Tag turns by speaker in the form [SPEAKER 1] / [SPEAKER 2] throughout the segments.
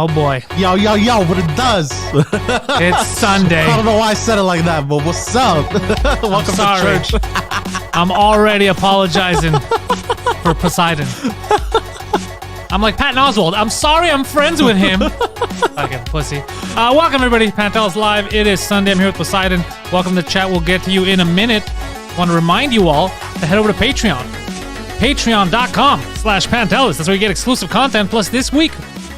[SPEAKER 1] Oh boy.
[SPEAKER 2] Yo, but it does.
[SPEAKER 1] It's Sunday.
[SPEAKER 2] I don't know why I said it like that, but what's up? Welcome to church.
[SPEAKER 1] I'm already apologizing for Poseidon. I'm like Patton Oswalt. I'm sorry I'm friends with him. Fucking pussy. Welcome everybody. Pantelis Live. It is Sunday. I'm here with Poseidon. Welcome to chat. We'll get to you in a minute. Want to remind you all to head over to Patreon. Patreon.com/Pantelis. That's where you get exclusive content. Plus this week,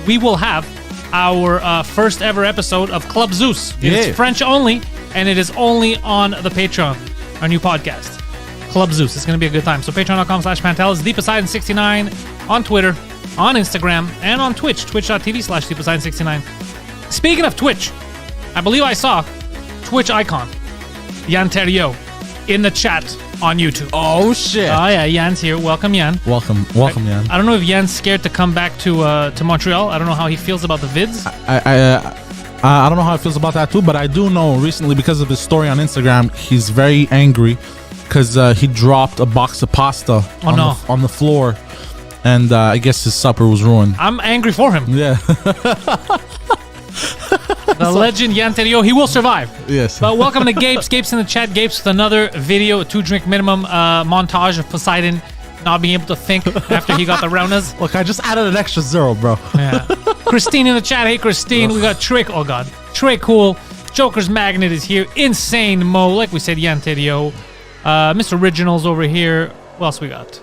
[SPEAKER 1] we will have our first ever episode of Club Zeus. It's French only, and it is only on the Patreon, our new podcast. Club Zeus. It's going to be a good time. So patreon.com/Pantelis, ThePoseidon69 on Twitter, on Instagram, and on Twitch, twitch.tv/ThePoseidon69. Speaking of Twitch, I believe I saw Twitch icon, Yann Terriot, in the chat on YouTube.
[SPEAKER 2] Oh, shit.
[SPEAKER 1] Oh, yeah, Yann's here. Welcome, Yann.
[SPEAKER 2] Welcome, Yann.
[SPEAKER 1] I don't know if Yann's scared to come back to Montreal. I don't know how he feels about the vids.
[SPEAKER 2] I don't know how he feels about that, too, but I do know recently, because of his story on Instagram, he's very angry because he dropped a box of pasta on the floor, and I guess his supper was ruined.
[SPEAKER 1] I'm angry for him.
[SPEAKER 2] Yeah.
[SPEAKER 1] The legend Yann Terriot, he will survive.
[SPEAKER 2] Yes.
[SPEAKER 1] But welcome to Gapes. Gapes in the chat. Gapes with another video, 2-drink minimum montage of Poseidon not being able to think after he got the Ronas.
[SPEAKER 2] Look, I just added an extra 0, bro.
[SPEAKER 1] Yeah. Christine in the chat. Hey, Christine. We got Trick. Oh, God. Trey Cool. Joker's Magnet is here. Insane Mo. Like we said, Yann Terriot. Mr. Originals over here. What else we got?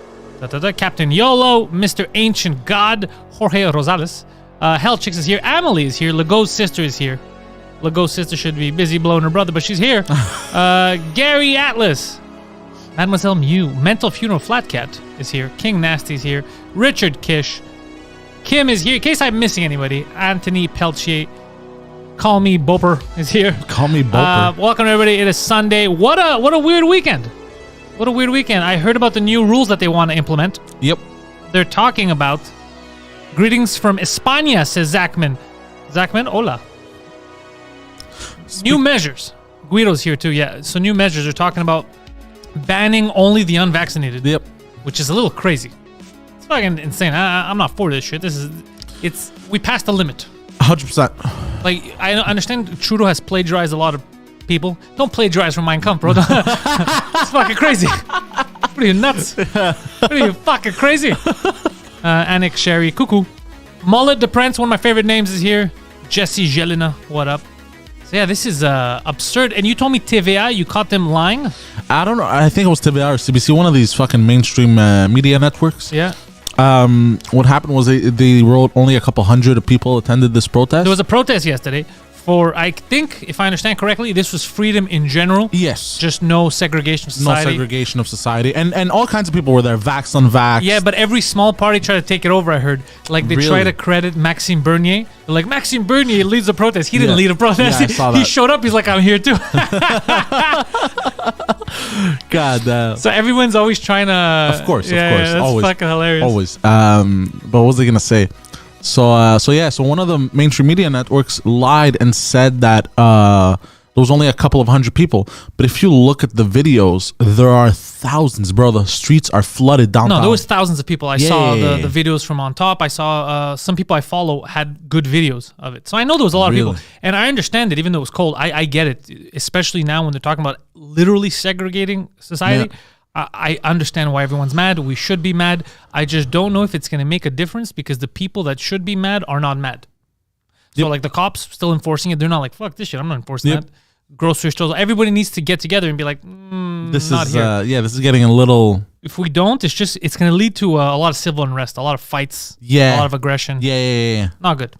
[SPEAKER 1] Captain YOLO. Mr. Ancient God. Jorge Rosales. Hell Chicks is here. Amelie is here. Legault's sister is here. Legault's sister should be busy blowing her brother, but she's here. Gary Atlas. Mademoiselle Mew. Mental Funeral Flatcat is here. King Nasty is here. Richard Kish. Kim is here. In case I'm missing anybody. Anthony Peltier. Call Me Boper is here.
[SPEAKER 2] Call me Boper.
[SPEAKER 1] Welcome everybody. It is Sunday. What a weird weekend. What a weird weekend. I heard about the new rules that they want to implement.
[SPEAKER 2] Yep.
[SPEAKER 1] They're talking about greetings from España, says Zachman. Zachman, hola. New measures. Guido's here too, yeah. So new measures are talking about banning only the unvaccinated.
[SPEAKER 2] Yep.
[SPEAKER 1] Which is a little crazy. It's fucking insane. I'm not for this shit. We passed the limit.
[SPEAKER 2] 100%.
[SPEAKER 1] Like, I understand Trudeau has plagiarized a lot of people. Don't plagiarize from Mein Kampf, bro. It's fucking crazy. What are you, nuts? What are you, fucking crazy? Anik Sherry, cuckoo. Mullet DePrence, one of my favorite names, is here. Jesse Jelena, what up? So yeah, this is absurd. And you told me TVA, you caught them lying?
[SPEAKER 2] I don't know. I think it was TVA or CBC, one of these fucking mainstream media networks.
[SPEAKER 1] Yeah.
[SPEAKER 2] What happened was they wrote only a couple hundred of people attended this protest.
[SPEAKER 1] There was a protest yesterday for, I think, if I understand correctly, this was freedom in general.
[SPEAKER 2] Yes.
[SPEAKER 1] Just no segregation of society.
[SPEAKER 2] No segregation of society. And all kinds of people were there, vax, unvaxxed.
[SPEAKER 1] Yeah, but every small party tried to take it over, I heard. Like, they try to credit Maxime Bernier. They're like, Maxime Bernier leads the protest. He didn't lead a protest.
[SPEAKER 2] Yeah, I saw that.
[SPEAKER 1] He showed up. He's like, I'm here too.
[SPEAKER 2] God damn.
[SPEAKER 1] So everyone's always trying to...
[SPEAKER 2] Of course.
[SPEAKER 1] That's
[SPEAKER 2] always.
[SPEAKER 1] fucking hilarious.
[SPEAKER 2] Always. But what was I going to say? So one of the mainstream media networks lied and said that there was only a couple of hundred people. But if you look at the videos, there are thousands, bro. The streets are flooded downtown.
[SPEAKER 1] No, there was thousands of people. I saw the videos from on top. I saw some people I follow had good videos of it. So I know there was a lot of people. And I understand it, even though it was cold. I get it, especially now when they're talking about literally segregating society. Yeah. I understand why everyone's mad. We should be mad. I just don't know if it's going to make a difference because the people that should be mad are not mad. So like the cops still enforcing it. They're not like, fuck this shit. I'm not enforcing that. Grocery stores. Everybody needs to get together and be like,
[SPEAKER 2] this
[SPEAKER 1] not
[SPEAKER 2] is
[SPEAKER 1] here.
[SPEAKER 2] This is getting a little...
[SPEAKER 1] If we don't, it's going to lead to a lot of civil unrest, a lot of fights, a lot of aggression.
[SPEAKER 2] Yeah.
[SPEAKER 1] Not good.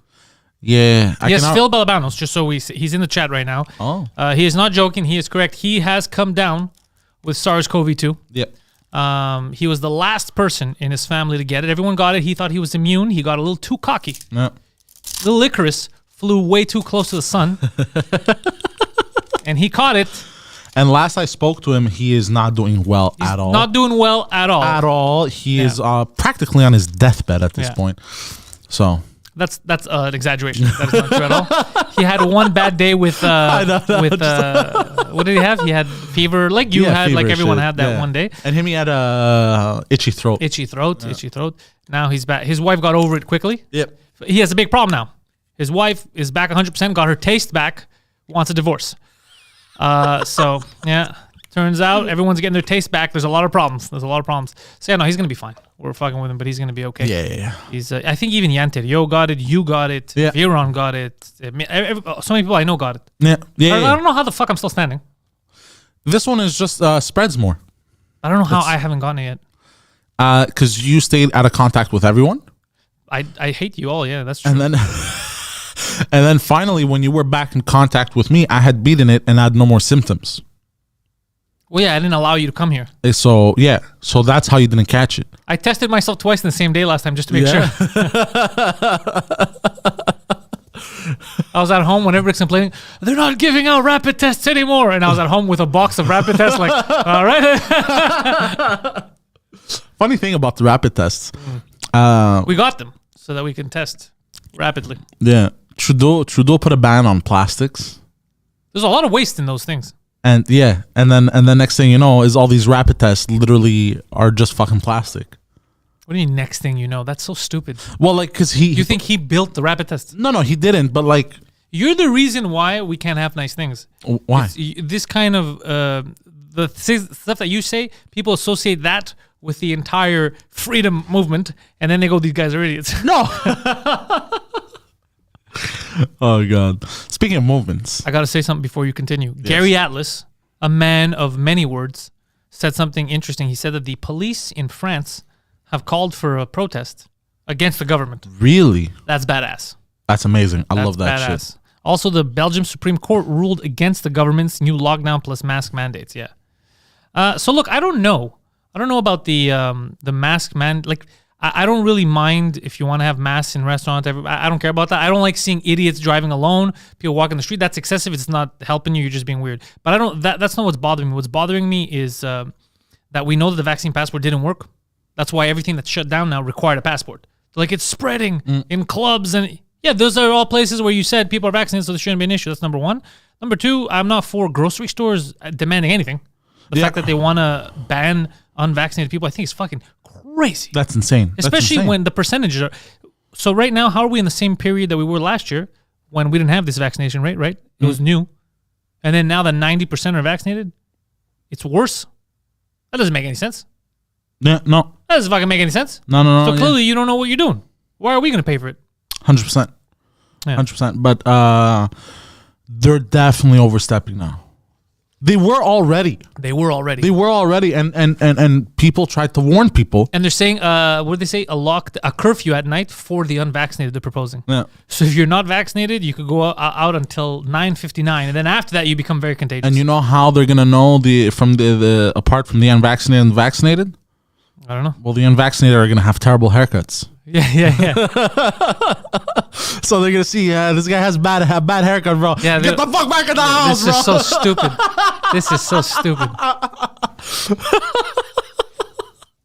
[SPEAKER 2] Yeah.
[SPEAKER 1] Yes, Phil Balabanos, just so he's in the chat right now.
[SPEAKER 2] Oh.
[SPEAKER 1] He is not joking. He is correct. He has come down with SARS-CoV-2.
[SPEAKER 2] Yep.
[SPEAKER 1] He was the last person in his family to get it. Everyone got it. He thought he was immune. He got a little too cocky.
[SPEAKER 2] Yep.
[SPEAKER 1] Little Icarus flew way too close to the sun. And he caught it.
[SPEAKER 2] And last I spoke to him, he is not doing well at all.
[SPEAKER 1] Not doing well at all.
[SPEAKER 2] At all. He is practically on his deathbed at this point. So...
[SPEAKER 1] That's an exaggeration. That is not true at all. He had one bad day with what did he have? He had fever, like you had, like everyone had that one day.
[SPEAKER 2] And he had a itchy throat.
[SPEAKER 1] Itchy throat. Now he's back. His wife got over it quickly.
[SPEAKER 2] Yep.
[SPEAKER 1] He has a big problem now. His wife is back 100%, got her taste back, wants a divorce. So, yeah. Turns out everyone's getting their taste back. There's a lot of problems. So, yeah, no, he's going to be fine. We're fucking with him, but he's going to be okay.
[SPEAKER 2] Yeah.
[SPEAKER 1] He's. I think even Yanter, Yo got it. You got it.
[SPEAKER 2] Yeah.
[SPEAKER 1] Viron got it. So many people I know got it.
[SPEAKER 2] Yeah.
[SPEAKER 1] I don't know how the fuck I'm still standing.
[SPEAKER 2] This one is just spreads more.
[SPEAKER 1] I don't know how I haven't gotten it yet.
[SPEAKER 2] Because you stayed out of contact with everyone.
[SPEAKER 1] I hate you all. Yeah, that's true.
[SPEAKER 2] And then, and then finally, when you were back in contact with me, I had beaten it and I had no more symptoms.
[SPEAKER 1] Well, yeah, I didn't allow you to come here.
[SPEAKER 2] So that's how you didn't catch it.
[SPEAKER 1] I tested myself twice in the same day last time just to make sure. I was at home when everybody's complaining, they're not giving out rapid tests anymore. And I was at home with a box of rapid tests like, all right.
[SPEAKER 2] Funny thing about the rapid tests.
[SPEAKER 1] We got them so that we can test rapidly.
[SPEAKER 2] Yeah. Trudeau put a ban on plastics.
[SPEAKER 1] There's a lot of waste in those things.
[SPEAKER 2] And then next thing you know is all these rapid tests literally are just fucking plastic.
[SPEAKER 1] What do you mean next thing you know? That's so stupid.
[SPEAKER 2] Well, like, because
[SPEAKER 1] You think he built the rapid tests?
[SPEAKER 2] No, he didn't. But like,
[SPEAKER 1] you're the reason why we can't have nice things.
[SPEAKER 2] Why?
[SPEAKER 1] This kind of the stuff that you say, people associate that with the entire freedom movement, and then they go, "These guys are idiots."
[SPEAKER 2] No. Oh God. Speaking of movements,
[SPEAKER 1] I got to say something before you continue. Yes. Gary Atlas, a man of many words, said something interesting. He said that the police in France have called for a protest against the government.
[SPEAKER 2] Really?
[SPEAKER 1] That's badass.
[SPEAKER 2] That's amazing. I love that
[SPEAKER 1] badass.
[SPEAKER 2] shit.
[SPEAKER 1] Also, the Belgium Supreme Court ruled against the government's new lockdown plus mask mandates. Yeah. So look, I don't know about the mask man. Like, I don't really mind if you want to have masks in restaurants. I don't care about that. I don't like seeing idiots driving alone, people walking the street. That's excessive. It's not helping you. You're just being weird. But I don't. That's not what's bothering me. What's bothering me is that we know that the vaccine passport didn't work. That's why everything that's shut down now required a passport. Like, it's spreading in clubs and yeah, those are all places where you said people are vaccinated, so there shouldn't be an issue. That's number one. Number two, I'm not for grocery stores demanding anything. The fact that they want to ban unvaccinated people, I think is fucking crazy.
[SPEAKER 2] That's insane.
[SPEAKER 1] Especially when the percentages are. So right now, how are we in the same period that we were last year when we didn't have this vaccination rate, right? It was new. And then now that 90% are vaccinated, it's worse. That doesn't make any sense.
[SPEAKER 2] Yeah, no.
[SPEAKER 1] That doesn't fucking make any sense.
[SPEAKER 2] No.
[SPEAKER 1] So clearly you don't know what you're doing. Why are we going to pay for it?
[SPEAKER 2] 100%. 100%. But they're definitely overstepping now. They were already. And people tried to warn people.
[SPEAKER 1] And they're saying, what did they say? A curfew at night for the unvaccinated they're proposing.
[SPEAKER 2] Yeah.
[SPEAKER 1] So if you're not vaccinated, you could go out until 9:59. And then after that, you become very contagious.
[SPEAKER 2] And you know how they're going to know apart from the unvaccinated and vaccinated?
[SPEAKER 1] I don't know.
[SPEAKER 2] Well, the unvaccinated are going to have terrible haircuts.
[SPEAKER 1] Yeah.
[SPEAKER 2] So they're going to see, this guy has bad haircut, bro. Yeah, get the fuck back in the house, bro.
[SPEAKER 1] This is so stupid.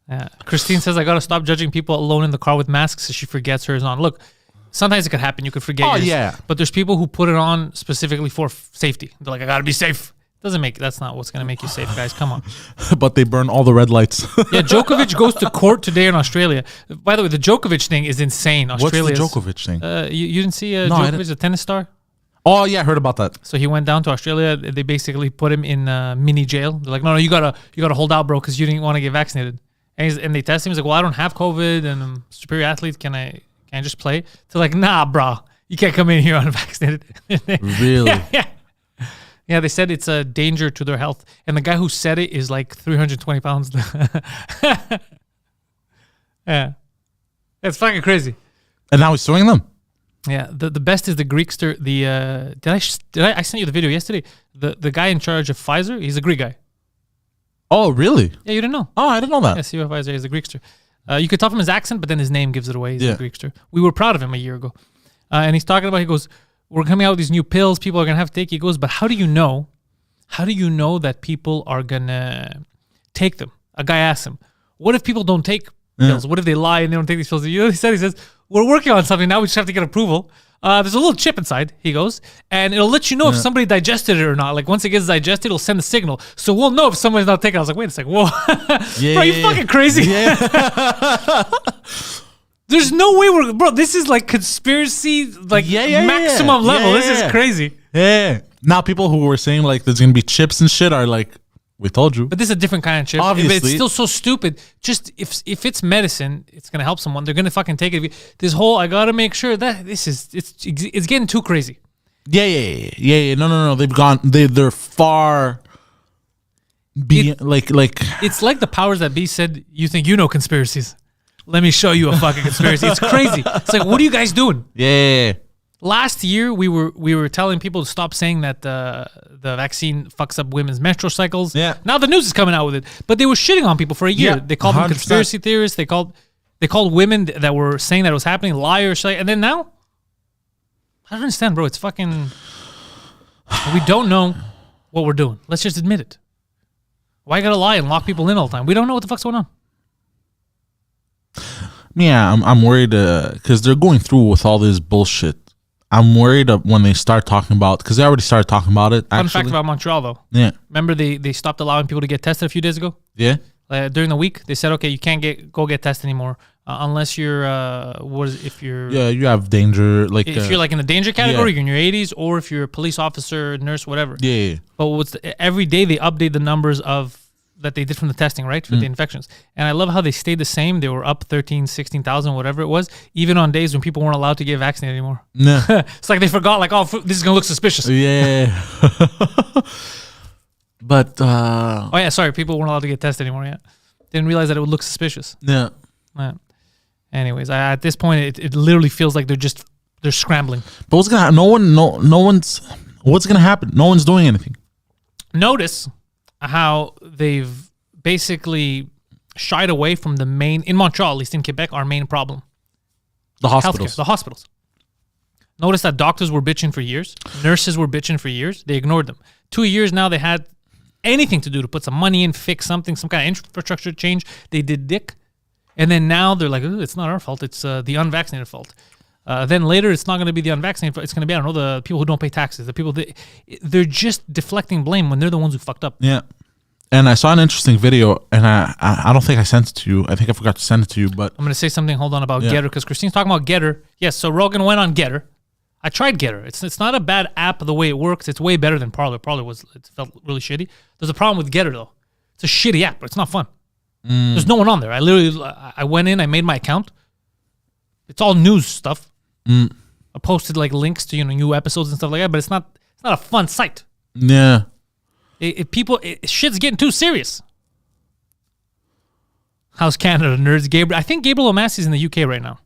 [SPEAKER 1] Yeah. Christine says, I got to stop judging people alone in the car with masks so she forgets hers on. Look, sometimes it could happen. You could forget yours.
[SPEAKER 2] Yeah.
[SPEAKER 1] But there's people who put it on specifically for safety. They're like, I got to be safe. That's not what's going to make you safe, guys. Come on.
[SPEAKER 2] But they burn all the red lights.
[SPEAKER 1] Yeah, Djokovic goes to court today in Australia. By the way, the Djokovic thing is insane.
[SPEAKER 2] What's the Djokovic thing?
[SPEAKER 1] You didn't see Djokovic, the tennis star?
[SPEAKER 2] Oh, yeah, I heard about that.
[SPEAKER 1] So he went down to Australia. They basically put him in mini jail. They're like, no, you gotta hold out, bro, because you didn't want to get vaccinated. And they test him. He's like, well, I don't have COVID, and I'm a superior athlete. Can I just play? They're like, nah, bro, you can't come in here unvaccinated.
[SPEAKER 2] Really?
[SPEAKER 1] Yeah, they said it's a danger to their health. And the guy who said it is like 320 pounds. Yeah. It's fucking crazy.
[SPEAKER 2] And now he's suing them?
[SPEAKER 1] Yeah. The best is the Greekster. Did I sent you the video yesterday? The guy in charge of Pfizer, he's a Greek guy.
[SPEAKER 2] Oh, really?
[SPEAKER 1] Yeah, you didn't know.
[SPEAKER 2] Oh, I didn't know that.
[SPEAKER 1] Yeah, CEO of Pfizer is a Greekster. You could tell from his accent, but then his name gives it away. He's a Greekster. We were proud of him a year ago. And he's talking about, he goes, we're coming out with these new pills people are going to have to take. He goes, but how do you know that people are going to take them? A guy asked him, what if people don't take pills? What if they lie and they don't take these pills? You know what he said? He says, we're working on something now. We just have to get approval. There's a little chip inside, he goes, and it'll let you know if somebody digested it or not. Like, once it gets digested, it'll send a signal. So we'll know if somebody's not taking it. I was like, wait a second. Whoa. Bro, you fucking crazy.
[SPEAKER 2] Yeah.
[SPEAKER 1] There's no way bro. This is like conspiracy, like maximum level. This is crazy.
[SPEAKER 2] Yeah. Now people who were saying like there's gonna be chips and shit are like, we told you.
[SPEAKER 1] But this is a different kind of chip.
[SPEAKER 2] Obviously.
[SPEAKER 1] But it's still so stupid. Just if it's medicine, it's gonna help someone. They're gonna fucking take it. This whole I gotta make sure that it's getting too crazy.
[SPEAKER 2] Yeah. No. They've gone. They're far.
[SPEAKER 1] It's like the powers that be said. You think you know conspiracies? Let me show you a fucking conspiracy. It's crazy. It's like, what are you guys doing?
[SPEAKER 2] Yeah.
[SPEAKER 1] Last year, we were telling people to stop saying that the vaccine fucks up women's menstrual cycles.
[SPEAKER 2] Yeah.
[SPEAKER 1] Now the news is coming out with it, but they were shitting on people for a year.
[SPEAKER 2] Yeah,
[SPEAKER 1] they called them
[SPEAKER 2] 100%.
[SPEAKER 1] conspiracy theorists. They called women that were saying that it was happening liars. And then now, I don't understand, bro. It's fucking. We don't know what we're doing. Let's just admit it. Why you gotta lie and lock people in all the time? We don't know what the fuck's going on.
[SPEAKER 2] Yeah, I'm worried because they're going through with all this bullshit. I'm worried when they start talking about, because they already started talking about it.
[SPEAKER 1] Fun fact about Montreal, though.
[SPEAKER 2] Yeah.
[SPEAKER 1] Remember they stopped allowing people to get tested a few days ago?
[SPEAKER 2] Yeah.
[SPEAKER 1] During the week, they said, okay, you can't go get tested anymore unless you're
[SPEAKER 2] you have danger, like
[SPEAKER 1] if you're like in the danger category, you're in your 80s, or if you're a police officer, nurse, whatever.
[SPEAKER 2] Yeah.
[SPEAKER 1] But every day they update the numbers of that they did from the testing, right, for the infections. And I love how they stayed the same. They were up 13, 16,000, whatever it was, even on days when people weren't allowed to get vaccinated anymore.
[SPEAKER 2] No.
[SPEAKER 1] It's like they forgot, like, oh, this is going to look suspicious.
[SPEAKER 2] Yeah. But
[SPEAKER 1] oh yeah, sorry, people weren't allowed to get tested anymore yet. Didn't realize that it would look suspicious.
[SPEAKER 2] Yeah.
[SPEAKER 1] Anyways, at this point, it literally feels like they're scrambling.
[SPEAKER 2] But what's gonna what's gonna happen? No one's doing anything.
[SPEAKER 1] Notice how they've basically shied away from the main, in Montreal, at least in Quebec, our main problem.
[SPEAKER 2] The hospitals.
[SPEAKER 1] Healthcare, the hospitals. Notice that doctors were bitching for years. Nurses were bitching for years. They ignored them. 2 years now, they had anything to do to put some money in, fix something, some kind of infrastructure change. They did dick. And then now they're like, it's not our fault. It's the unvaccinated fault. Then later, it's not going to be the unvaccinated fault. It's going to be, I don't know, the people who don't pay taxes. The people, they're just deflecting blame when they're the ones who fucked up.
[SPEAKER 2] Yeah. And I saw an interesting video, and I don't think I sent it to you. I think I forgot to send it to you, but...
[SPEAKER 1] I'm going to say something, hold on, about Getter, because Christine's talking about Getter. Yes, so Rogan went on Getter. I tried Getter. It's not a bad app the way it works. It's way better than Parler. It felt really shitty. There's a problem with Getter, though. It's a shitty app, but it's not fun. There's no one on there. I went in, I made my account. It's all news stuff. I posted like links to new episodes and stuff like that, but it's not a fun site.
[SPEAKER 2] Yeah.
[SPEAKER 1] Shit's getting too serious. How's Canada, nerds? I think Gabriel O'Massey's in the UK right now.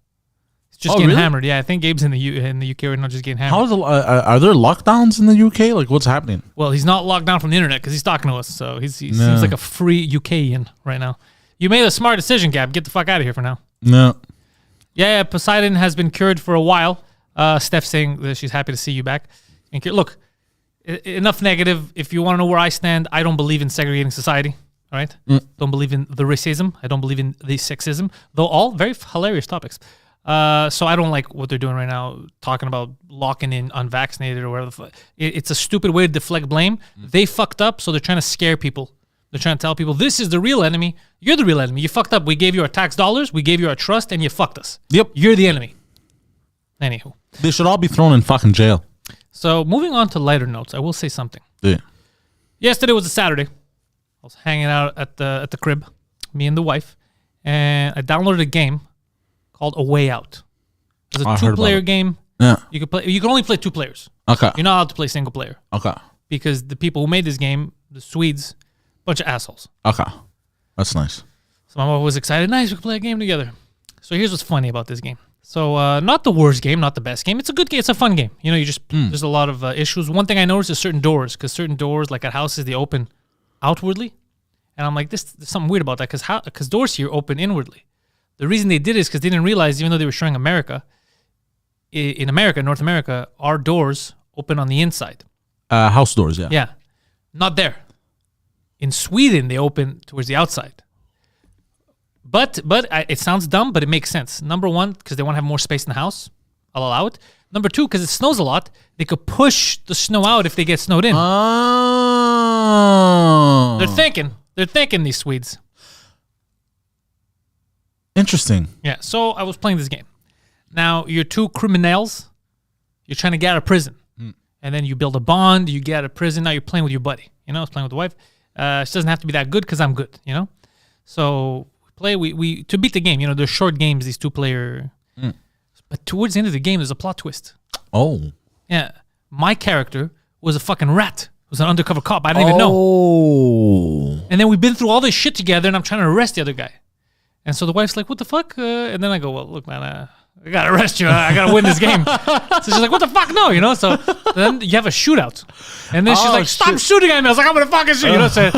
[SPEAKER 1] He's just getting hammered. Yeah, I think Gabe's in the UK right now, just getting hammered.
[SPEAKER 2] Are there lockdowns in the UK? Like, what's happening?
[SPEAKER 1] Well, he's not locked down from the internet because he's talking to us, so he seems like a free UKian right now. You made a smart decision, Gab. Get the fuck out of here for now.
[SPEAKER 2] No.
[SPEAKER 1] Yeah, Poseidon has been cured for a while. Steph saying that she's happy to see you back. And look, enough negative. If you want to know where I stand, I don't believe in segregating society. All right? Don't believe in the racism. I don't believe in the sexism. Though all very hilarious topics. So I don't like what they're doing right now, talking about locking in unvaccinated or whatever. It's a stupid way to deflect blame. They fucked up, so they're trying to scare people. They're trying to tell people, this is the real enemy. You're the real enemy. You fucked up. We gave you our tax dollars. We gave you our trust, and you fucked us.
[SPEAKER 2] Yep.
[SPEAKER 1] You're the enemy. Anywho.
[SPEAKER 2] They should all be thrown in fucking jail.
[SPEAKER 1] So moving on to lighter notes, I will say something.
[SPEAKER 2] Yeah.
[SPEAKER 1] Yesterday was a Saturday. I was hanging out at the crib, me and the wife, and I downloaded a game called A Way Out. It's a 2-player game.
[SPEAKER 2] Yeah.
[SPEAKER 1] You can only play 2 players.
[SPEAKER 2] Okay.
[SPEAKER 1] You're not allowed to play single player.
[SPEAKER 2] Okay.
[SPEAKER 1] Because the people who made this game, the Swedes, bunch of assholes.
[SPEAKER 2] Okay. That's nice.
[SPEAKER 1] So my wife was excited. Nice, we can play a game together. So here's what's funny about this game. So not the worst game, not the best game. It's a good game. It's a fun game. You just there's a lot of issues. One thing I noticed is certain doors, because certain doors, like at houses, they open outwardly. And I'm like, there's something weird about that, because doors here open inwardly. The reason they did it is because they didn't realize, even though they were showing America, in America, North America, our doors open on the inside.
[SPEAKER 2] House doors, yeah.
[SPEAKER 1] Yeah. Not there. In Sweden, they open towards the outside. But it sounds dumb, but it makes sense. Number one, because they want to have more space in the house. I'll allow it. Number two, because it snows a lot, they could push the snow out if they get snowed in.
[SPEAKER 2] Oh.
[SPEAKER 1] They're thinking, these Swedes.
[SPEAKER 2] Interesting.
[SPEAKER 1] Yeah. So I was playing this game. Now you're two criminals. You're trying to get out of prison, and then you build a bond. You get out of prison. Now you're playing with your buddy. You know, I was playing with the wife. She doesn't have to be that good because I'm good. You know, so we play. We to beat the game. You know, they're short games. These 2-player. But towards the end of the game, there's a plot twist.
[SPEAKER 2] Oh.
[SPEAKER 1] Yeah, my character was a fucking rat. Was an undercover cop. I didn't even know.
[SPEAKER 2] Oh.
[SPEAKER 1] And then we've been through all this shit together, and I'm trying to arrest the other guy. And so the wife's like, "What the fuck?" And then I go, "Well, look, man, I gotta arrest you. I gotta win this game." So she's like, "What the fuck? No, you know." So then you have a shootout, and then she's like, "Stop shooting at me!" I was like, "I'm gonna fucking shoot," you know. So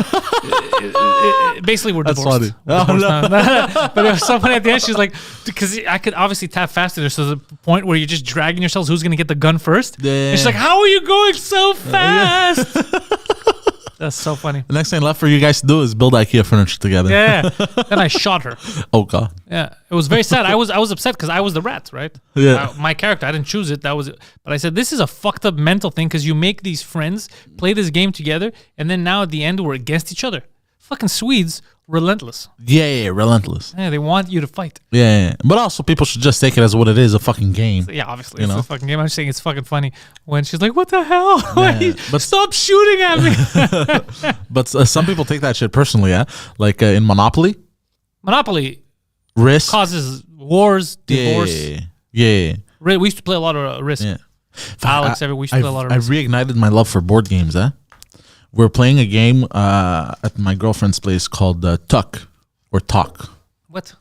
[SPEAKER 1] basically, we're divorced.
[SPEAKER 2] That's funny.
[SPEAKER 1] We're divorced now. But it was so funny at the end. She's like, because I could obviously tap faster. There's the point where you're just dragging yourselves. Who's gonna get the gun first?
[SPEAKER 2] Yeah.
[SPEAKER 1] And she's like, "How are you going so fast?" That's so funny.
[SPEAKER 2] The next thing left for you guys to do is build IKEA furniture together.
[SPEAKER 1] Yeah. Then I shot her.
[SPEAKER 2] Oh God.
[SPEAKER 1] Yeah, it was very sad. I was upset because I was the rat, right?
[SPEAKER 2] Yeah.
[SPEAKER 1] My character, I didn't choose it. That was it. But I said, this is a fucked up mental thing because you make these friends play this game together, and then now at the end we're against each other. Fucking Swedes, relentless.
[SPEAKER 2] Yeah, relentless.
[SPEAKER 1] Yeah, they want you to fight.
[SPEAKER 2] Yeah. But also people should just take it as what it is, a fucking game.
[SPEAKER 1] Yeah, obviously,
[SPEAKER 2] You
[SPEAKER 1] it's
[SPEAKER 2] know?
[SPEAKER 1] a fucking game. I'm just saying it's fucking funny when she's like, "What the hell?
[SPEAKER 2] but-
[SPEAKER 1] Stop shooting at me!"
[SPEAKER 2] But some people take that shit personally, yeah? Like in Monopoly,
[SPEAKER 1] Monopoly
[SPEAKER 2] Risk.
[SPEAKER 1] causes wars, divorce.
[SPEAKER 2] Yeah.
[SPEAKER 1] We used to play a lot of Risk.
[SPEAKER 2] Yeah.
[SPEAKER 1] Alex, we used to play a lot of
[SPEAKER 2] I
[SPEAKER 1] Risk.
[SPEAKER 2] reignited my love for board games, We're playing a game at my girlfriend's place called Tuck or Talk.
[SPEAKER 1] What?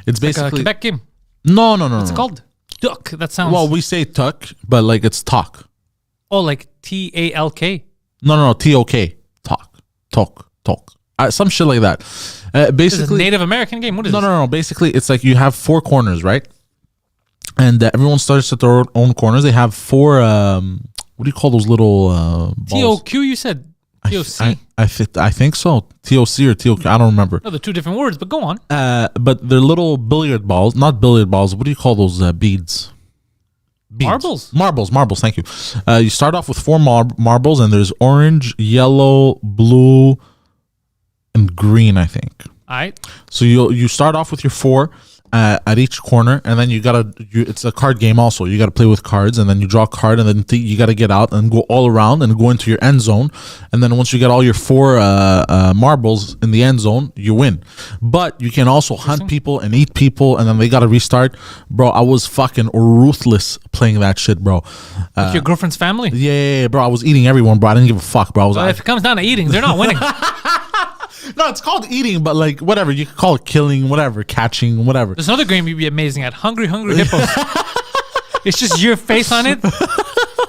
[SPEAKER 2] It's
[SPEAKER 1] Like a
[SPEAKER 2] basically
[SPEAKER 1] Quebec game.
[SPEAKER 2] no.
[SPEAKER 1] What's it called? Duck. That sounds.
[SPEAKER 2] Well, we say Tuck, but like it's Talk.
[SPEAKER 1] Oh, like TALK.
[SPEAKER 2] No, TOK. Talk. Some shit like that.
[SPEAKER 1] This is a
[SPEAKER 2] Basically,
[SPEAKER 1] Native American game. What is this?
[SPEAKER 2] no. Basically, it's like you have 4 corners, right? And everyone starts at their own corners. They have 4. What do you call those little balls?
[SPEAKER 1] TOQ, you said? TOC?
[SPEAKER 2] I think so. TOC or TOQ. I don't remember.
[SPEAKER 1] No, they're two different words, but go on.
[SPEAKER 2] But they're little billiard balls. Not billiard balls. What do you call those beads?
[SPEAKER 1] Marbles.
[SPEAKER 2] Marbles. Thank you. You start off with 4 marbles, and there's orange, yellow, blue, and green, I think.
[SPEAKER 1] All right.
[SPEAKER 2] So you start off with your 4 at each corner, and then it's a card game also. You gotta play with cards, and then you draw a card, and then you gotta get out and go all around and go into your end zone. And then once you get all your 4 marbles in the end zone, you win. But you can also hunt people and eat people, and then they gotta restart. Bro, I was fucking ruthless playing that shit, bro.
[SPEAKER 1] With your girlfriend's family?
[SPEAKER 2] Yeah, bro. I was eating everyone, bro. I didn't give a fuck, bro.
[SPEAKER 1] But if it comes down to eating, they're not winning.
[SPEAKER 2] No, it's called eating, but like whatever you could call it, killing, whatever, catching, whatever.
[SPEAKER 1] There's another game you'd be amazing at. Hungry Hippos. It's just your face on it.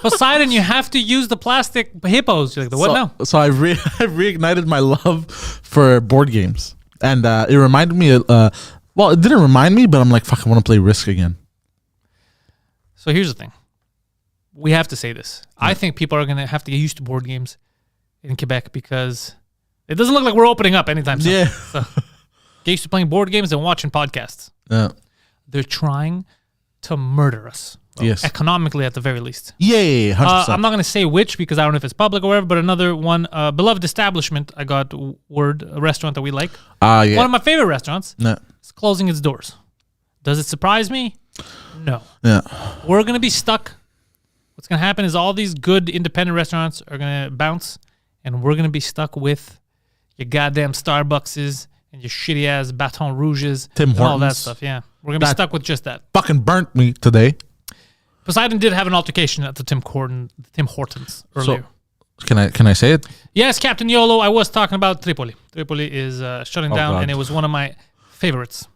[SPEAKER 1] Poseidon, you have to use the plastic hippos. You're like, what now?
[SPEAKER 2] So I reignited my love for board games, and it reminded me. Well, it didn't remind me, but I'm like, fuck, I want to play Risk again.
[SPEAKER 1] So here's the thing. We have to say this. I think people are going to have to get used to board games in Quebec because it doesn't look like we're opening up anytime soon.
[SPEAKER 2] Yeah.
[SPEAKER 1] So, get used to playing board games and watching podcasts.
[SPEAKER 2] Yeah.
[SPEAKER 1] They're trying to murder us.
[SPEAKER 2] Yes.
[SPEAKER 1] Economically, at the very least.
[SPEAKER 2] Yeah, 100%.
[SPEAKER 1] I'm not going to say which because I don't know if it's public or whatever, but another one, beloved establishment, I got word, a restaurant that we like.
[SPEAKER 2] Yeah.
[SPEAKER 1] One of my favorite restaurants
[SPEAKER 2] No.
[SPEAKER 1] is closing its doors. Does it surprise me? No.
[SPEAKER 2] Yeah.
[SPEAKER 1] We're going to be stuck. What's going to happen is all these good independent restaurants are going to bounce, and we're going to be stuck with your goddamn Starbuckses and your shitty ass Baton Rouges,
[SPEAKER 2] Tim
[SPEAKER 1] and all that
[SPEAKER 2] Hortons.
[SPEAKER 1] stuff. Yeah, we're gonna be stuck with just that.
[SPEAKER 2] Fucking burnt me today.
[SPEAKER 1] Poseidon did have an altercation at the Tim Hortons earlier.
[SPEAKER 2] So, can I say it?
[SPEAKER 1] Yes, Captain YOLO. I was talking about Tripoli. Tripoli is shutting down,
[SPEAKER 2] God.
[SPEAKER 1] and it was one of my favorites.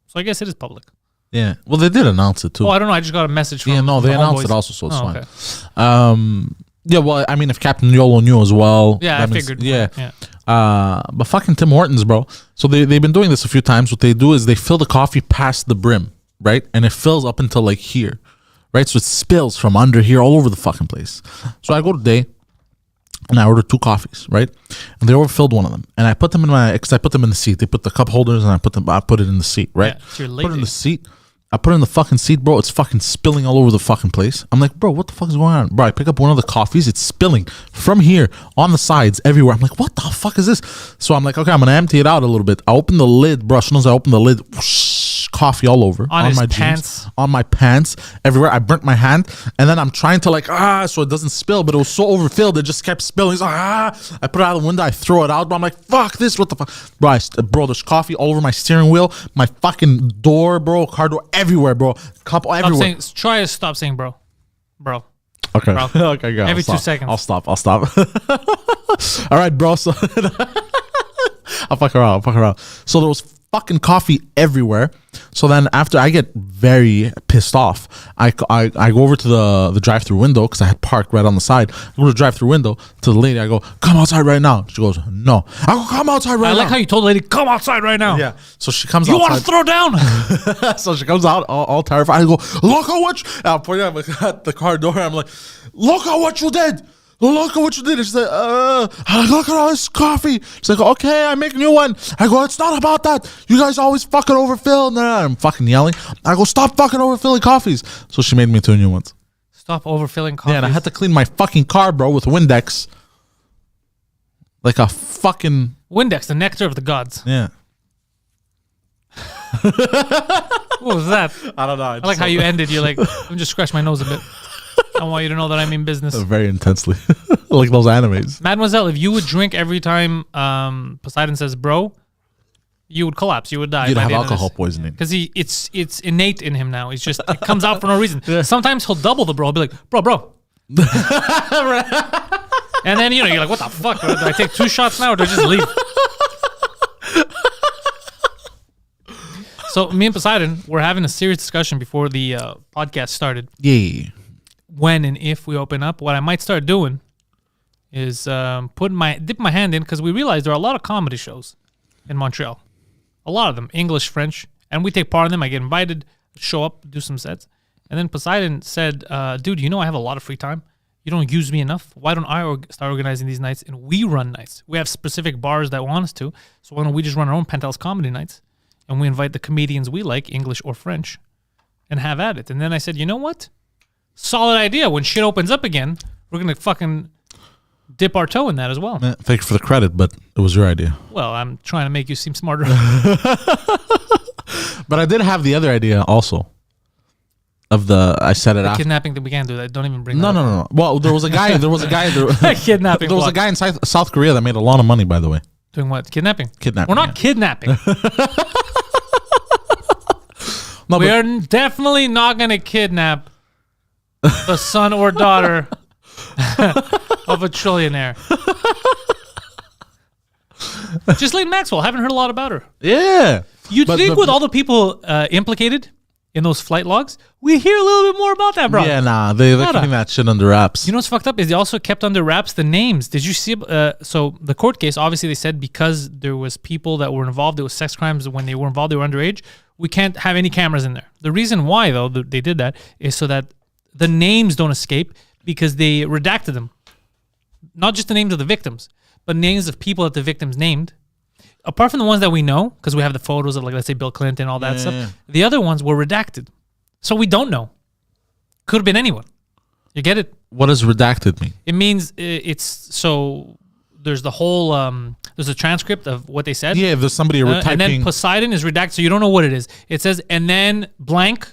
[SPEAKER 1] So I guess it is public.
[SPEAKER 2] Yeah. Well, they did announce it too.
[SPEAKER 1] Oh, I don't know. I just got a message from.
[SPEAKER 2] Yeah, no,
[SPEAKER 1] the
[SPEAKER 2] they announced
[SPEAKER 1] homeboys.
[SPEAKER 2] it also, so it's fine.
[SPEAKER 1] Okay.
[SPEAKER 2] Yeah, well, I mean, if Captain YOLO knew as well.
[SPEAKER 1] Yeah,
[SPEAKER 2] that
[SPEAKER 1] I
[SPEAKER 2] means-
[SPEAKER 1] figured.
[SPEAKER 2] Yeah. But fucking Tim Hortons, bro. So they've been doing this a few times. What they do is they fill the coffee past the brim, right? And it fills up until like here, right? So it spills from under here all over the fucking place. So I go today and I order 2 coffees, right? And they overfilled one of them. And I put them in because I put them in the seat. They put the cup holders and I put it in the seat, right?
[SPEAKER 1] Yeah, it's your
[SPEAKER 2] Put it in
[SPEAKER 1] lady.
[SPEAKER 2] the seat. I put it in the fucking seat, bro. It's fucking spilling all over the fucking place. I'm like, bro, what the fuck is going on? Bro, I pick up one of the coffees. It's spilling from here on the sides everywhere. I'm like, what the fuck is this? So I'm like, okay, I'm going to empty it out a little bit. I open the lid, bro. As soon as I open the lid, whoosh, coffee all over.
[SPEAKER 1] On his
[SPEAKER 2] my
[SPEAKER 1] pants.
[SPEAKER 2] jeans, on my pants, everywhere. I burnt my hand. And then I'm trying to like, so it doesn't spill. But it was so overfilled. It just kept spilling. It's like, I put it out the window. I throw it out. But I'm like, fuck this. What the fuck? Bro, there's coffee all over my steering wheel, my fucking door, bro, car door, everywhere, bro. Cup everywhere.
[SPEAKER 1] Try to stop saying bro.
[SPEAKER 2] Okay.
[SPEAKER 1] Bro.
[SPEAKER 2] Okay, go.
[SPEAKER 1] Every 2 seconds.
[SPEAKER 2] I'll stop. All right, bro. So I'll fuck around. So there was fucking coffee everywhere. So then after I get very pissed off, I go over to the drive-through window because I had parked right on the side. I go to the drive-through window to the lady. I go, come outside right now. She goes, no. I go, come outside right now.
[SPEAKER 1] I like how you told the lady, come outside right now.
[SPEAKER 2] Yeah. So she comes
[SPEAKER 1] You
[SPEAKER 2] outside.
[SPEAKER 1] want to throw down?
[SPEAKER 2] So she comes out all terrified. I go, look at what I'm pointing at the car door. I'm like, look at what you did. Look at what you did. She's like, look at all this coffee. She's like, okay, I make a new one. I go, it's not about that. You guys always fucking overfill. And then I'm fucking yelling. I go, stop fucking overfilling coffees. So she made me 2 new ones.
[SPEAKER 1] Stop overfilling coffee.
[SPEAKER 2] Yeah, and I had to clean my fucking car, bro, with Windex. Like a fucking...
[SPEAKER 1] Windex, the nectar of the gods.
[SPEAKER 2] Yeah.
[SPEAKER 1] What was that?
[SPEAKER 2] I don't know.
[SPEAKER 1] I like how you ended. You're like, let me just scratch my nose a bit. I want you to know that I mean business.
[SPEAKER 2] Very intensely. Like those animes.
[SPEAKER 1] Mademoiselle, if you would drink every time Poseidon says bro, you would collapse. You would die.
[SPEAKER 2] You'd have alcohol poisoning.
[SPEAKER 1] Because it's innate in him now. It's just, it comes out for no reason. Yeah. Sometimes he'll double the bro. He'll be like, bro. And then, you're like, what the fuck? Do I take 2 shots now or do I just leave? So me and Poseidon were having a serious discussion before the podcast started.
[SPEAKER 2] Yeah.
[SPEAKER 1] When and if we open up, what I might start doing is dip my hand in, because we realized there are a lot of comedy shows in Montreal. A lot of them, English, French, and we take part in them. I get invited, show up, do some sets. And then Poseidon said, dude, I have a lot of free time. You don't use me enough. Why don't I start organizing these nights? And we run nights. We have specific bars that want us to. So why don't we just run our own Pantelis comedy nights? And we invite the comedians we like, English or French, and have at it. And then I said, you know what? Solid idea. When shit opens up again, we're going to fucking dip our toe in that as well.
[SPEAKER 2] Thanks for the credit, but it was your idea.
[SPEAKER 1] Well, I'm trying to make you seem smarter.
[SPEAKER 2] But I did have the other idea also. I said it after.
[SPEAKER 1] Kidnapping, we can't do that. Don't even bring that
[SPEAKER 2] up. No. Well, there was a guy.
[SPEAKER 1] Kidnapping.
[SPEAKER 2] There was a guy in South Korea that made a lot of money, by the way.
[SPEAKER 1] Doing what? Kidnapping?
[SPEAKER 2] Kidnapping.
[SPEAKER 1] We're not kidnapping. We are definitely not going to kidnap the son or daughter of a trillionaire. Ghislaine Maxwell, haven't heard a lot about her.
[SPEAKER 2] Yeah.
[SPEAKER 1] You'd think with all the people implicated in those flight logs, we hear a little bit more about that, bro.
[SPEAKER 2] Yeah, nah, they're keeping that shit under wraps.
[SPEAKER 1] You know what's fucked up is they also kept under wraps the names. Did you see? So the court case, obviously they said because there was people that were involved, it was sex crimes. When they were involved, they were underage. We can't have any cameras in there. The reason why, though, they did that is so that the names don't escape, because they redacted them. Not just the names of the victims, but names of people that the victims named. Apart from the ones that we know, because we have the photos of, like, let's say Bill Clinton, all that stuff. Yeah. The other ones were redacted. So we don't know. Could have been anyone. You get it?
[SPEAKER 2] What does redacted mean?
[SPEAKER 1] It means there's the whole, there's a transcript of what they said.
[SPEAKER 2] Yeah, if there's somebody retyping.
[SPEAKER 1] And then Poseidon is redacted, so you don't know what it is. It says, and then blank.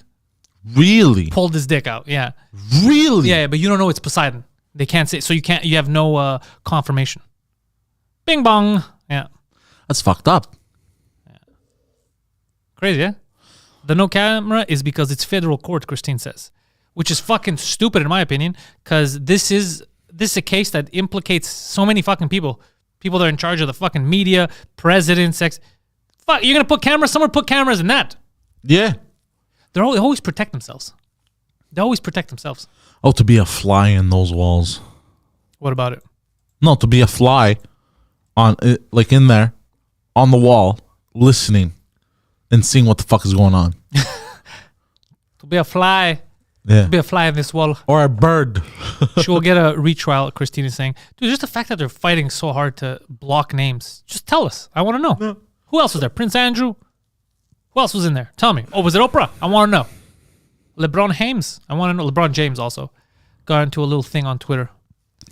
[SPEAKER 2] Really?
[SPEAKER 1] Pulled his dick out, yeah.
[SPEAKER 2] Really?
[SPEAKER 1] Yeah, but you don't know it's Poseidon. They can't say, so you have no confirmation. Bing bong. Yeah.
[SPEAKER 2] That's fucked up.
[SPEAKER 1] Yeah. Crazy, yeah? The no camera is because it's federal court, Christine says, which is fucking stupid in my opinion, because this is a case that implicates so many fucking people. People that are in charge of the fucking media, presidents, fuck, you're going to put cameras somewhere, put cameras in that.
[SPEAKER 2] Yeah.
[SPEAKER 1] They always protect themselves. They always protect themselves.
[SPEAKER 2] Oh, to be a fly in those walls.
[SPEAKER 1] What about it?
[SPEAKER 2] No, to be a fly on, like, in there, on the wall, listening and seeing what the fuck is going on.
[SPEAKER 1] To be a fly.
[SPEAKER 2] Yeah.
[SPEAKER 1] To be a fly in this wall.
[SPEAKER 2] Or a bird.
[SPEAKER 1] She will get a retrial, Christine is saying. Dude, just the fact that they're fighting so hard to block names. Just tell us. I want to know. Yeah. Who else was there? Prince Andrew? Who else was in there? Tell me. Oh, was it Oprah? I want to know. LeBron James. I want to know. LeBron James also got into a little thing on Twitter.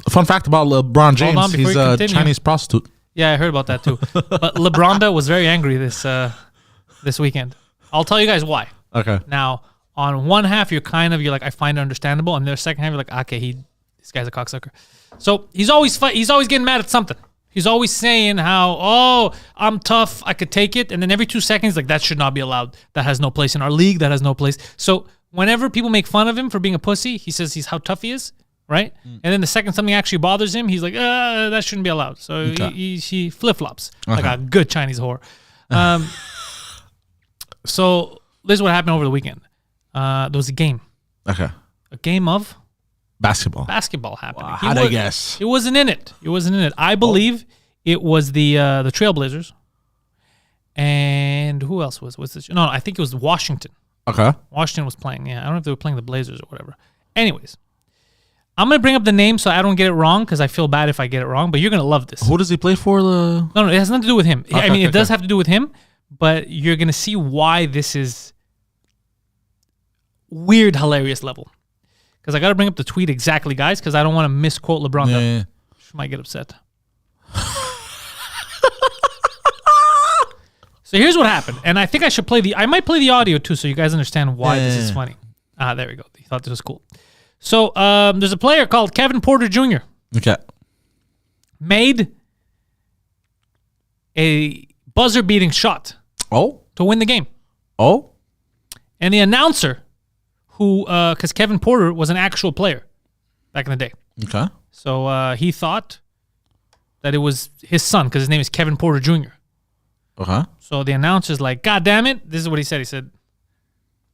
[SPEAKER 2] Fun fact about LeBron James:
[SPEAKER 1] on before
[SPEAKER 2] he's
[SPEAKER 1] you
[SPEAKER 2] a
[SPEAKER 1] continue.
[SPEAKER 2] Chinese prostitute.
[SPEAKER 1] Yeah, I heard about that too. But LeBronda was very angry this weekend. I'll tell you guys why.
[SPEAKER 2] Okay.
[SPEAKER 1] Now, on one half, you're like, I find it understandable, and the second half, you're like, okay, this guy's a cocksucker. So he's always getting mad at something. He's always saying how, oh, I'm tough, I could take it, and then every 2 seconds, like, that should not be allowed. That has no place in our league. That has no place. So whenever people make fun of him for being a pussy, he says he's how tough he is, right? And then the second something actually bothers him, he's like, that shouldn't be allowed. So he flip-flops like a good Chinese whore. So this is what happened over the weekend. There was a game.
[SPEAKER 2] Okay.
[SPEAKER 1] A game of
[SPEAKER 2] basketball
[SPEAKER 1] happening.
[SPEAKER 2] Wow, how'd I guess?
[SPEAKER 1] It wasn't in it. I believe it was the Trailblazers. And who else was this? No, I think it was Washington.
[SPEAKER 2] Okay.
[SPEAKER 1] Washington was playing. Yeah, I don't know if they were playing the Blazers or whatever. Anyways, I'm going to bring up the name so I don't get it wrong because I feel bad if I get it wrong, but you're going to love this.
[SPEAKER 2] Who does he play for?
[SPEAKER 1] No, it has nothing to do with him. I mean, it does have to do with him, but you're going to see why this is weird, hilarious level. Because I got to bring up the tweet exactly, guys, because I don't want to misquote LeBron.
[SPEAKER 2] Yeah.
[SPEAKER 1] She might get upset. So here's what happened. And I think I might play the audio too so you guys understand why this is funny. There we go. He thought this was cool. So there's a player called Kevin Porter Jr.
[SPEAKER 2] Okay.
[SPEAKER 1] Made a buzzer-beating shot to win the game.
[SPEAKER 2] Oh?
[SPEAKER 1] And the announcer, because Kevin Porter was an actual player back in the day.
[SPEAKER 2] Okay.
[SPEAKER 1] So he thought that it was his son because his name is Kevin Porter Jr.
[SPEAKER 2] Okay.
[SPEAKER 1] So the announcer's like, God damn it. This is what he said. He said,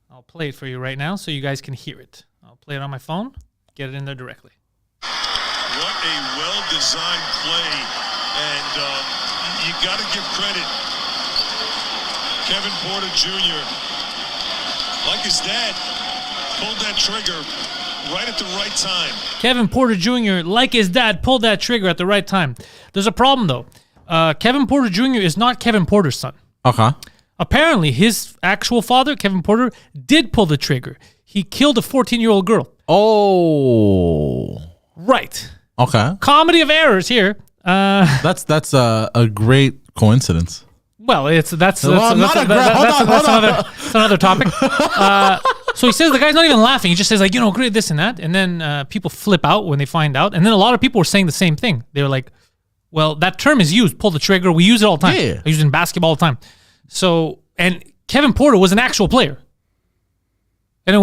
[SPEAKER 1] I'll play it for you right now so you guys can hear it. I'll play it on my phone. Get it in there directly.
[SPEAKER 3] What a well-designed play. And you got to give credit. Kevin Porter Jr., like his dad, pulled that trigger right at the right time.
[SPEAKER 1] Kevin Porter Jr., like his dad, pulled that trigger at the right time. There's a problem, though. Kevin Porter Jr. is not Kevin Porter's son.
[SPEAKER 2] Okay.
[SPEAKER 1] Apparently, his actual father, Kevin Porter, did pull the trigger. He killed a 14-year-old girl.
[SPEAKER 2] Oh.
[SPEAKER 1] Right.
[SPEAKER 2] Okay.
[SPEAKER 1] Comedy of errors here.
[SPEAKER 2] That's a great coincidence.
[SPEAKER 1] Well, that's another topic. So he says the guy's not even laughing. He just says, like, great, this and that. And then people flip out when they find out. And then a lot of people were saying the same thing. They were like, well, that term is used, pull the trigger. We use it all the time.
[SPEAKER 2] Yeah.
[SPEAKER 1] I use it in basketball all the time. So, and Kevin Porter was an actual player. And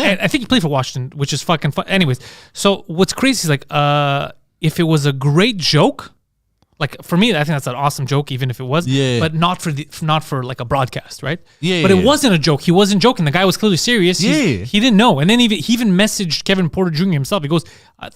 [SPEAKER 1] I think he played for Washington, which is fucking fun. Anyways, so what's crazy is like, if it was a great joke, like for me, I think that's an awesome joke, even if it was.
[SPEAKER 2] Yeah.
[SPEAKER 1] But not for like a broadcast, right?
[SPEAKER 2] Yeah.
[SPEAKER 1] But it wasn't a joke. He wasn't joking. The guy was clearly serious. He didn't know. And then he even messaged Kevin Porter Jr. himself. He goes, I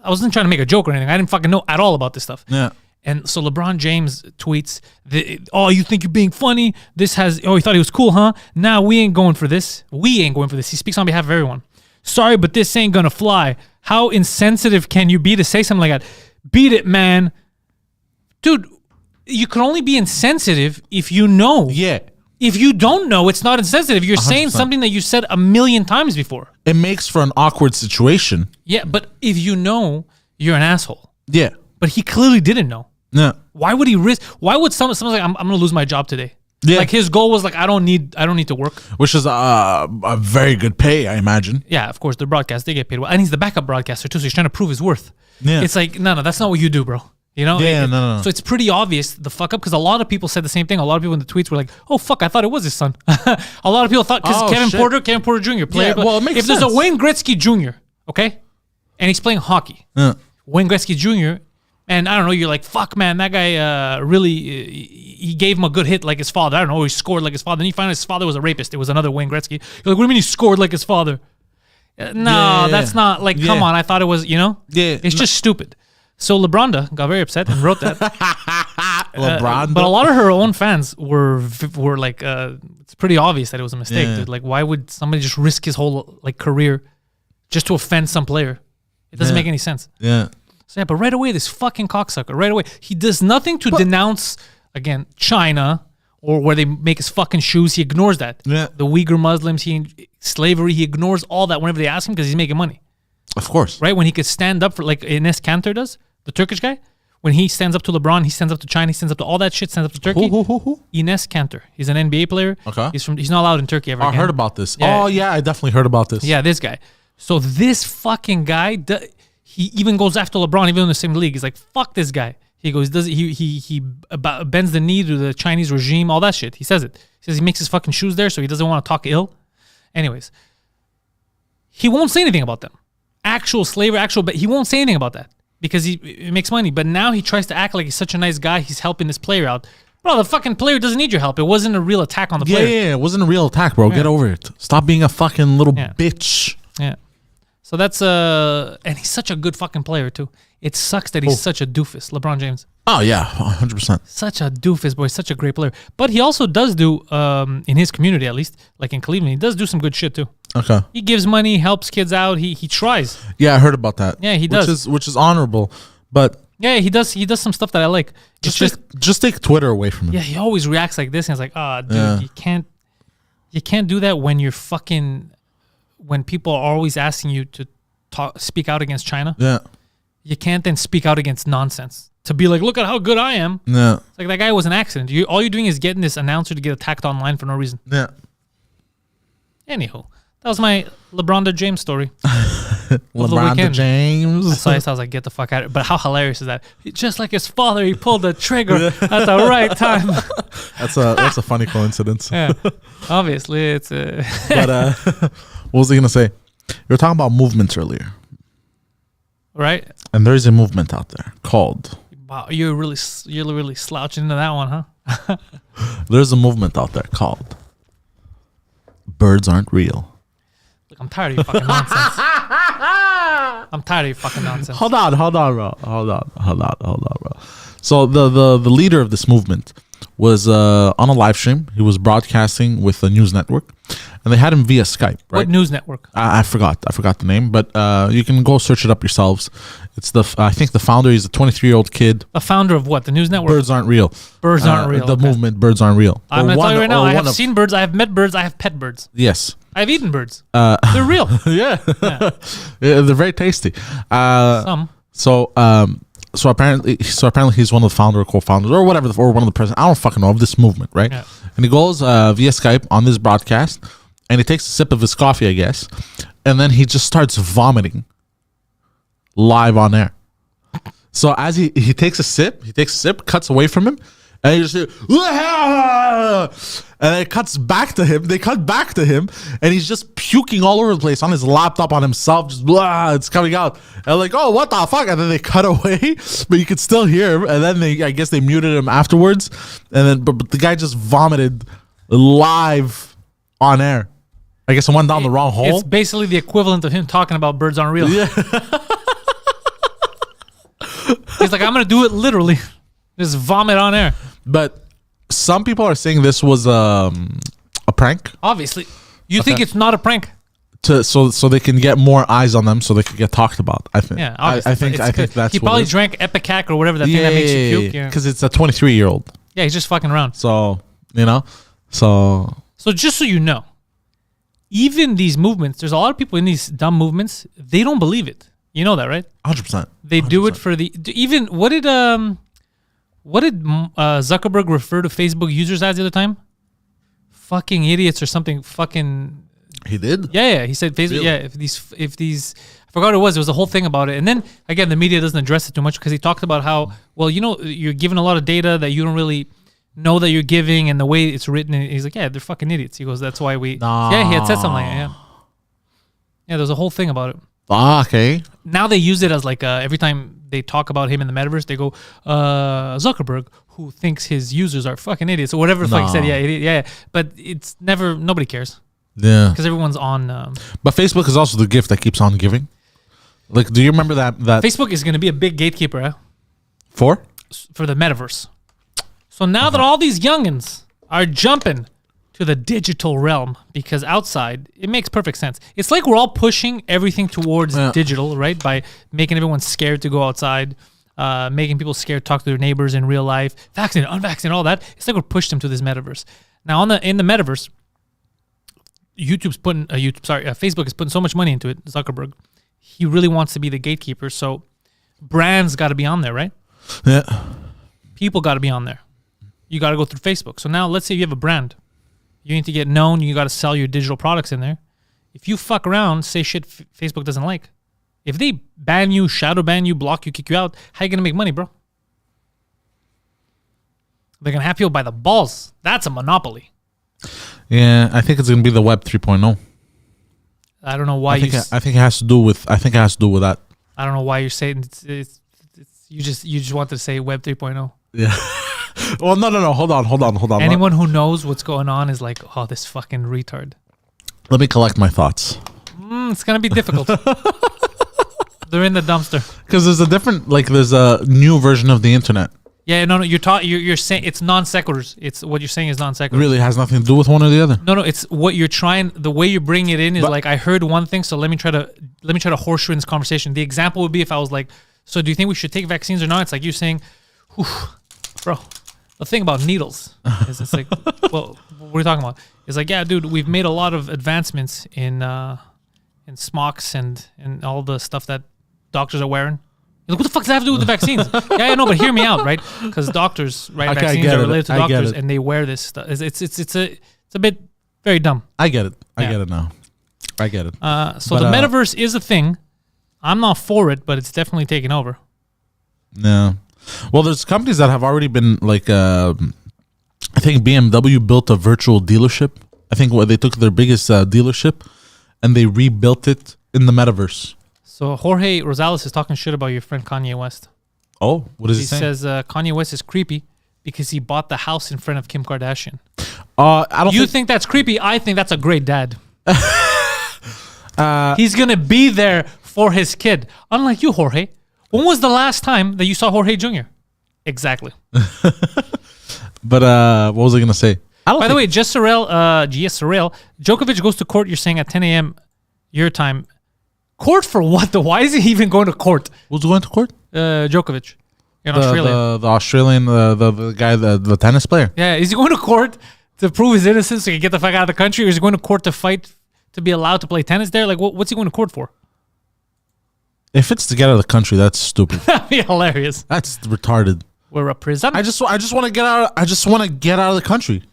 [SPEAKER 1] wasn't trying to make a joke or anything. I didn't fucking know at all about this stuff.
[SPEAKER 2] Yeah.
[SPEAKER 1] And so LeBron James tweets, you think you're being funny? He thought he was cool, huh? Nah, we ain't going for this. He speaks on behalf of everyone. Sorry, but this ain't gonna fly. How insensitive can you be to say something like that? Beat it, man. Dude, you can only be insensitive if you know.
[SPEAKER 2] Yeah.
[SPEAKER 1] If you don't know, it's not insensitive. You're 100%. Saying something that you said a million times before.
[SPEAKER 2] It makes for an awkward situation.
[SPEAKER 1] Yeah, but if you know, you're an asshole.
[SPEAKER 2] Yeah.
[SPEAKER 1] But he clearly didn't know.
[SPEAKER 2] Yeah.
[SPEAKER 1] Why would he risk? Why would someone's like, I'm gonna lose my job today?
[SPEAKER 2] Yeah.
[SPEAKER 1] Like his goal was like, I don't need to work.
[SPEAKER 2] Which is a very good pay, I imagine.
[SPEAKER 1] Yeah, of course, the broadcast, they get paid well. And he's the backup broadcaster too, so he's trying to prove his worth.
[SPEAKER 2] Yeah.
[SPEAKER 1] It's like, no, that's not what you do, bro.
[SPEAKER 2] Yeah, no.
[SPEAKER 1] So it's pretty obvious the fuck up because a lot of people said the same thing. A lot of people in the tweets were like, "Oh fuck, I thought it was his son." A lot of people thought because Kevin Porter Jr. player.
[SPEAKER 2] Yeah, well, it makes
[SPEAKER 1] if
[SPEAKER 2] sense.
[SPEAKER 1] there's a Wayne Gretzky Jr., okay, and he's playing hockey, Wayne Gretzky Jr. And I don't know, you're like, fuck, man, that guy really, he gave him a good hit like his father. I don't know, he scored like his father. Then you find out his father was a rapist. It was another Wayne Gretzky. You're like, what do you mean he scored like his father? That's not, like, come on, I thought it was,
[SPEAKER 2] Yeah.
[SPEAKER 1] It's just stupid. So LeBronda got very upset and wrote that.
[SPEAKER 2] LeBron.
[SPEAKER 1] But a lot of her own fans were like, it's pretty obvious that it was a mistake, dude. Like, why would somebody just risk his whole like career just to offend some player? It doesn't make any sense.
[SPEAKER 2] Yeah.
[SPEAKER 1] So yeah, but right away, this fucking cocksucker, right away, he does nothing to denounce, again, China or where they make his fucking shoes. He ignores that.
[SPEAKER 2] Yeah.
[SPEAKER 1] The Uyghur Muslims, slavery, he ignores all that whenever they ask him because he's making money.
[SPEAKER 2] Of course.
[SPEAKER 1] Right? When he could stand up for, like Enes Kanter does, the Turkish guy, when he stands up to LeBron, he stands up to China, he stands up to all that shit, stands up to Turkey.
[SPEAKER 2] Who?
[SPEAKER 1] Enes Kanter. He's an NBA player.
[SPEAKER 2] Okay.
[SPEAKER 1] He's not allowed in Turkey ever
[SPEAKER 2] I
[SPEAKER 1] again.
[SPEAKER 2] heard about this.
[SPEAKER 1] Yeah.
[SPEAKER 2] Oh, yeah, I definitely heard about this.
[SPEAKER 1] Yeah, this guy. So this fucking guy, he even goes after LeBron, even in the same league. He's like, fuck this guy. He goes, he bends the knee to the Chinese regime, all that shit. He says it. He says he makes his fucking shoes there, so he doesn't want to talk ill. Anyways, he won't say anything about them. Actual slavery, but he won't say anything about that because he makes money. But now he tries to act like he's such a nice guy. He's helping this player out. Bro, the fucking player doesn't need your help. It wasn't a real attack on the player.
[SPEAKER 2] Yeah, it wasn't a real attack, bro. Get over it. Stop being a fucking little bitch.
[SPEAKER 1] Yeah. So that's and he's such a good fucking player too. It sucks that he's such a doofus, LeBron James.
[SPEAKER 2] Oh yeah, 100%.
[SPEAKER 1] Such a doofus boy, such a great player. But he also does do in his community, at least, like in Cleveland, he does do some good shit too.
[SPEAKER 2] Okay.
[SPEAKER 1] He gives money, helps kids out. He tries.
[SPEAKER 2] Yeah, I heard about that.
[SPEAKER 1] Yeah, he does.
[SPEAKER 2] Which is honorable, but
[SPEAKER 1] Yeah, he does some stuff that I like. It's
[SPEAKER 2] just take Twitter away from him.
[SPEAKER 1] yeah, he always reacts like this, and it's like, dude,
[SPEAKER 2] Yeah.
[SPEAKER 1] you can't do that when you're when people are always asking you to speak out against China.
[SPEAKER 2] Yeah.
[SPEAKER 1] You can't then speak out against nonsense. To be like, look at how good I am.
[SPEAKER 2] Yeah.
[SPEAKER 1] It's like that guy was an accident. All you're doing is getting this announcer to get attacked online for no reason.
[SPEAKER 2] Yeah.
[SPEAKER 1] Anywho, that was my LeBron James story.
[SPEAKER 2] LeBron James.
[SPEAKER 1] So I was like, get the fuck out of it. But how hilarious is that? Just like his father, he pulled the trigger at the right time.
[SPEAKER 2] That's a funny coincidence.
[SPEAKER 1] Yeah, obviously it's.
[SPEAKER 2] But what was I gonna say? You were talking about movements earlier,
[SPEAKER 1] right.
[SPEAKER 2] and there is a movement out there called.
[SPEAKER 1] Wow, you're really slouching into that one, huh?
[SPEAKER 2] There's a movement out there called "Birds Aren't Real."
[SPEAKER 1] Look, I'm tired of your fucking nonsense. I'm tired of your fucking nonsense.
[SPEAKER 2] Hold on, bro. Hold on, bro. So the leader of this movement was on a live stream. He was broadcasting with a news network, and they had him via Skype. Right?
[SPEAKER 1] What news network?
[SPEAKER 2] I forgot the name, but you can go search it up yourselves. It's I think the founder. He's a 23-year-old kid.
[SPEAKER 1] A founder of what? The news network?
[SPEAKER 2] Birds aren't real.
[SPEAKER 1] Birds aren't real.
[SPEAKER 2] The
[SPEAKER 1] okay.
[SPEAKER 2] movement. Birds aren't real.
[SPEAKER 1] I'm gonna tell you right now. I have seen birds. I have met birds. I have pet birds.
[SPEAKER 2] Yes.
[SPEAKER 1] I've eaten birds. They're real.
[SPEAKER 2] Yeah. Yeah, they're very tasty.
[SPEAKER 1] Some.
[SPEAKER 2] So apparently he's one of the founder or co-founders or whatever, or one of the presidents. I don't fucking know of this movement, right?
[SPEAKER 1] Yeah.
[SPEAKER 2] And he goes via Skype on this broadcast, and he takes a sip of his coffee, I guess, and then he just starts vomiting live on air. So as he takes a sip, cuts away from him, and he just and then it cuts back to him. They cut back to him, and he's just puking all over the place on his laptop, on himself. Just it's coming out. And like, oh, what the fuck? And then they cut away, but you could still hear him. And then I guess they muted him afterwards. And then, but the guy just vomited live on air. I guess it went down the wrong hole.
[SPEAKER 1] It's basically the equivalent of him talking about birds aren't real.
[SPEAKER 2] Yeah.
[SPEAKER 1] He's like, I'm gonna do it literally. Just vomit on air.
[SPEAKER 2] But some people are saying this was a prank.
[SPEAKER 1] Obviously, you think it's not a prank?
[SPEAKER 2] So they can get more eyes on them, so they can get talked about. I think.
[SPEAKER 1] Yeah,
[SPEAKER 2] I
[SPEAKER 1] obviously.
[SPEAKER 2] think that's.
[SPEAKER 1] He
[SPEAKER 2] what
[SPEAKER 1] probably
[SPEAKER 2] it is.
[SPEAKER 1] drank Epicac or whatever that thing that makes you puke. Yeah,
[SPEAKER 2] because it's a 23-year-old.
[SPEAKER 1] yeah, he's just fucking around.
[SPEAKER 2] So so
[SPEAKER 1] So just so you know, even these movements, there's a lot of people in these dumb movements. They don't believe it. You know that, right?
[SPEAKER 2] 100%.
[SPEAKER 1] They do it for the even. What did Zuckerberg refer to Facebook users as the other time? Fucking idiots or something. Fucking.
[SPEAKER 2] He did.
[SPEAKER 1] Yeah. He said Facebook.
[SPEAKER 2] Really?
[SPEAKER 1] Yeah, if these, I forgot what it was. There was a whole thing about it, and then again, the media doesn't address it too much because he talked about how you're given a lot of data that you don't really know that you're giving, and the way it's written. And he's like, yeah, they're fucking idiots. He goes, that's why we.
[SPEAKER 2] Nah.
[SPEAKER 1] Yeah, he had said something like that. Yeah. Yeah, there's a whole thing about it.
[SPEAKER 2] Okay.
[SPEAKER 1] Now they use it as like every time they talk about him in the metaverse, they go Zuckerberg, who thinks his users are fucking idiots or whatever the fuck he said. Yeah, idiot, yeah. But it's never. Nobody cares
[SPEAKER 2] Yeah.
[SPEAKER 1] because everyone's on.
[SPEAKER 2] But Facebook is also the gift that keeps on giving. Like, do you remember that
[SPEAKER 1] Facebook is going to be a big gatekeeper
[SPEAKER 2] for
[SPEAKER 1] the metaverse. So now that all these youngins are jumping to the digital realm, because outside it makes perfect sense. It's like we're all pushing everything towards digital, right? By making everyone scared to go outside. making people scared, talk to their neighbors in real life, vaccinated, unvaccinated, all that. It's like we're pushed them to this metaverse. Now in the metaverse, Facebook is putting so much money into it. Zuckerberg, he really wants to be the gatekeeper. So brands got to be on there, right?
[SPEAKER 2] Yeah.
[SPEAKER 1] People got to be on there. You got to go through Facebook. So now let's say you have a brand. You need to get known. You got to sell your digital products in there. If you fuck around, say shit Facebook doesn't like, if they ban you, shadow ban you, block you, kick you out, how you going to make money, bro? They're going to have people by the balls. That's a monopoly.
[SPEAKER 2] Yeah, I think it's going to be the Web 3.0.
[SPEAKER 1] I don't know why
[SPEAKER 2] I think it has to do with that.
[SPEAKER 1] I don't know why you're saying it's you just wanted to say Web 3.0.
[SPEAKER 2] Yeah. Well, no. Hold on.
[SPEAKER 1] Anyone who knows what's going on is like, oh, this fucking retard.
[SPEAKER 2] Let me collect my thoughts.
[SPEAKER 1] It's gonna be difficult. They're in the dumpster.
[SPEAKER 2] Because there's a new version of the internet.
[SPEAKER 1] Yeah, no. You're saying it's non sequiturs. It's what you're saying is non sequiturs.
[SPEAKER 2] Really has nothing to do with one or the other.
[SPEAKER 1] No. It's what you're trying. The way you bring it in is like I heard one thing, so let me try to horseshoe in this conversation. The example would be if I was like, so do you think we should take vaccines or not? It's like you saying, whew, bro. The thing about needles is it's like, well, what are you talking about? It's like, yeah, dude, we've made a lot of advancements in smocks and all the stuff that doctors are wearing. You're like, what the fuck does that have to do with the vaccines? Yeah, I know, but hear me out, right? Because doctors, right?
[SPEAKER 2] Okay,
[SPEAKER 1] vaccines are related to doctors, and they wear this stuff. It's a bit very dumb.
[SPEAKER 2] I get it. I get it now. I get it.
[SPEAKER 1] So the metaverse is a thing. I'm not for it, but it's definitely taking over.
[SPEAKER 2] No. Well, there's companies that have already been like, I think BMW built a virtual dealership. I think they took their biggest dealership and they rebuilt it in the metaverse.
[SPEAKER 1] So Jorge Rosales is talking shit about your friend Kanye West.
[SPEAKER 2] Oh, what is he saying?
[SPEAKER 1] He says Kanye West is creepy because he bought the house in front of Kim Kardashian.
[SPEAKER 2] I don't.
[SPEAKER 1] You think that's creepy? I think that's a great dad. He's gonna be there for his kid. Unlike you, Jorge. When was the last time that you saw Jorge Jr.? Exactly.
[SPEAKER 2] But what was I going to say?
[SPEAKER 1] By the way, Jess Sorrell, Djokovic goes to court, you're saying at 10 a.m. your time. Court for what? Why is he even going to court?
[SPEAKER 2] Who's going to court?
[SPEAKER 1] Djokovic in Australia.
[SPEAKER 2] The Australian, the guy, the tennis player.
[SPEAKER 1] Yeah, is he going to court to prove his innocence so he can get the fuck out of the country? Or is he going to court to fight to be allowed to play tennis there? Like, what's he going to court for?
[SPEAKER 2] If it's to get out of the country, that's stupid.
[SPEAKER 1] That'd be hilarious.
[SPEAKER 2] That's retarded.
[SPEAKER 1] We're a prison.
[SPEAKER 2] I just want to get out. I just want to get out of the country.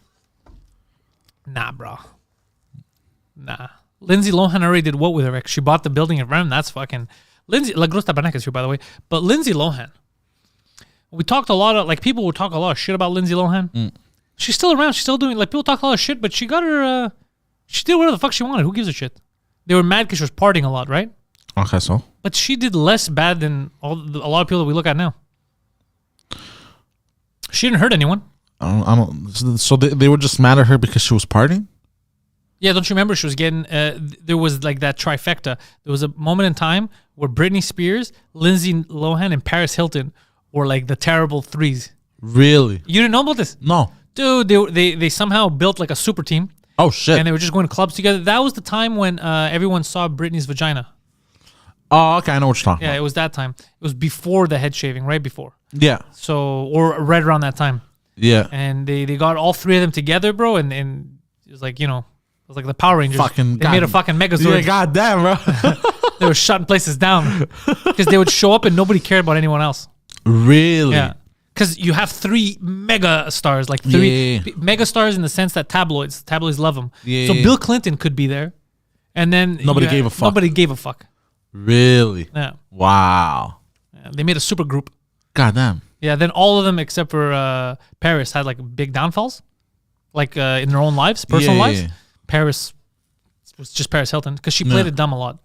[SPEAKER 1] Nah, bro. Nah. Lindsay Lohan already did what with her ex? She bought the building in front of him. That's fucking Lindsay. La Grosta Banecas here, by the way. But Lindsay Lohan, we talked a lot of people would talk a lot of shit about Lindsay Lohan. She's still around. She's still doing people talk a lot of shit, but she got her. She did whatever the fuck she wanted. Who gives a shit? They were mad because she was partying a lot, right?
[SPEAKER 2] Okay, so.
[SPEAKER 1] But she did less bad than a lot of people that we look at now. She didn't hurt anyone.
[SPEAKER 2] I don't. So they were just mad at her because she was partying?
[SPEAKER 1] Yeah, don't you remember she was getting, there was like that trifecta. There was a moment in time where Britney Spears, Lindsay Lohan, and Paris Hilton were like the terrible threes.
[SPEAKER 2] Really?
[SPEAKER 1] You didn't know about this?
[SPEAKER 2] No.
[SPEAKER 1] Dude, they somehow built like a super team.
[SPEAKER 2] Oh, shit.
[SPEAKER 1] And they were just going to clubs together. That was the time when everyone saw Britney's vagina.
[SPEAKER 2] Oh, okay. I know what you're talking about.
[SPEAKER 1] Yeah, it was that time. It was before the head shaving, right before.
[SPEAKER 2] Yeah.
[SPEAKER 1] So, or right around that time.
[SPEAKER 2] Yeah.
[SPEAKER 1] And they got all three of them together, bro, and it was like, it was like the Power Rangers. They made a fucking Megazord.
[SPEAKER 2] Yeah, goddamn, bro.
[SPEAKER 1] They were shutting places down because they would show up and nobody cared about anyone else.
[SPEAKER 2] Really?
[SPEAKER 1] Yeah. Because you have three mega stars, like three mega stars in the sense that tabloids love them.
[SPEAKER 2] Yeah.
[SPEAKER 1] So Bill Clinton could be there, and then
[SPEAKER 2] nobody gave a fuck.
[SPEAKER 1] Nobody gave a fuck.
[SPEAKER 2] Really?
[SPEAKER 1] Yeah.
[SPEAKER 2] Wow.
[SPEAKER 1] Yeah, they made a super group.
[SPEAKER 2] Goddamn.
[SPEAKER 1] Yeah. Then all of them except for Paris had like big downfalls, like in their own lives, personal lives. Yeah. Paris was just Paris Hilton because she played it dumb a lot.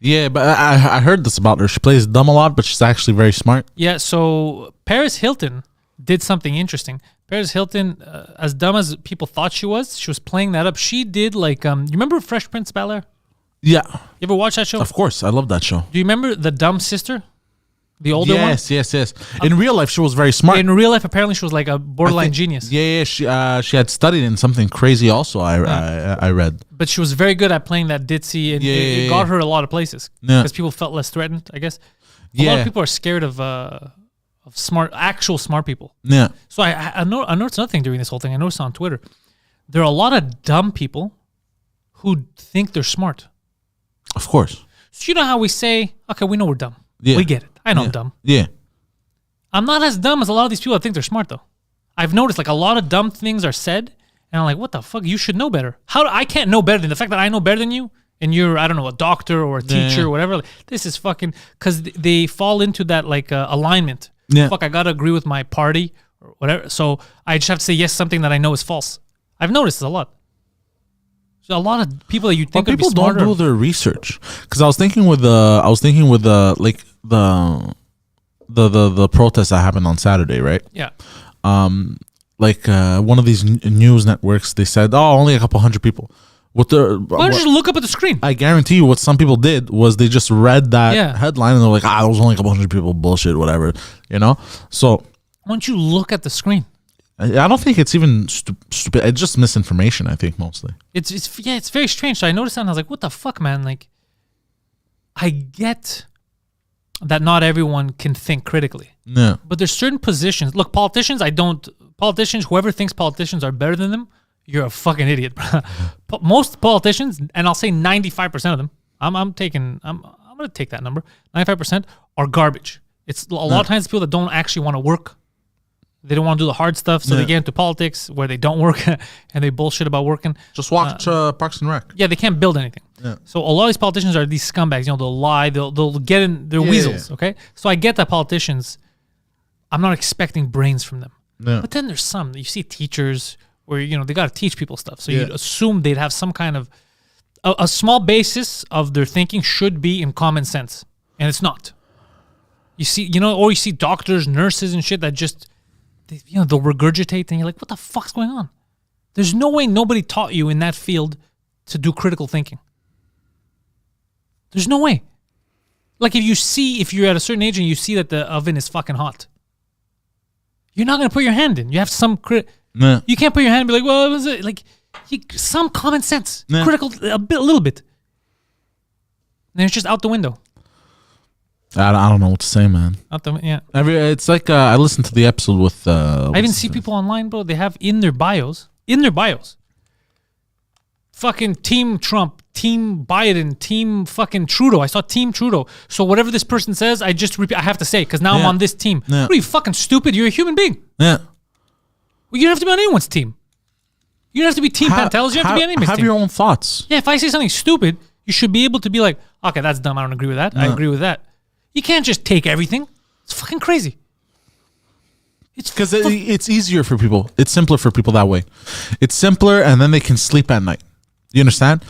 [SPEAKER 2] Yeah, but I heard this about her. She plays dumb a lot, but she's actually very smart.
[SPEAKER 1] Yeah, so Paris Hilton did something interesting. Paris Hilton, as dumb as people thought she was playing that up. She did like, you remember Fresh Prince of Bel-Air?
[SPEAKER 2] Yeah.
[SPEAKER 1] You ever watch that show?
[SPEAKER 2] Of course, I love that show.
[SPEAKER 1] Do you remember the dumb sister? The older one?
[SPEAKER 2] Yes. In real life, she was very smart.
[SPEAKER 1] In real life, apparently, she was like a borderline genius.
[SPEAKER 2] Yeah. She had studied in something crazy also, I read.
[SPEAKER 1] But she was very good at playing that ditzy, and it got her a lot of places. Because people felt less threatened, I guess. A lot of people are scared of of actual smart people.
[SPEAKER 2] Yeah.
[SPEAKER 1] So I noticed another thing during this whole thing. I noticed on Twitter, there are a lot of dumb people who think they're smart.
[SPEAKER 2] Of course.
[SPEAKER 1] So you know how we say, okay, we know we're dumb.
[SPEAKER 2] Yeah.
[SPEAKER 1] We get it. I know I'm dumb.
[SPEAKER 2] Yeah.
[SPEAKER 1] I'm not as dumb as a lot of these people that think they're smart, though. I've noticed like a lot of dumb things are said, and I'm like, what the fuck? You should know better. I can't know better than the fact that I know better than you, and you're, I don't know, a doctor or a teacher or whatever. Like, this is fucking, because they fall into that like alignment.
[SPEAKER 2] Yeah.
[SPEAKER 1] Fuck, I gotta agree with my party or whatever. So I just have to say yes something that I know is false. I've noticed this a lot. So a lot of people that you think
[SPEAKER 2] people
[SPEAKER 1] be smarter,
[SPEAKER 2] don't do their research. Because I was thinking with the like the protest that happened on Saturday, right?
[SPEAKER 1] Yeah.
[SPEAKER 2] One of these news networks, they said, oh, only a couple hundred people.
[SPEAKER 1] Why don't you just look up at the screen?
[SPEAKER 2] I guarantee you what some people did was they just read that headline and they're like, there was only a couple hundred people, bullshit, whatever, you know? So
[SPEAKER 1] why don't you look at the screen?
[SPEAKER 2] I don't think it's even stupid. It's just misinformation, I think, mostly.
[SPEAKER 1] It's very strange. So I noticed that and I was like, what the fuck, man? Like, I get that not everyone can think critically.
[SPEAKER 2] Yeah.
[SPEAKER 1] But there's certain positions. Look, politicians, whoever thinks politicians are better than them, you're a fucking idiot. Most politicians, and I'll say 95% of them, I'm going to take that number, 95% are garbage. It's a lot of times people that don't actually want to work. They don't want to do the hard stuff, so they get into politics where they don't work and they bullshit about working.
[SPEAKER 2] Just watch Parks and Rec.
[SPEAKER 1] Yeah, they can't build anything.
[SPEAKER 2] Yeah.
[SPEAKER 1] So a lot of these politicians are these scumbags. You know, they'll lie, they'll get in, they're weasels. Okay, so I get that politicians. I'm not expecting brains from them.
[SPEAKER 2] Yeah.
[SPEAKER 1] But then there's some you see teachers where they got to teach people stuff. So you'd assume they'd have some kind of a small basis of their thinking should be in common sense, and it's not. You see, or you see doctors, nurses, and shit that just. They'll regurgitate and you're like, what the fuck's going on? There's no way nobody taught you in that field to do critical thinking. There's no way. Like if you're at a certain age and you see that the oven is fucking hot, you're not going to put your hand in. You have some you can't put your hand and be like, well, what was it? Like, some common sense, critical, a little bit. And it's just out the window.
[SPEAKER 2] I don't know what to say, man. It's like I listened to the episode with.
[SPEAKER 1] I even see people online, bro. They have in their bios, fucking Team Trump, Team Biden, Team fucking Trudeau. I saw Team Trudeau. So whatever this person says, I just repeat. I have to say because now I'm on this team.
[SPEAKER 2] Yeah.
[SPEAKER 1] What are you fucking stupid? You're a human being.
[SPEAKER 2] Yeah.
[SPEAKER 1] Well, you don't have to be on anyone's team. You don't have to be Team Pantelis. You don't have to be on anyone's team.
[SPEAKER 2] Have your own thoughts.
[SPEAKER 1] Yeah. If I say something stupid, you should be able to be like, okay, that's dumb. I don't agree with that. I agree with that. You can't just take everything. It's fucking crazy. It's
[SPEAKER 2] because it's easier for people. It's simpler for people that way. It's simpler, and then they can sleep at night. You understand?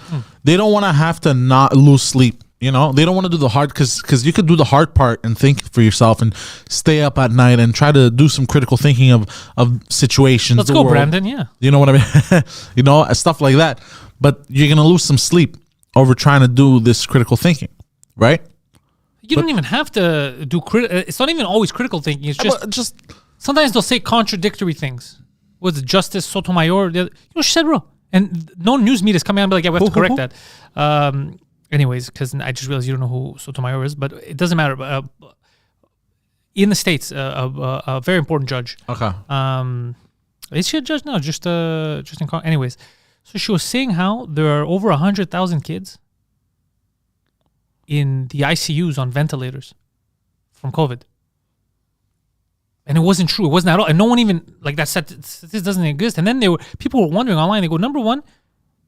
[SPEAKER 2] They don't want to have to not lose sleep. They don't want to do the hard because you could do the hard part and think for yourself and stay up at night and try to do some critical thinking of situations.
[SPEAKER 1] Let's go, Brandon. Yeah.
[SPEAKER 2] You know what I mean? Stuff like that. But you're gonna lose some sleep over trying to do this critical thinking, right?
[SPEAKER 1] You don't even have to do it's not even always critical thinking. It's just sometimes they'll say contradictory things. Was it Justice Sotomayor? She said, bro. And no news media is coming out and be like, yeah, we have to correct that. Anyways, because I just realized you don't know who Sotomayor is, but it doesn't matter. In the States, a very important judge.
[SPEAKER 2] Okay.
[SPEAKER 1] Is she a judge now? Just in anyways. So she was saying how there are over 100,000 kids in the ICUs on ventilators from COVID. And it wasn't true. It wasn't at all. And no one even, that said, this doesn't exist. And then people were wondering online, they go, number one,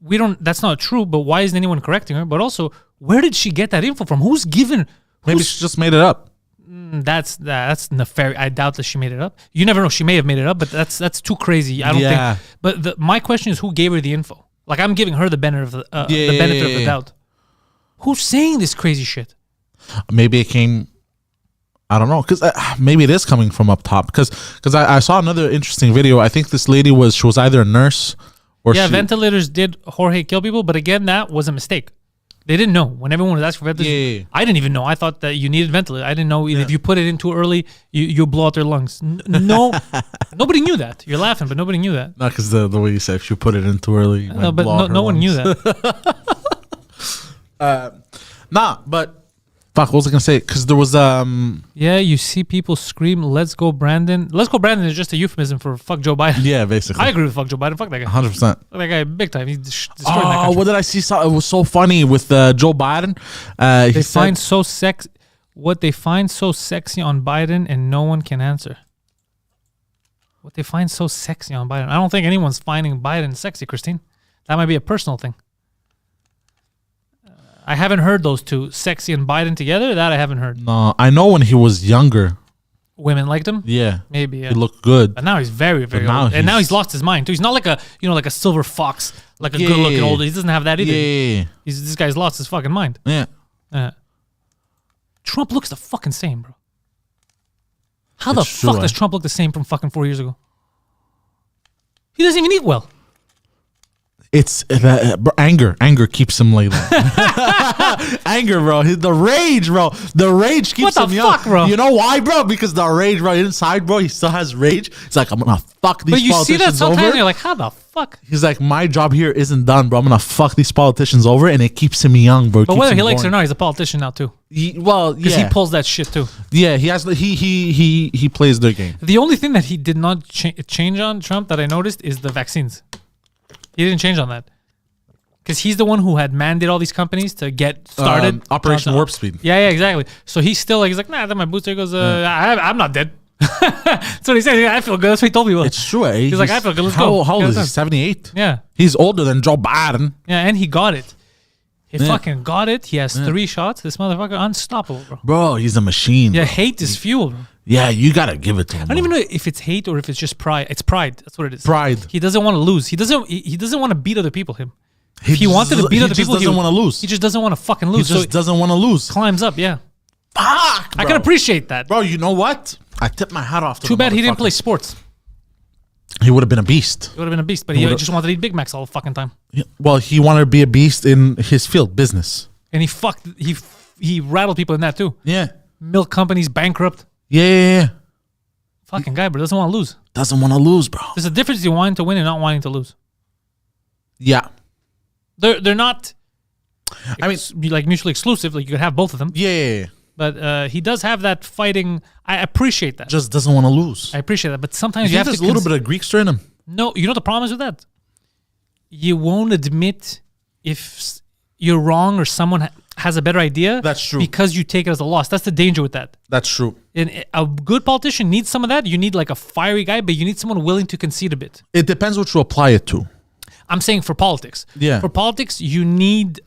[SPEAKER 1] that's not true, but why isn't anyone correcting her? But also, where did she get that info from? Maybe she just made it up. That's nefarious. I doubt that she made it up. You never know. She may have made it up, but that's too crazy. I don't think. But my question is, who gave her the info? Like, I'm giving her the benefit of the doubt. Who's saying this crazy shit?
[SPEAKER 2] Maybe it came, I don't know, because maybe it is coming from up top. Because I saw another interesting video. I think this lady was either a nurse or
[SPEAKER 1] ventilators did Jorge kill people, but again, that was a mistake. They didn't know. When everyone was asking for ventilators, I didn't even know. I thought that you needed ventilators. I didn't know if you put it in too early, you'll blow out their lungs. No, nobody knew that. You're laughing, but nobody knew that.
[SPEAKER 2] Not because the way you said, if you put it in too early,
[SPEAKER 1] but no one knew that.
[SPEAKER 2] But Fuck, what was I gonna say? Because there was
[SPEAKER 1] Yeah, you see people scream, "Let's go, Brandon." "Let's go, Brandon" is just a euphemism for "fuck Joe Biden."
[SPEAKER 2] yeah, basically.
[SPEAKER 1] I agree with "fuck Joe Biden." Fuck that guy.
[SPEAKER 2] 100%.
[SPEAKER 1] Fuck that guy big time. He destroyed that
[SPEAKER 2] Oh,
[SPEAKER 1] country.
[SPEAKER 2] what did I see? It was so funny with Joe Biden.
[SPEAKER 1] They find so sex. What they find so sexy on Biden, and no one can answer. What they find so sexy on Biden? I don't think anyone's finding Biden sexy, Christine. That might be a personal thing. I haven't heard those two, sexy and Biden together. That I haven't heard.
[SPEAKER 2] No, I know when he was younger.
[SPEAKER 1] Women liked him.
[SPEAKER 2] Yeah,
[SPEAKER 1] Maybe. Yeah.
[SPEAKER 2] he looked good.
[SPEAKER 1] But now he's very, very
[SPEAKER 2] now
[SPEAKER 1] old. And now
[SPEAKER 2] he's-
[SPEAKER 1] he's lost his mind too. He's not like a, like a silver fox, like a
[SPEAKER 2] Yeah.
[SPEAKER 1] good-looking old. He doesn't have that either.
[SPEAKER 2] Yeah,
[SPEAKER 1] This guy's lost his fucking mind.
[SPEAKER 2] yeah.
[SPEAKER 1] Trump looks the fucking same, bro. How the
[SPEAKER 2] It's true,
[SPEAKER 1] fuck does Trump look the same from fucking 4 years ago? He doesn't even eat well.
[SPEAKER 2] It's anger. Anger keeps him like that. Anger, bro. The rage, bro. The rage keeps
[SPEAKER 1] What the
[SPEAKER 2] him young.
[SPEAKER 1] fuck, bro?
[SPEAKER 2] You know why, bro? Because the rage, bro. Inside, bro, he still has rage. It's like, I'm gonna fuck these
[SPEAKER 1] But you see
[SPEAKER 2] politicians
[SPEAKER 1] that sometimes
[SPEAKER 2] over.
[SPEAKER 1] and you're like, how the fuck?
[SPEAKER 2] He's like, my job here isn't done, bro. I'm gonna fuck these politicians over, and it keeps him young, bro.
[SPEAKER 1] But whether he likes it or not, he's a politician now too. Because he pulls that shit too.
[SPEAKER 2] Yeah, he has. He plays their game.
[SPEAKER 1] The only thing that he did not change on Trump that I noticed is the vaccines. He didn't change on that. Because he's the one who had mandated all these companies to get started.
[SPEAKER 2] Operation Warp Speed.
[SPEAKER 1] Yeah, exactly. So he's still like, he's like, nah, I got my booster. He goes, I'm not dead. That's what he said. I feel good. That's what he told people.
[SPEAKER 2] It's true.
[SPEAKER 1] He's like, I feel good. Let's go.
[SPEAKER 2] How old
[SPEAKER 1] Yeah,
[SPEAKER 2] is he?
[SPEAKER 1] let's go.
[SPEAKER 2] 78.
[SPEAKER 1] Yeah.
[SPEAKER 2] He's older than Joe Biden.
[SPEAKER 1] Yeah, and he got it. He
[SPEAKER 2] Yeah.
[SPEAKER 1] fucking got it. He has 3 shots. This motherfucker, unstoppable, bro.
[SPEAKER 2] Bro, he's a machine.
[SPEAKER 1] Yeah,
[SPEAKER 2] bro.
[SPEAKER 1] hate is fuel, bro.
[SPEAKER 2] Yeah, you gotta give it to him.
[SPEAKER 1] I don't even know if it's hate or if it's just pride. It's pride. That's what it is.
[SPEAKER 2] Pride.
[SPEAKER 1] He doesn't want to lose. He doesn't want to beat other people. If he wanted to beat other people,
[SPEAKER 2] he doesn't want to lose.
[SPEAKER 1] He just doesn't want to fucking
[SPEAKER 2] He
[SPEAKER 1] lose.
[SPEAKER 2] just doesn't want to lose.
[SPEAKER 1] Climbs up, yeah.
[SPEAKER 2] Fuck,
[SPEAKER 1] I can appreciate that.
[SPEAKER 2] Bro, you know what? I tip my hat off to
[SPEAKER 1] Too
[SPEAKER 2] the
[SPEAKER 1] bad he didn't
[SPEAKER 2] motherfucker.
[SPEAKER 1] play sports.
[SPEAKER 2] He would have been a beast.
[SPEAKER 1] He would have been a beast, but he
[SPEAKER 2] Would've-
[SPEAKER 1] just wanted to eat Big Macs all the fucking time.
[SPEAKER 2] Well, he wanted to be a beast in his field, business.
[SPEAKER 1] And he rattled people in that too.
[SPEAKER 2] Yeah.
[SPEAKER 1] Milk companies bankrupt.
[SPEAKER 2] Yeah.
[SPEAKER 1] Fucking guy, but doesn't want to lose.
[SPEAKER 2] Doesn't want to lose, bro.
[SPEAKER 1] There's a difference between wanting to win and not wanting to lose.
[SPEAKER 2] Yeah.
[SPEAKER 1] They're not.
[SPEAKER 2] I mean,
[SPEAKER 1] like mutually exclusive. Like you could have both of them.
[SPEAKER 2] yeah.
[SPEAKER 1] But he does have that fighting. I appreciate that.
[SPEAKER 2] Just doesn't want to lose.
[SPEAKER 1] I appreciate that. But sometimes
[SPEAKER 2] You
[SPEAKER 1] you have
[SPEAKER 2] there's
[SPEAKER 1] to
[SPEAKER 2] a little bit of Greekster in him.
[SPEAKER 1] No, you know the problem is with that. You won't admit if you're wrong or someone has a better idea.
[SPEAKER 2] That's true.
[SPEAKER 1] Because you take it as a loss. That's the danger with that.
[SPEAKER 2] That's true.
[SPEAKER 1] And a good politician needs some of that. You need like a fiery guy, but you need someone willing to concede a bit.
[SPEAKER 2] It depends what you apply it to.
[SPEAKER 1] I'm saying for politics.
[SPEAKER 2] Yeah.
[SPEAKER 1] For politics, you need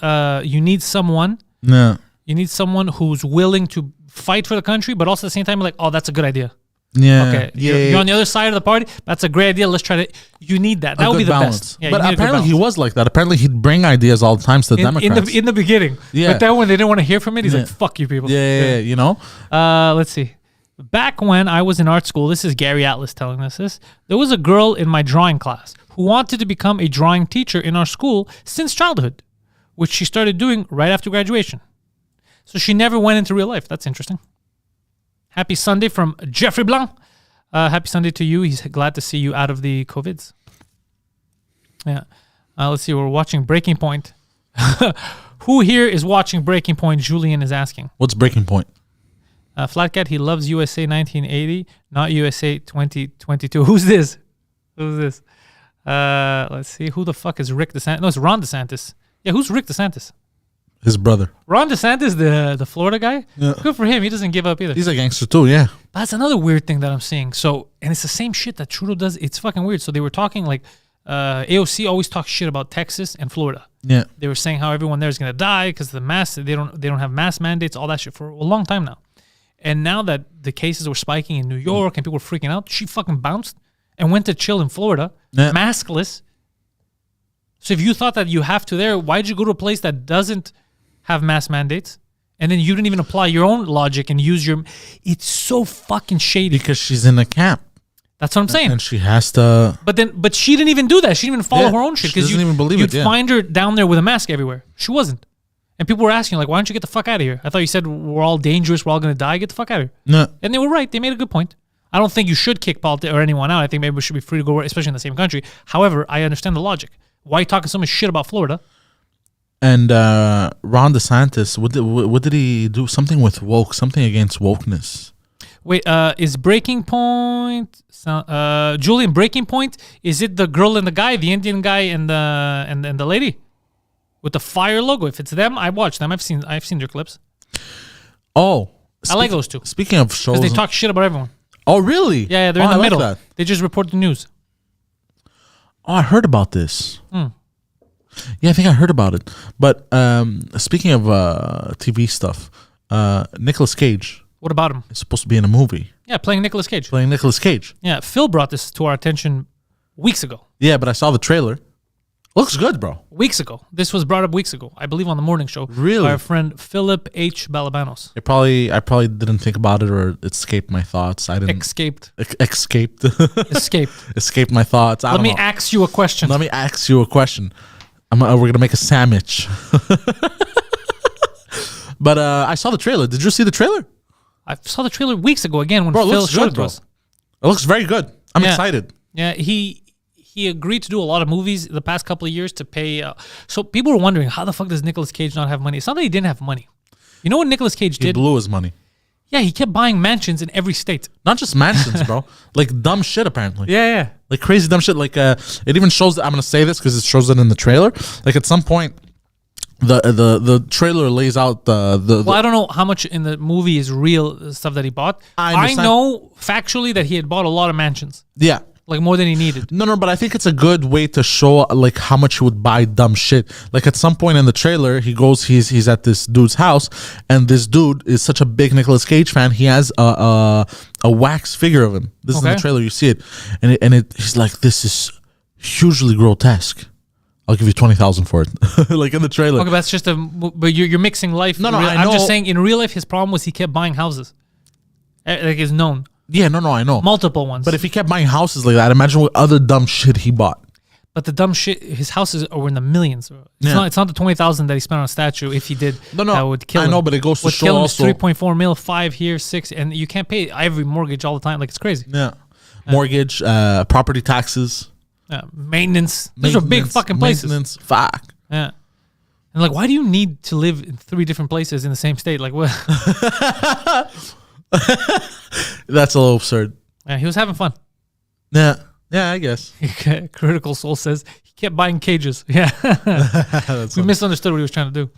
[SPEAKER 1] someone.
[SPEAKER 2] Yeah.
[SPEAKER 1] You need someone who's willing to fight for the country, but also at the same time, like, oh, that's a good idea.
[SPEAKER 2] Yeah.
[SPEAKER 1] Okay, you're on the other side of the party. That's a great idea. Let's try to. You need that. That would be the best. Yeah,
[SPEAKER 2] but
[SPEAKER 1] you need a good
[SPEAKER 2] apparently he
[SPEAKER 1] balance.
[SPEAKER 2] was like that. Apparently he'd bring ideas all the time to the Democrats.
[SPEAKER 1] in the beginning.
[SPEAKER 2] Yeah.
[SPEAKER 1] But then when they didn't want to hear from it, he's
[SPEAKER 2] Yeah.
[SPEAKER 1] like, "Fuck you, people."
[SPEAKER 2] yeah, you know.
[SPEAKER 1] Let's see. Back when I was in art school, this is Gary Atlas telling us this. There was a girl in my drawing class who wanted to become a drawing teacher in our school since childhood, which she started doing right after graduation. So she never went into real life. That's interesting. Happy Sunday from Jeffrey Blanc. Happy Sunday to you. He's glad to see you out of the COVIDs. Yeah. Let's see. We're watching Breaking Point. Who here is watching Breaking Point? Julian is asking.
[SPEAKER 2] What's breaking point?
[SPEAKER 1] Flat Cat, he loves USA 1980, not USA 2022. Who's this? Let's see. Who the fuck is Rick DeSantis? No, it's Ron DeSantis. Yeah, who's Rick DeSantis?
[SPEAKER 2] His brother.
[SPEAKER 1] Ron DeSantis, the Florida guy?
[SPEAKER 2] Yeah.
[SPEAKER 1] Good for him. He doesn't give up either.
[SPEAKER 2] He's a gangster too, yeah.
[SPEAKER 1] That's another weird thing that I'm seeing. So, and it's the same shit that Trudeau does. It's fucking weird. So they were talking like AOC always talks shit about Texas and Florida.
[SPEAKER 2] Yeah.
[SPEAKER 1] They were saying how everyone there is gonna die because the mask. They don't have mask mandates, all that shit for a long time now. And now that the cases were spiking in New York and people were freaking out, she fucking bounced and went to chill in Florida,
[SPEAKER 2] Yeah.
[SPEAKER 1] maskless. So if you thought that you have to there, why'd you go to a place that doesn't have mask mandates? And then you didn't even apply your own logic and use your... It's so fucking shady.
[SPEAKER 2] Because she's in a camp.
[SPEAKER 1] That's what I'm saying.
[SPEAKER 2] And she has to...
[SPEAKER 1] But she didn't even do that. She didn't even follow
[SPEAKER 2] Yeah,
[SPEAKER 1] her own shit.
[SPEAKER 2] she
[SPEAKER 1] Because
[SPEAKER 2] doesn't even believe
[SPEAKER 1] you'd
[SPEAKER 2] it, yeah.
[SPEAKER 1] find her down there with a mask everywhere. She wasn't. And people were asking, like, why don't you get the fuck out of here? I thought you said we're all dangerous, we're all going to die. Get the fuck out of here.
[SPEAKER 2] No.
[SPEAKER 1] And they were right. They made a good point. I don't think you should kick politics or anyone out. I think maybe we should be free to go, especially in the same country. However, I understand the logic. Why are you talking so much shit about Florida?
[SPEAKER 2] And Ron DeSantis, what did he do? Something with woke, something against wokeness.
[SPEAKER 1] Wait, is Breaking Point Julian Breaking Point? Is it the girl and the guy, the Indian guy and the lady with the fire logo? If it's them, I watched them. I've seen their clips.
[SPEAKER 2] Oh,
[SPEAKER 1] I like those two
[SPEAKER 2] Speaking of shows,
[SPEAKER 1] because they talk shit about everyone.
[SPEAKER 2] Oh, really?
[SPEAKER 1] Yeah, they're in the
[SPEAKER 2] I like
[SPEAKER 1] middle.
[SPEAKER 2] that.
[SPEAKER 1] They just report the news.
[SPEAKER 2] Oh, I heard about this. Yeah, I think I heard about it. But speaking of TV stuff, Nicolas Cage
[SPEAKER 1] What about him?
[SPEAKER 2] is supposed to be in a movie
[SPEAKER 1] Yeah, playing Nicolas Cage.
[SPEAKER 2] playing Nicolas Cage.
[SPEAKER 1] Yeah, Phil brought this to our attention weeks ago.
[SPEAKER 2] Yeah, but I saw the trailer. Looks good, bro.
[SPEAKER 1] Weeks ago. This was brought up weeks ago, I believe, on the morning show.
[SPEAKER 2] Really?
[SPEAKER 1] By our friend Philip H. Balabanos.
[SPEAKER 2] I probably didn't think about it, or it escaped my thoughts. I didn't
[SPEAKER 1] Escaped.
[SPEAKER 2] escaped
[SPEAKER 1] Escaped.
[SPEAKER 2] escaped my thoughts. I
[SPEAKER 1] Let
[SPEAKER 2] don't
[SPEAKER 1] me
[SPEAKER 2] know.
[SPEAKER 1] ask you a question.
[SPEAKER 2] Let me ask you a question. We're gonna make a sandwich. But I saw the trailer. Did you see the trailer?
[SPEAKER 1] I saw the trailer weeks ago again when
[SPEAKER 2] Bro, it
[SPEAKER 1] Phil
[SPEAKER 2] looks
[SPEAKER 1] showed
[SPEAKER 2] good,
[SPEAKER 1] it to
[SPEAKER 2] bro.
[SPEAKER 1] us.
[SPEAKER 2] It looks very good. I'm
[SPEAKER 1] Yeah.
[SPEAKER 2] excited.
[SPEAKER 1] Yeah, he agreed to do a lot of movies the past couple of years to pay. So people were wondering, how the fuck does Nicolas Cage not have money? It's not that he didn't have money. You know what Nicolas Cage
[SPEAKER 2] He
[SPEAKER 1] did?
[SPEAKER 2] blew his money.
[SPEAKER 1] Yeah, he kept buying mansions in every state.
[SPEAKER 2] Not just mansions, bro. Like dumb shit, apparently.
[SPEAKER 1] Yeah.
[SPEAKER 2] Like crazy dumb shit. Like it even shows. I'm gonna say this because it shows it in the trailer. Like at some point, the trailer lays out the.
[SPEAKER 1] Well, I don't know how much in the movie is real stuff that he bought.
[SPEAKER 2] I
[SPEAKER 1] I
[SPEAKER 2] understand.
[SPEAKER 1] know factually that he had bought a lot of mansions,
[SPEAKER 2] Yeah.
[SPEAKER 1] like more than he needed.
[SPEAKER 2] No, but I think it's a good way to show like how much he would buy dumb shit. Like at some point in the trailer, he's at this dude's house, and this dude is such a big Nicolas Cage fan. He has a wax figure of him. This is in the
[SPEAKER 1] Okay.
[SPEAKER 2] trailer. You see it, and he's like, this is hugely grotesque. I'll give you 20,000 for it. Like in the trailer.
[SPEAKER 1] Okay, but that's just but you're mixing life.
[SPEAKER 2] No,
[SPEAKER 1] real-
[SPEAKER 2] I
[SPEAKER 1] I'm just
[SPEAKER 2] know.
[SPEAKER 1] saying, in real life, his problem was he kept buying houses. Like it's known,
[SPEAKER 2] Yeah, no, I know.
[SPEAKER 1] multiple ones.
[SPEAKER 2] But if he kept buying houses like that, imagine what other dumb shit he bought.
[SPEAKER 1] But the dumb shit, his houses are in the millions.
[SPEAKER 2] Yeah.
[SPEAKER 1] It's not the 20,000 that he spent on a statue. If he did,
[SPEAKER 2] No,
[SPEAKER 1] that would kill
[SPEAKER 2] I
[SPEAKER 1] him.
[SPEAKER 2] know, but it goes to
[SPEAKER 1] Would
[SPEAKER 2] show
[SPEAKER 1] kill him
[SPEAKER 2] also-
[SPEAKER 1] is 3.4 mil, 5 here, 6, and you can't pay every mortgage all the time. Like it's crazy.
[SPEAKER 2] Yeah. Mortgage, property taxes.
[SPEAKER 1] Maintenance. Those are big
[SPEAKER 2] maintenance,
[SPEAKER 1] fucking places.
[SPEAKER 2] Maintenance, fuck.
[SPEAKER 1] Yeah. And like, why do you need to live in 3 different places in the same state? Like what?
[SPEAKER 2] That's a little absurd.
[SPEAKER 1] Yeah, he was having fun.
[SPEAKER 2] Yeah, I guess.
[SPEAKER 1] Critical Soul says he kept buying cages. Yeah. We misunderstood what he was trying to do.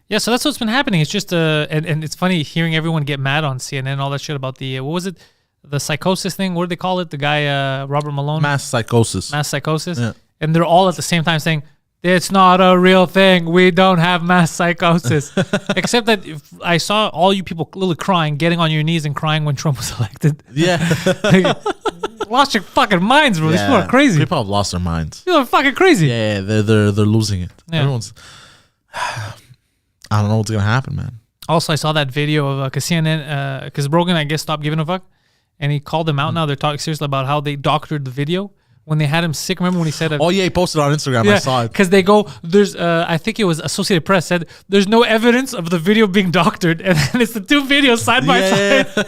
[SPEAKER 1] Yeah, so that's what's been happening. It's just and it's funny hearing everyone get mad on CNN and all that shit about the what was it, the psychosis thing? What did they call it? The guy Robert Malone,
[SPEAKER 2] Mass psychosis.
[SPEAKER 1] mass psychosis,
[SPEAKER 2] Yeah.
[SPEAKER 1] and they're all at the same time saying it's not a real thing. We don't have mass psychosis. Except that if I saw all you people literally crying, getting on your knees and crying when Trump was elected.
[SPEAKER 2] Yeah.
[SPEAKER 1] Lost your fucking minds, bro. These people are crazy.
[SPEAKER 2] People have lost their minds.
[SPEAKER 1] People are fucking crazy.
[SPEAKER 2] Yeah, they're losing it.
[SPEAKER 1] Yeah.
[SPEAKER 2] Everyone's. I don't know what's gonna happen, man.
[SPEAKER 1] Also, I saw that video of because CNN, because Rogan, I guess, stopped giving a fuck, and he called them out. Now they're talking seriously about how they doctored the video when they had him sick. Remember when he said,
[SPEAKER 2] Oh yeah, he posted on Instagram. I saw it.
[SPEAKER 1] because they go, there's, I think it was Associated Press said, there's no evidence of the video being doctored, and then it's the 2 videos side by
[SPEAKER 2] Yeah.
[SPEAKER 1] side.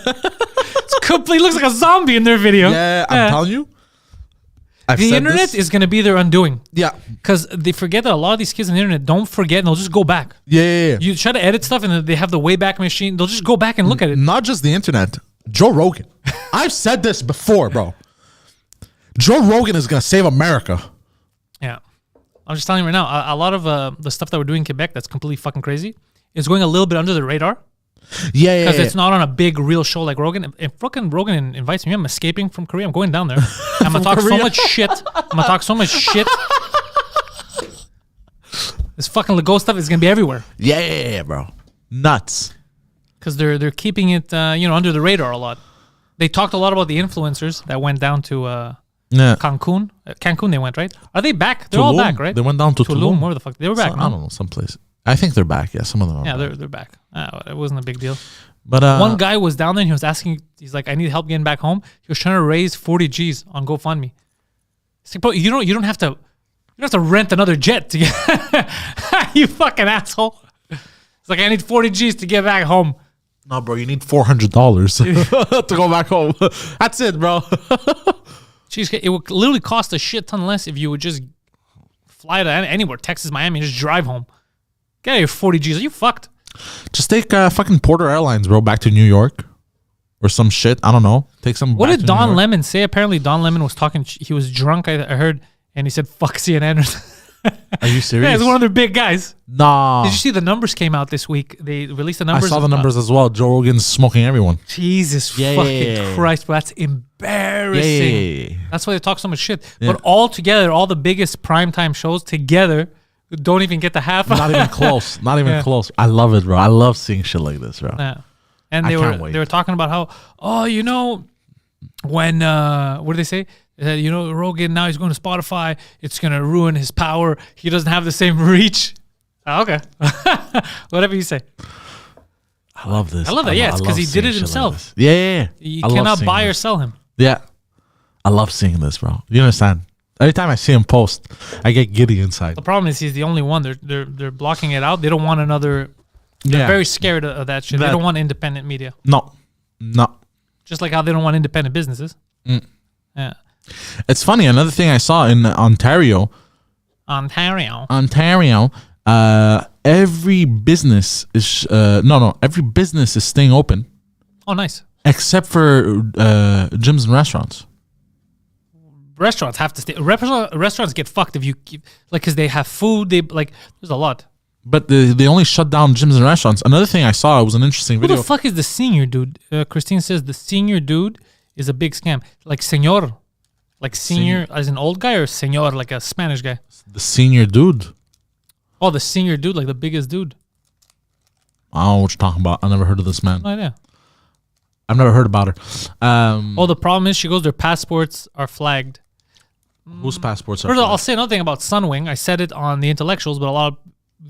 [SPEAKER 1] It's complete. Looks like a zombie in their video.
[SPEAKER 2] Yeah, I'm telling you. I've
[SPEAKER 1] The
[SPEAKER 2] said
[SPEAKER 1] internet
[SPEAKER 2] this.
[SPEAKER 1] is going to be their undoing.
[SPEAKER 2] Yeah.
[SPEAKER 1] Because they forget that a lot of these kids on the internet don't forget, and they'll just go back.
[SPEAKER 2] Yeah.
[SPEAKER 1] You try to edit stuff, and they have the Wayback Machine. They'll just go back and look at it.
[SPEAKER 2] Not just the internet. Joe Rogan. I've said this before, bro. Joe Rogan is gonna save America.
[SPEAKER 1] Yeah. I'm just telling you right now, a lot of the stuff that we're doing in Quebec that's completely fucking crazy is going a little bit under the radar
[SPEAKER 2] Yeah.
[SPEAKER 1] because it's not on a big, real show like Rogan. If fucking Rogan invites me, I'm escaping from Korea. I'm going down there. I'm going to talk so
[SPEAKER 2] Korea?
[SPEAKER 1] much shit. I'm going to talk so much shit. This fucking Lego stuff is going to be everywhere
[SPEAKER 2] Yeah, bro. Nuts.
[SPEAKER 1] because they're keeping it, under the radar a lot. They talked a lot about the influencers that went down to
[SPEAKER 2] Yeah.
[SPEAKER 1] Cancun. Cancun they went, right? Are they back? They're all
[SPEAKER 2] Tulum.
[SPEAKER 1] back, right?
[SPEAKER 2] They went down to Tulum.
[SPEAKER 1] Where the fuck? They were back,
[SPEAKER 2] I
[SPEAKER 1] no?
[SPEAKER 2] don't know, someplace. I think they're back. Yeah, some of them are.
[SPEAKER 1] Yeah,
[SPEAKER 2] back.
[SPEAKER 1] they're back. It wasn't a big deal.
[SPEAKER 2] But
[SPEAKER 1] One guy was down there and he was asking, he's like, I need help getting back home. He was trying to raise 40 G's on GoFundMe. It's like, bro, you don't have to rent another jet to get you fucking asshole. It's like I need 40 G's to get back home.
[SPEAKER 2] no, bro, you need $400 to go back home. That's it, bro.
[SPEAKER 1] Jeez, it would literally cost a shit ton less if you would just fly to anywhere, Texas, Miami, and just drive home. Get out of here, 40 G's. Are you fucked?
[SPEAKER 2] Just take fucking Porter Airlines, bro, back to New York or some shit. I don't know. Take some.
[SPEAKER 1] What
[SPEAKER 2] back
[SPEAKER 1] did
[SPEAKER 2] to New
[SPEAKER 1] Don
[SPEAKER 2] York.
[SPEAKER 1] Lemon say? Apparently, Don Lemon was talking. He was drunk, I heard, and he said, "Fuck CNN."
[SPEAKER 2] Are you serious?
[SPEAKER 1] Yeah, he's one of their big guys.
[SPEAKER 2] Nah.
[SPEAKER 1] Did you see the numbers came out this week? They released the
[SPEAKER 2] I
[SPEAKER 1] numbers.
[SPEAKER 2] saw the numbers as well. Joe Rogan's smoking everyone.
[SPEAKER 1] Jesus fucking Christ, bro. That's embarrassing.
[SPEAKER 2] Yeah.
[SPEAKER 1] That's why they talk so much shit. But all together, all the biggest primetime shows together don't even get the half.
[SPEAKER 2] Not even close. Not even close. I love it, bro. I love seeing shit like this, bro.
[SPEAKER 1] Yeah. And
[SPEAKER 2] I
[SPEAKER 1] they
[SPEAKER 2] can't wait.
[SPEAKER 1] were talking about how, when what do they say? Rogan now he's going to Spotify. It's gonna ruin his power. He doesn't have the same reach. Oh, okay. Whatever you say.
[SPEAKER 2] I love this.
[SPEAKER 1] I love that. Yeah, it's because he did it
[SPEAKER 2] seeing shit like
[SPEAKER 1] himself.
[SPEAKER 2] this. Yeah.
[SPEAKER 1] You
[SPEAKER 2] I love
[SPEAKER 1] cannot
[SPEAKER 2] seeing
[SPEAKER 1] buy or
[SPEAKER 2] this.
[SPEAKER 1] sell him.
[SPEAKER 2] Yeah. I love seeing this, bro. You understand? Every time I see him post, I get giddy inside.
[SPEAKER 1] The problem is he's the only one. They're blocking it out. They don't want another. They're very scared of that shit. They don't want independent media.
[SPEAKER 2] No.
[SPEAKER 1] Just like how they don't want independent businesses. Yeah.
[SPEAKER 2] It's funny. Another thing I saw in Ontario, every business is every business is staying open
[SPEAKER 1] Oh, nice.
[SPEAKER 2] except for gyms and restaurants.
[SPEAKER 1] Restaurants have to stay. Restaurants get fucked if you keep because they have food. There's a lot.
[SPEAKER 2] But they only shut down gyms and restaurants. Another thing I saw was an interesting
[SPEAKER 1] Who
[SPEAKER 2] video.
[SPEAKER 1] the fuck is the senior dude? Christine says the senior dude is a big scam. Like señor, like senior as an old guy, or señor like a Spanish guy.
[SPEAKER 2] The senior dude.
[SPEAKER 1] Oh, the senior dude, like the biggest dude.
[SPEAKER 2] I don't know what you're talking about. I never heard of this man.
[SPEAKER 1] No idea.
[SPEAKER 2] I've never heard about her.
[SPEAKER 1] The problem is she goes, their passports are flagged.
[SPEAKER 2] Whose passports are
[SPEAKER 1] First of all, I'll
[SPEAKER 2] flagged?
[SPEAKER 1] say another thing about Sunwing. I said it on the Intellectuals, but a lot of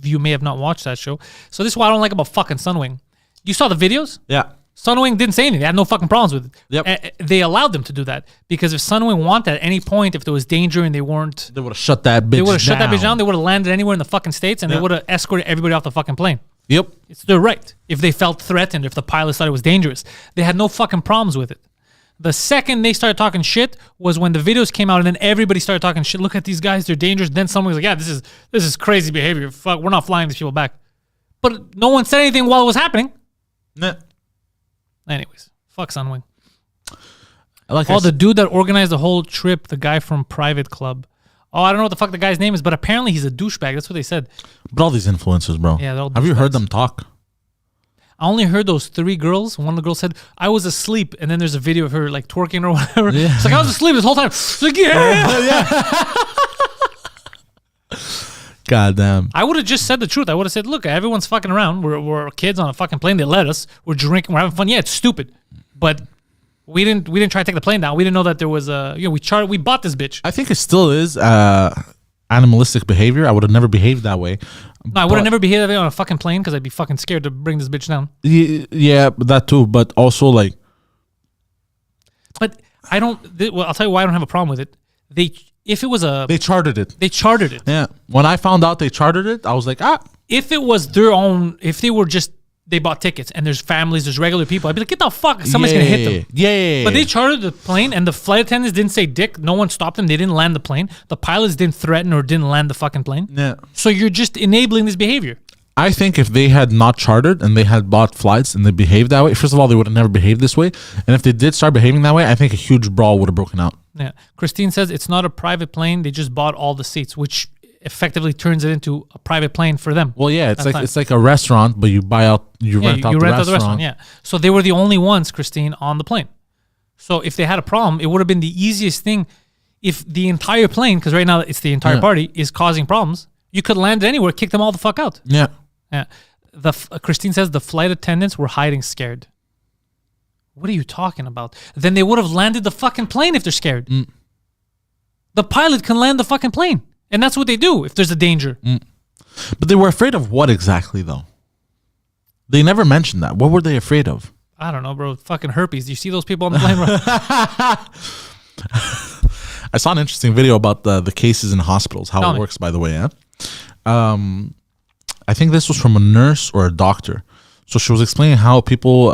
[SPEAKER 1] you may have not watched that show. So this is what I don't like about fucking Sunwing. You saw the videos?
[SPEAKER 2] Yeah.
[SPEAKER 1] Sunwing didn't say anything. They had no fucking problems with it.
[SPEAKER 2] Yep.
[SPEAKER 1] They allowed them to do that because if Sunwing wanted at any point, if there was danger and they weren't,
[SPEAKER 2] They would have shut that bitch down.
[SPEAKER 1] they would have shut that bitch down. They would have landed anywhere in the fucking States and they would have escorted everybody off the fucking plane.
[SPEAKER 2] Yep.
[SPEAKER 1] It's their right. If they felt threatened, if the pilots thought it was dangerous, they had no fucking problems with it. The second they started talking shit was when the videos came out and then everybody started talking shit. Look at these guys, they're dangerous. Then someone was like, yeah, this is crazy behavior. Fuck, we're not flying these people back. But no one said anything while it was happening.
[SPEAKER 2] Nah.
[SPEAKER 1] Anyways, fuck Sunwing.
[SPEAKER 2] Like
[SPEAKER 1] The dude that organized the whole trip, the guy from Private Club. Oh, I don't know what the fuck the guy's name is, but apparently he's a douchebag. That's what they said.
[SPEAKER 2] But all these influencers, bro.
[SPEAKER 1] Yeah, they're all
[SPEAKER 2] Have you heard
[SPEAKER 1] douchebags.
[SPEAKER 2] them talk?
[SPEAKER 1] I only heard those 3 girls. One of the girls said, I was asleep. And then there's a video of her like twerking or whatever.
[SPEAKER 2] Yeah.
[SPEAKER 1] It's like, I was asleep this whole time. It's like, yeah.
[SPEAKER 2] God damn.
[SPEAKER 1] I would have just said the truth. I would have said, look, everyone's fucking around. We're kids on a fucking plane. They let us. We're drinking. We're having fun. Yeah, it's stupid. But we didn't try to take the plane down. We didn't know that there was we bought this bitch.
[SPEAKER 2] I think it still is animalistic behavior. I would have never behaved that way.
[SPEAKER 1] No, I would have never behaved that way on a fucking plane because I'd be fucking scared to bring this bitch down.
[SPEAKER 2] Yeah, but that too. But also, like,
[SPEAKER 1] But I don't. I'll tell you why I don't have a problem with it. They
[SPEAKER 2] chartered it.
[SPEAKER 1] They chartered it.
[SPEAKER 2] Yeah. When I found out they chartered it, I was like,
[SPEAKER 1] If it was their own, if they were just, they bought tickets and there's families, there's regular people, I'd be like, get the fuck, somebody's gonna hit them.
[SPEAKER 2] Yeah.
[SPEAKER 1] But they chartered the plane and the flight attendants didn't say dick. No one stopped them. They didn't land the plane. The pilots didn't threaten or didn't land the fucking plane.
[SPEAKER 2] Yeah.
[SPEAKER 1] So you're just enabling this behavior.
[SPEAKER 2] I think if they had not chartered and they had bought flights and they behaved that way, first of all, they would have never behaved this way. And if they did start behaving that way, I think a huge brawl would have broken out.
[SPEAKER 1] Yeah. Christine says it's not a private plane. They just bought all the seats, which effectively turns it into a private plane for them.
[SPEAKER 2] Well, yeah, it's like a restaurant, but you rent out the restaurant.
[SPEAKER 1] Yeah. So they were the only ones, Christine, on the plane. So if they had a problem, it would have been the easiest thing if the entire plane, because right now it's the entire party, is causing problems. You could land anywhere, kick them all the fuck out.
[SPEAKER 2] Yeah.
[SPEAKER 1] Yeah. Christine says the flight attendants were hiding scared. What are you talking about? Then they would have landed the fucking plane if they're scared. The pilot can land the fucking plane. And that's what they do if there's a danger.
[SPEAKER 2] But they were afraid of what exactly, though? They never mentioned that. What were they afraid of?
[SPEAKER 1] I don't know, bro. Fucking herpes. Do you see those people on the plane, bro?
[SPEAKER 2] I saw an interesting video about the cases in hospitals, how
[SPEAKER 1] Tell
[SPEAKER 2] it
[SPEAKER 1] me.
[SPEAKER 2] works, by the way. Yeah? I think this was from a nurse or a doctor. So she was explaining how people,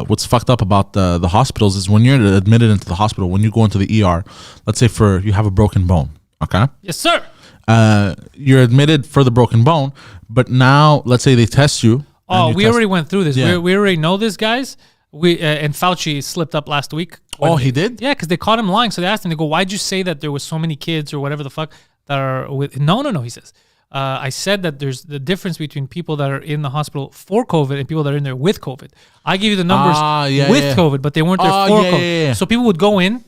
[SPEAKER 2] what's fucked up about the hospitals is when you're admitted into the hospital, when you go into the ER, let's say you have a broken bone, okay?
[SPEAKER 1] Yes, sir.
[SPEAKER 2] you're admitted for the broken bone, but now let's say they test you.
[SPEAKER 1] Oh, we already went through this.
[SPEAKER 2] Yeah.
[SPEAKER 1] We already know this, guys. And Fauci slipped up last week.
[SPEAKER 2] Oh, he did?
[SPEAKER 1] Yeah, because they caught him lying. So they asked him, they go, why'd you say that there was so many kids or whatever the fuck that are with... No, he says. I said that there's the difference between people that are in the hospital for COVID and people that are in there with COVID. I give you the numbers with COVID, but they weren't there for COVID.
[SPEAKER 2] Yeah.
[SPEAKER 1] So people would go in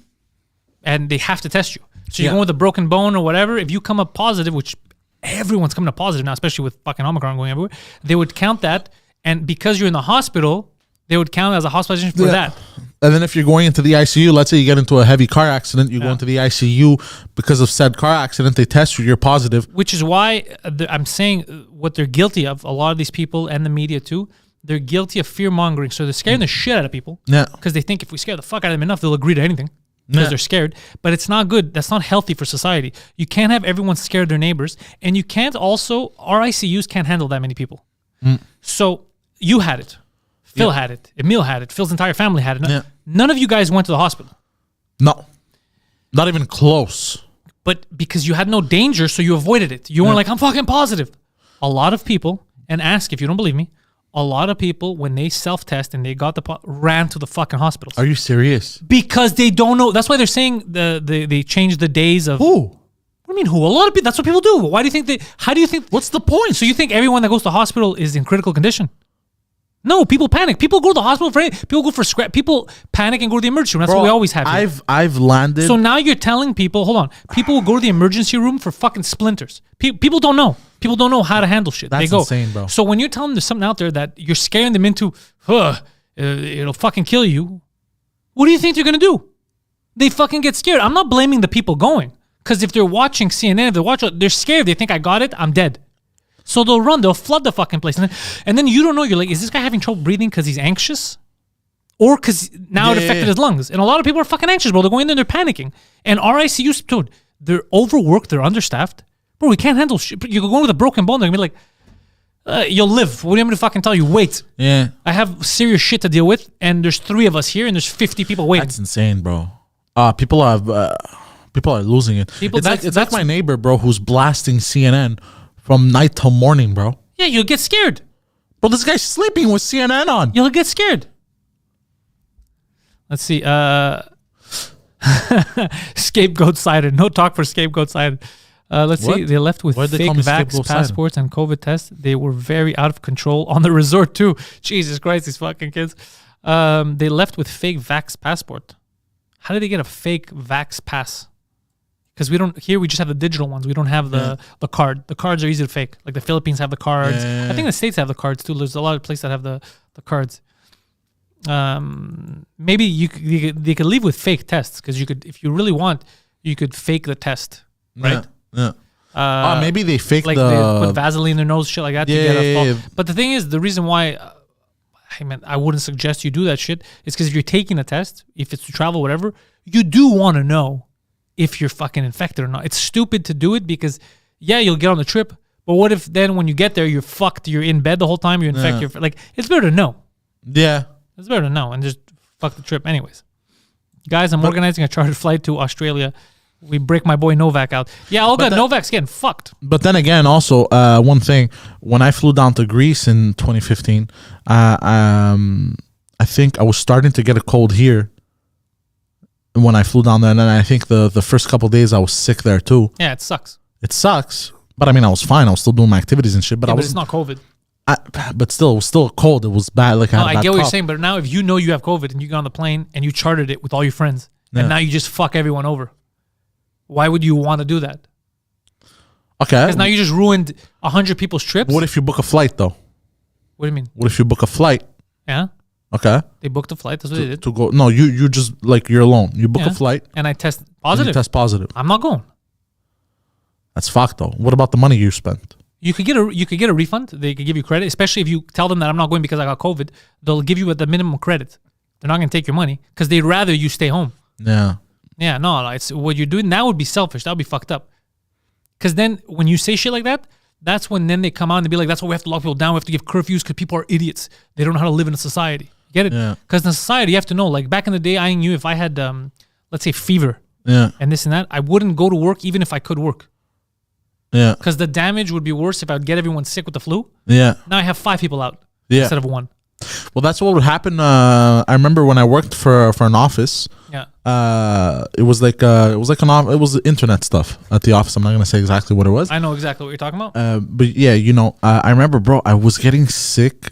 [SPEAKER 1] and they have to test you. So you go with a broken bone or whatever. If you come up positive, which everyone's coming up positive now, especially with fucking Omicron going everywhere, they would count that. And because you're in the hospital, they would count as a hospitalization for that.
[SPEAKER 2] And then if you're going into the ICU, let's say you get into a heavy car accident, you go into the ICU because of said car accident, they test you, you're positive.
[SPEAKER 1] Which is why I'm saying what they're guilty of, a lot of these people and the media too, they're guilty of fear-mongering. So they're scaring the shit out of people.
[SPEAKER 2] Yeah.
[SPEAKER 1] Because they think if we scare the fuck out of them enough, they'll agree to anything. Because they're scared. But it's not good. That's not healthy for society. You can't have everyone scared of their neighbors. And you can't also, our ICUs can't handle that many people. So you had it. Phil had it. Emil had it. Phil's entire family had it. None of you guys went to the hospital.
[SPEAKER 2] No. Not even close.
[SPEAKER 1] But because you had no danger, so you avoided it. You weren't like, I'm fucking positive. A lot of people, and ask if you don't believe me, a lot of people, when they self-test and they got ran to the fucking hospitals.
[SPEAKER 2] Are you serious?
[SPEAKER 1] Because they don't know. That's why they're saying they changed the days of...
[SPEAKER 2] Who?
[SPEAKER 1] What do you mean who? A lot of people, that's what people do. Why do you think how do you think...
[SPEAKER 2] What's the point?
[SPEAKER 1] So you think everyone that goes to the hospital is in critical condition? No, people panic. People go to the hospital for anything. People go for scrap. People panic and go to the emergency room. That's what we always have here.
[SPEAKER 2] I've landed.
[SPEAKER 1] So now you're telling people, hold on, people will go to the emergency room for fucking splinters. People don't know. People don't know how to handle shit.
[SPEAKER 2] That's
[SPEAKER 1] they go.
[SPEAKER 2] insane, bro.
[SPEAKER 1] So when you're telling them there's something out there that you're scaring them into, it'll fucking kill you, what do you think they're going to do? They fucking get scared. I'm not blaming the people going. Because if they're watching CNN, they're scared. They think I got it, I'm dead. So they'll run, they'll flood the fucking place. And then you don't know, you're like, is this guy having trouble breathing because he's anxious? Or because now it affected his lungs? And a lot of people are fucking anxious, bro. They're going in there, they're panicking. And our ICUs, dude, they're overworked, they're understaffed. Bro, we can't handle shit. You go in with a broken bone, they're going to be like, you'll live. What do you want me to fucking tell you? Wait.
[SPEAKER 2] Yeah.
[SPEAKER 1] I have serious shit to deal with, and there's 3 of us here, and there's 50 people waiting.
[SPEAKER 2] That's insane, bro. People are losing it. It's like my neighbor, bro, who's blasting CNN from night till morning, bro.
[SPEAKER 1] Yeah, you'll get scared.
[SPEAKER 2] Bro, this guy's sleeping with CNN on.
[SPEAKER 1] You'll get scared. Let's see. Scapegoat sided. No talk for scapegoat sided. Let's see. They left with fake vax passports and COVID tests. They were very out of control on the resort too. Jesus Christ, these fucking kids. They left with fake vax passport. How did they get a fake vax pass? Because we don't here. We just have the digital ones. We don't have the card. The cards are easy to fake. Like the Philippines have the cards. I think the States have the cards too. There's a lot of places that have the cards. Maybe they could leave with fake tests because you could, if you really want, you could fake the test, right?
[SPEAKER 2] Yeah. Maybe they fake
[SPEAKER 1] they put Vaseline in their nose, shit like that.
[SPEAKER 2] Yeah.
[SPEAKER 1] But the thing is, the reason why I wouldn't suggest you do that shit is because if you're taking a test, if it's to travel, whatever, you do want to know if you're fucking infected or not. It's stupid to do it because, you'll get on the trip, but what if then when you get there, you're fucked, you're in bed the whole time, you're infected, it's better to know.
[SPEAKER 2] Yeah.
[SPEAKER 1] It's better to know and just fuck the trip anyways. Guys, I'm organizing a chartered flight to Australia. We break my boy Novak out. Yeah, Novak's getting fucked.
[SPEAKER 2] But then again, also, one thing, when I flew down to Greece in 2015, I think I was starting to get a cold here when I flew down there, and then I think the first couple of days I was sick there too.
[SPEAKER 1] Yeah, it sucks.
[SPEAKER 2] It sucks, but I mean I was fine. I was still doing my activities and shit. But
[SPEAKER 1] it's not COVID.
[SPEAKER 2] But still, it was still cold. It was bad. Like
[SPEAKER 1] I get what you're saying, but now if you know you have COVID and you get on the plane and you chartered it with all your friends, and now you just fuck everyone over, why would you want to do that?
[SPEAKER 2] Okay,
[SPEAKER 1] because now you just ruined 100 people's trips.
[SPEAKER 2] What if you book a flight though?
[SPEAKER 1] What do you mean?
[SPEAKER 2] What if you book a flight?
[SPEAKER 1] Yeah.
[SPEAKER 2] Okay.
[SPEAKER 1] They booked a flight. That's what they did.
[SPEAKER 2] To go. No, you just like you're alone. You book a flight,
[SPEAKER 1] and I test positive.
[SPEAKER 2] You test positive.
[SPEAKER 1] I'm not going.
[SPEAKER 2] That's fucked though. What about the money you spent?
[SPEAKER 1] You could get a refund. They could give you credit, especially if you tell them that I'm not going because I got COVID. They'll give you the minimum credit. They're not going to take your money because they'd rather you stay home.
[SPEAKER 2] Yeah.
[SPEAKER 1] Yeah. No. It's what you're doing now would be selfish. That would be fucked up. Because then when you say shit like that, that's when then they come out and be like, that's why we have to lock people down. We have to give curfews because people are idiots. They don't know how to live in a society. Get it? Because in society, you have to know. Like back in the day, I knew if I had, let's say, fever, and this and that, I wouldn't go to work even if I could work.
[SPEAKER 2] Yeah.
[SPEAKER 1] Because the damage would be worse if I would get everyone sick with the flu.
[SPEAKER 2] Yeah.
[SPEAKER 1] Now I have 5 people out
[SPEAKER 2] Yeah.
[SPEAKER 1] instead of 1.
[SPEAKER 2] Well, that's what would happen. I remember when I worked for an office.
[SPEAKER 1] Yeah.
[SPEAKER 2] It was like it was internet stuff at the office. I'm not gonna say exactly what it was.
[SPEAKER 1] I know exactly what you're talking about.
[SPEAKER 2] But yeah, I remember, bro. I was getting sick,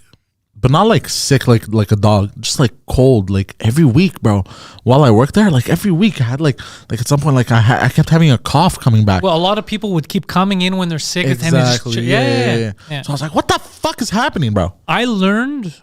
[SPEAKER 2] but not like sick like a dog, just like cold, like every week, bro. While I worked there, like every week, I had like at some point, like I kept having a cough coming back.
[SPEAKER 1] Well, a lot of people would keep coming in when they're sick.
[SPEAKER 2] Exactly.
[SPEAKER 1] And
[SPEAKER 2] Yeah. So I was like, what the fuck is happening, bro?
[SPEAKER 1] I learned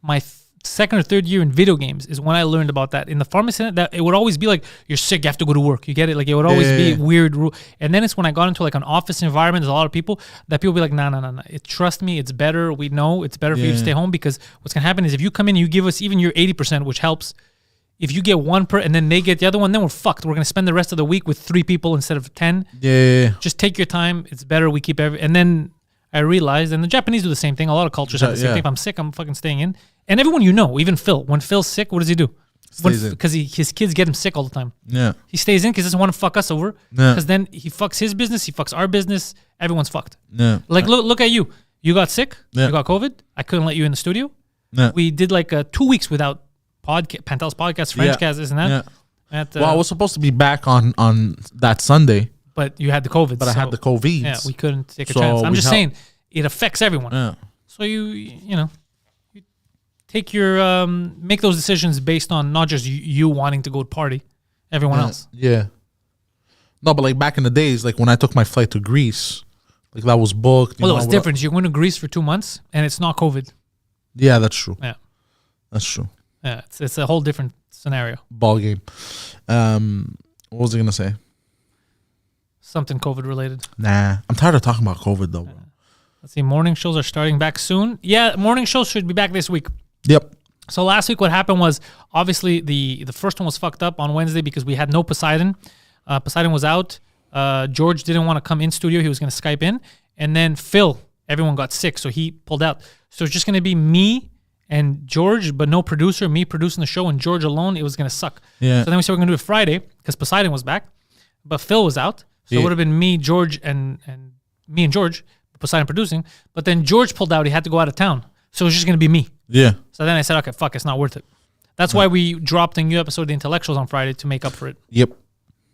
[SPEAKER 1] my second or third year in video games is when I learned about that. In the pharmacy, that it would always be like, you're sick, you have to go to work. You get it? Like it would always be weird rule. And then it's when I got into like an office environment, there's a lot of people that people be like, nah. Trust me, it's better. We know it's better for you to stay home, because what's gonna happen is if you come in and you give us even your 80%, which helps. If you get one and then they get the other one, then we're fucked. We're gonna spend the rest of the week with 3 people instead of 10.
[SPEAKER 2] Yeah.
[SPEAKER 1] Just take your time. It's better. We keep and then I realized, and the Japanese do the same thing. A lot of cultures have the same thing. If I'm sick, I'm fucking staying in. And everyone even Phil. When Phil's sick, what does he do? Because his kids get him sick all the time.
[SPEAKER 2] Yeah.
[SPEAKER 1] He stays in because he doesn't want to fuck us over.
[SPEAKER 2] Yeah.
[SPEAKER 1] Because then he fucks his business, he fucks our business. Everyone's fucked.
[SPEAKER 2] Yeah.
[SPEAKER 1] Like look at you. You got sick.
[SPEAKER 2] Yeah.
[SPEAKER 1] You got COVID. I couldn't let you in the studio.
[SPEAKER 2] Yeah.
[SPEAKER 1] We did like 2 weeks without Pantelis podcast, Frenchcast, this and that.
[SPEAKER 2] Yeah. Well, I was supposed to be back on that Sunday,
[SPEAKER 1] but you had the COVID.
[SPEAKER 2] but I had the COVID.
[SPEAKER 1] Yeah, we couldn't take a chance. I'm just saying it affects everyone.
[SPEAKER 2] Yeah.
[SPEAKER 1] So you take your make those decisions based on not just you wanting to go to party, everyone else.
[SPEAKER 2] Yeah. No, but like back in the days, like when I took my flight to Greece, like that was booked.
[SPEAKER 1] Well, it's different. You're going to Greece for 2 months, and it's not COVID.
[SPEAKER 2] Yeah, that's true.
[SPEAKER 1] Yeah,
[SPEAKER 2] that's true.
[SPEAKER 1] Yeah, it's a whole different scenario.
[SPEAKER 2] Ball game. What was I gonna say?
[SPEAKER 1] Something COVID related.
[SPEAKER 2] Nah, I'm tired of talking about COVID though.
[SPEAKER 1] Let's see. Morning shows are starting back soon. Yeah, morning shows should be back this week.
[SPEAKER 2] Yep.
[SPEAKER 1] So last week, what happened was obviously the first one was fucked up on Wednesday because we had no Poseidon. Poseidon was out. George didn't want to come in studio. He was going to Skype in. And then Phil, everyone got sick, so he pulled out. So it's just going to be me and George, but no producer, me producing the show and George alone. It was going to suck.
[SPEAKER 2] Yeah.
[SPEAKER 1] So then we said we're going to do it Friday because Poseidon was back, but Phil was out. So it would have been me, George, and me and George, Poseidon producing. But then George pulled out. He had to go out of town. So it was just going to be me.
[SPEAKER 2] Yeah.
[SPEAKER 1] So then I said, okay, fuck, it's not worth it. That's why we dropped a new episode of The Intellectuals on Friday to make up for it.
[SPEAKER 2] Yep.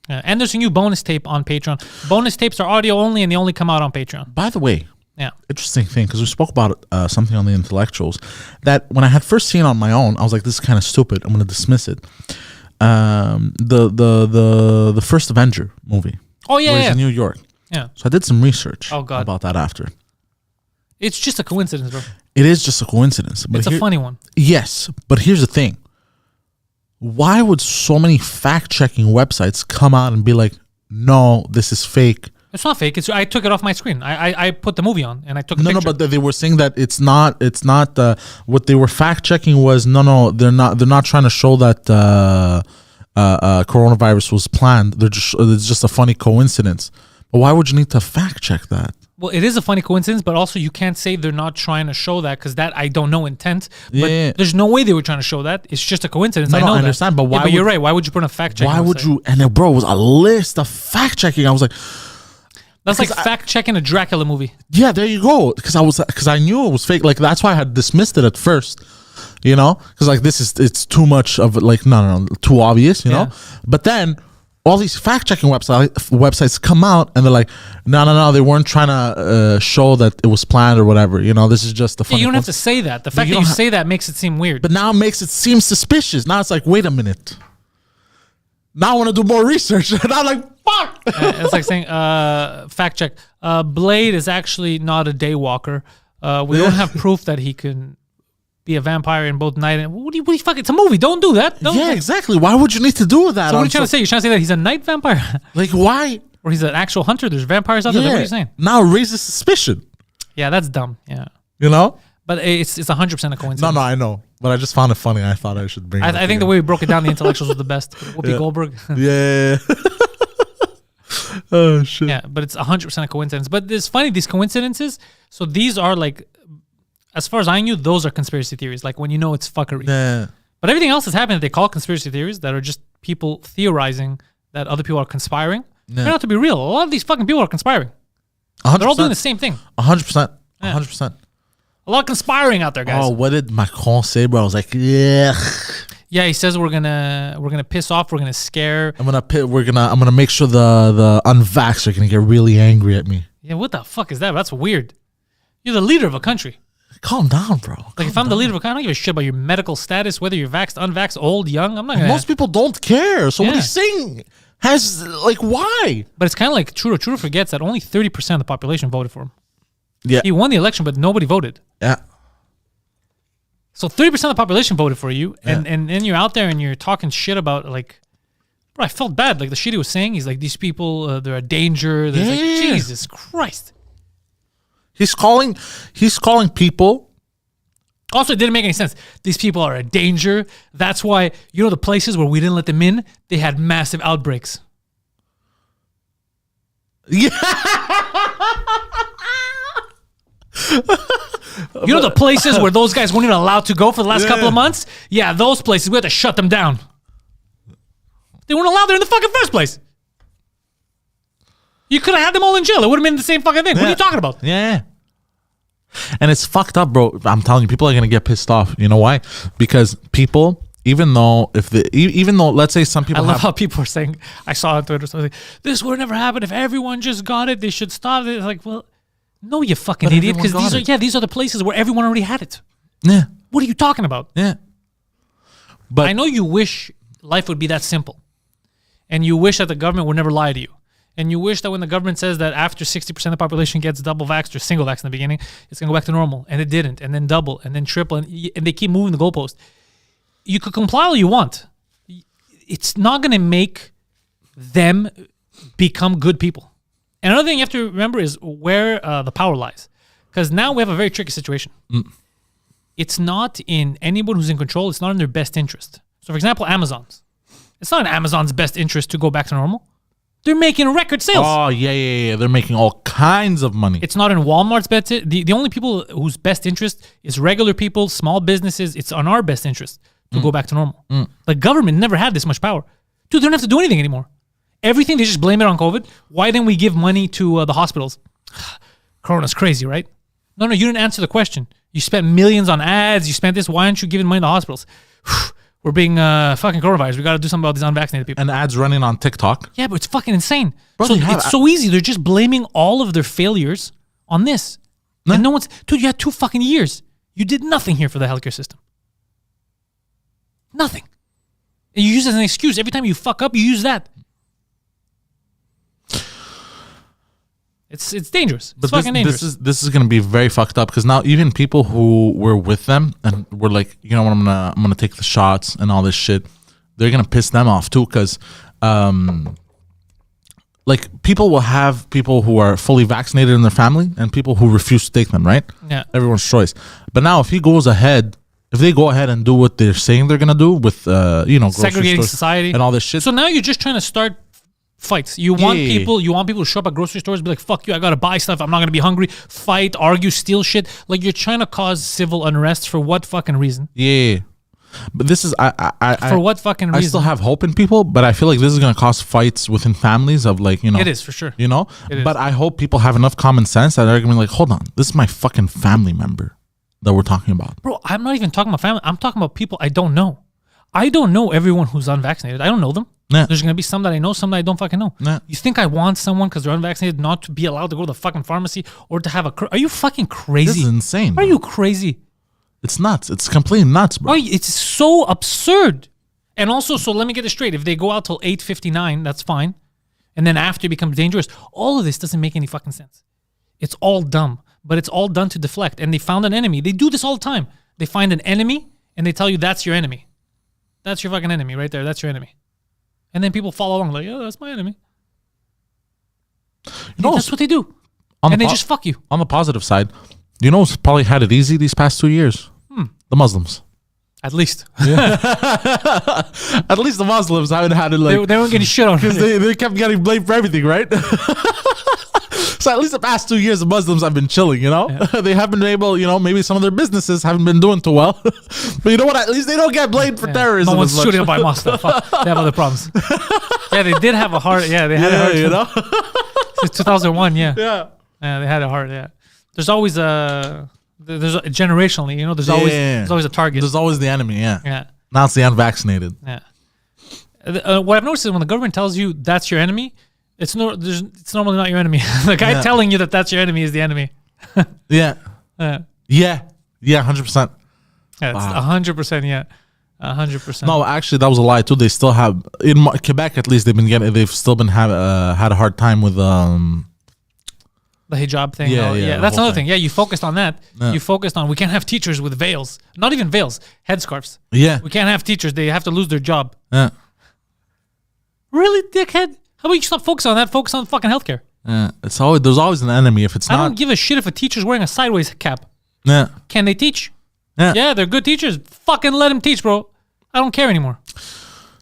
[SPEAKER 1] And there's a new bonus tape on Patreon. Bonus tapes are audio only, and they only come out on Patreon.
[SPEAKER 2] By the way,
[SPEAKER 1] yeah,
[SPEAKER 2] interesting thing, because we spoke about something on The Intellectuals that when I had first seen on my own, I was like, this is kind of stupid. I'm going to dismiss it. The first Avenger movie.
[SPEAKER 1] Oh, yeah,
[SPEAKER 2] where he's in New York.
[SPEAKER 1] Yeah.
[SPEAKER 2] So I did some research
[SPEAKER 1] about
[SPEAKER 2] that after.
[SPEAKER 1] It's just a coincidence, bro.
[SPEAKER 2] It is just a coincidence. But
[SPEAKER 1] it's a funny one.
[SPEAKER 2] Yes, but here's the thing. Why would so many fact-checking websites come out and be like, no, this is fake?
[SPEAKER 1] It's not fake. I took it off my screen. I put the movie on and I took a picture.
[SPEAKER 2] No, but they were saying that it's not what they were fact-checking was, no, they're not trying to show that coronavirus was planned. It's just a funny coincidence. But why would you need to fact-check that?
[SPEAKER 1] Well, it is a funny coincidence, but also you can't say they're not trying to show that because that I don't know intent. But there's no way they were trying to show that. It's just a coincidence. I know
[SPEAKER 2] I understand, but why?
[SPEAKER 1] But you're right. Why would you put a fact check?
[SPEAKER 2] Why would you? And bro, it was a list of fact checking. I was like,
[SPEAKER 1] that's like fact checking a Dracula movie.
[SPEAKER 2] Yeah, there you go. Because I knew it was fake. Like that's why I had dismissed it at first. You know, because like it's too much of like no, too obvious. You know, but then. All these fact-checking websites come out and they're like, no, they weren't trying to show that it was planned or whatever. You know, this is just the funny.
[SPEAKER 1] You don't have to say that. The fact that you say that makes it seem weird.
[SPEAKER 2] But now it makes it seem suspicious. Now it's like, wait a minute. Now I want to do more research. And I'm like, fuck.
[SPEAKER 1] It's like saying, fact check. Blade is actually not a daywalker. We don't have proof that he can be a vampire in both night and what do you fuck? It's a movie. Don't do that.
[SPEAKER 2] Exactly. Why would you need to do that?
[SPEAKER 1] So what are you trying to say? You're trying to say that he's a night vampire?
[SPEAKER 2] Like why?
[SPEAKER 1] Or he's an actual hunter? There's vampires out there. What are you saying?
[SPEAKER 2] Now it raises suspicion.
[SPEAKER 1] Yeah, that's dumb. Yeah.
[SPEAKER 2] You know?
[SPEAKER 1] But it's 100% a coincidence.
[SPEAKER 2] No, I know. But I just found it funny. I thought I should bring it up.
[SPEAKER 1] I think the way we broke it down, the Intellectuals was the best. Whoopi Goldberg.
[SPEAKER 2] Yeah. Oh shit.
[SPEAKER 1] Yeah, but it's 100% a coincidence. But it's funny, these coincidences. So these are like, as far as I knew, those are conspiracy theories. Like when you know it's fuckery.
[SPEAKER 2] Yeah.
[SPEAKER 1] But everything else that's happening that they call conspiracy theories that are just people theorizing that other people are conspiring. Turn out to be real. A lot of these fucking people are conspiring.
[SPEAKER 2] 100%.
[SPEAKER 1] They're all doing the same thing.
[SPEAKER 2] 100%. 100%.
[SPEAKER 1] A lot of conspiring out there, guys.
[SPEAKER 2] Oh, what did Macron say, bro? I was like, yeah.
[SPEAKER 1] Yeah, he says we're gonna piss off, we're gonna scare.
[SPEAKER 2] I'm gonna make sure the unvaxxed are gonna get really angry at me.
[SPEAKER 1] Yeah, what the fuck is that? That's weird. You're the leader of a country.
[SPEAKER 2] Calm down, bro.
[SPEAKER 1] Like, if I'm the leader of a country, I don't give a shit about your medical status, whether you're vaxxed, unvaxxed, old, young. I'm not gonna.
[SPEAKER 2] Most people don't care. So what
[SPEAKER 1] Yeah.
[SPEAKER 2] he's saying has why?
[SPEAKER 1] But it's kind of like Trudeau. Trudeau forgets that only 30% of the population voted for him.
[SPEAKER 2] Yeah.
[SPEAKER 1] He won the election, but nobody voted.
[SPEAKER 2] Yeah.
[SPEAKER 1] So 30% of the population voted for you, and then you're out there and you're talking shit about, like, bro, I felt bad. Like, the shit he was saying, he's like, these people, they're a danger. There's like, Jesus Christ.
[SPEAKER 2] He's calling people.
[SPEAKER 1] Also, it didn't make any sense. These people are a danger. That's why, you know, the places where we didn't let them in, they had massive outbreaks.
[SPEAKER 2] Yeah.
[SPEAKER 1] You know the places where those guys weren't even allowed to go for the last couple of months? Yeah, those places, we had to shut them down. They weren't allowed there in the fucking first place. You could have had them all in jail. It would have been the same fucking thing. What are you talking about?
[SPEAKER 2] Yeah. And it's fucked up, bro. I'm telling you, people are gonna get pissed off. You know why? Because people, even though let's say some people
[SPEAKER 1] I love how people are saying, I saw on Twitter something, this would never happen if everyone just got it. They should stop it. It's like, well, no, you fucking idiot. Because these are the places where everyone already had it.
[SPEAKER 2] Yeah.
[SPEAKER 1] What are you talking about?
[SPEAKER 2] Yeah. But
[SPEAKER 1] I know you wish life would be that simple. And you wish that the government would never lie to you. And you wish that when the government says that after 60% of the population gets double vaxxed or single vaxxed in the beginning, it's going to go back to normal. And it didn't. And then double. And then triple. And they keep moving the goalpost. You could comply all you want. It's not going to make them become good people. And another thing you have to remember is where the power lies. Because now we have a very tricky situation. It's not in anyone who's in control. It's not in their best interest. So, for example, Amazon's. It's not in Amazon's best interest to go back to normal. They're making record sales.
[SPEAKER 2] Oh, yeah. They're making all kinds of money.
[SPEAKER 1] It's not in Walmart's best. The only people whose best interest is regular people, small businesses. It's on our best interest to go back to normal. The government never had this much power. Dude, they don't have to do anything anymore. Everything, they just blame it on COVID. Why didn't we give money to the hospitals? Corona's crazy, right? No, you didn't answer the question. You spent millions on ads. You spent this. Why aren't you giving money to hospitals? We're being fucking coronavirus. We got to do something about these unvaccinated people.
[SPEAKER 2] And ads running on TikTok.
[SPEAKER 1] Yeah, but it's fucking insane.
[SPEAKER 2] Bro,
[SPEAKER 1] so it's so easy. They're just blaming all of their failures on this. And no one's... Dude, you had 2 fucking years. You did nothing here for the healthcare system. Nothing. And you use it as an excuse. Every time you fuck up, you use that. It's dangerous. It's fucking dangerous.
[SPEAKER 2] This is gonna be very fucked up because now even people who were with them and were like, you know what, I'm gonna take the shots and all this shit, they're gonna piss them off too because like people will have people who are fully vaccinated in their family and people who refuse to take them, right?
[SPEAKER 1] Yeah.
[SPEAKER 2] Everyone's choice. But now if they go ahead and do what they're saying they're gonna do with
[SPEAKER 1] segregating society
[SPEAKER 2] and all this shit.
[SPEAKER 1] So now you're just trying to start fights. You want people to show up at grocery stores and be like, fuck you, I gotta buy stuff, I'm not gonna be hungry, fight, argue, steal shit. Like, you're trying to cause civil unrest for what fucking reason?
[SPEAKER 2] Yeah. But this is
[SPEAKER 1] for what fucking reason?
[SPEAKER 2] I still have hope in people, but I feel like this is gonna cause fights within families of like,
[SPEAKER 1] It is for sure.
[SPEAKER 2] But I hope people have enough common sense that they're gonna be like, hold on, this is my fucking family member that we're talking about.
[SPEAKER 1] Bro, I'm not even talking about family. I'm talking about people I don't know. I don't know everyone who's unvaccinated. I don't know them.
[SPEAKER 2] Nah.
[SPEAKER 1] There's going to be some that I know, some that I don't fucking know.
[SPEAKER 2] Nah.
[SPEAKER 1] You think I want someone because they're unvaccinated not to be allowed to go to the fucking pharmacy or to have are you fucking crazy?
[SPEAKER 2] This is insane.
[SPEAKER 1] Are you crazy?
[SPEAKER 2] It's nuts. It's completely nuts, bro.
[SPEAKER 1] It's so absurd. And also, so let me get it straight. If they go out till 8:59, that's fine. And then after it becomes dangerous, all of this doesn't make any fucking sense. It's all dumb, but it's all done to deflect. And they found an enemy. They do this all the time. They find an enemy and they tell you that's your enemy. That's your fucking enemy right there. That's your enemy. And then people follow along like, oh, that's my enemy. That's what they do. And they just fuck you.
[SPEAKER 2] On the positive side, you know who's probably had it easy these past 2 years? The Muslims.
[SPEAKER 1] At least.
[SPEAKER 2] At least the Muslims haven't had it like...
[SPEAKER 1] They weren't getting shit on.
[SPEAKER 2] Because they kept getting blamed for everything, right? So at least the past 2 years, the Muslims have been chilling, Yeah. They haven't been able, maybe some of their businesses haven't been doing too well. But you know what? At least they don't get blamed for terrorism.
[SPEAKER 1] No one's shooting up by mosque. They have other problems. Yeah, Yeah, they did have a hard. Yeah, they had a hard.
[SPEAKER 2] you know.
[SPEAKER 1] Since 2001. Yeah.
[SPEAKER 2] Yeah.
[SPEAKER 1] Yeah, they had it hard. Yeah. There's always generationally. You know, there's always a target.
[SPEAKER 2] There's always the enemy. Yeah.
[SPEAKER 1] Yeah.
[SPEAKER 2] Now it's the unvaccinated.
[SPEAKER 1] Yeah. What I've noticed is when the government tells you that's your enemy, it's normally not your enemy. The guy telling you that that's your enemy is the enemy.
[SPEAKER 2] Yeah.
[SPEAKER 1] Yeah.
[SPEAKER 2] Yeah. Yeah. 100%.
[SPEAKER 1] Yeah, it's 100%. Yeah, 100%.
[SPEAKER 2] No, actually, that was a lie too. They still have in Quebec, at least they've still been had a hard time with
[SPEAKER 1] the hijab thing.
[SPEAKER 2] Yeah,
[SPEAKER 1] That's
[SPEAKER 2] the whole
[SPEAKER 1] another thing. Yeah, you focused on that.
[SPEAKER 2] Yeah.
[SPEAKER 1] You focused on we can't have teachers with veils. Not even veils, headscarves.
[SPEAKER 2] Yeah.
[SPEAKER 1] We can't have teachers. They have to lose their job.
[SPEAKER 2] Yeah.
[SPEAKER 1] Really, dickhead? How about you stop focusing on that? Focus on fucking healthcare.
[SPEAKER 2] Yeah. There's always an enemy. If it's
[SPEAKER 1] I
[SPEAKER 2] not,
[SPEAKER 1] don't give a shit if a teacher's wearing a sideways cap.
[SPEAKER 2] yeah.
[SPEAKER 1] Can they teach?
[SPEAKER 2] Yeah.
[SPEAKER 1] Yeah, they're good teachers. Fucking let them teach, bro. I don't care anymore.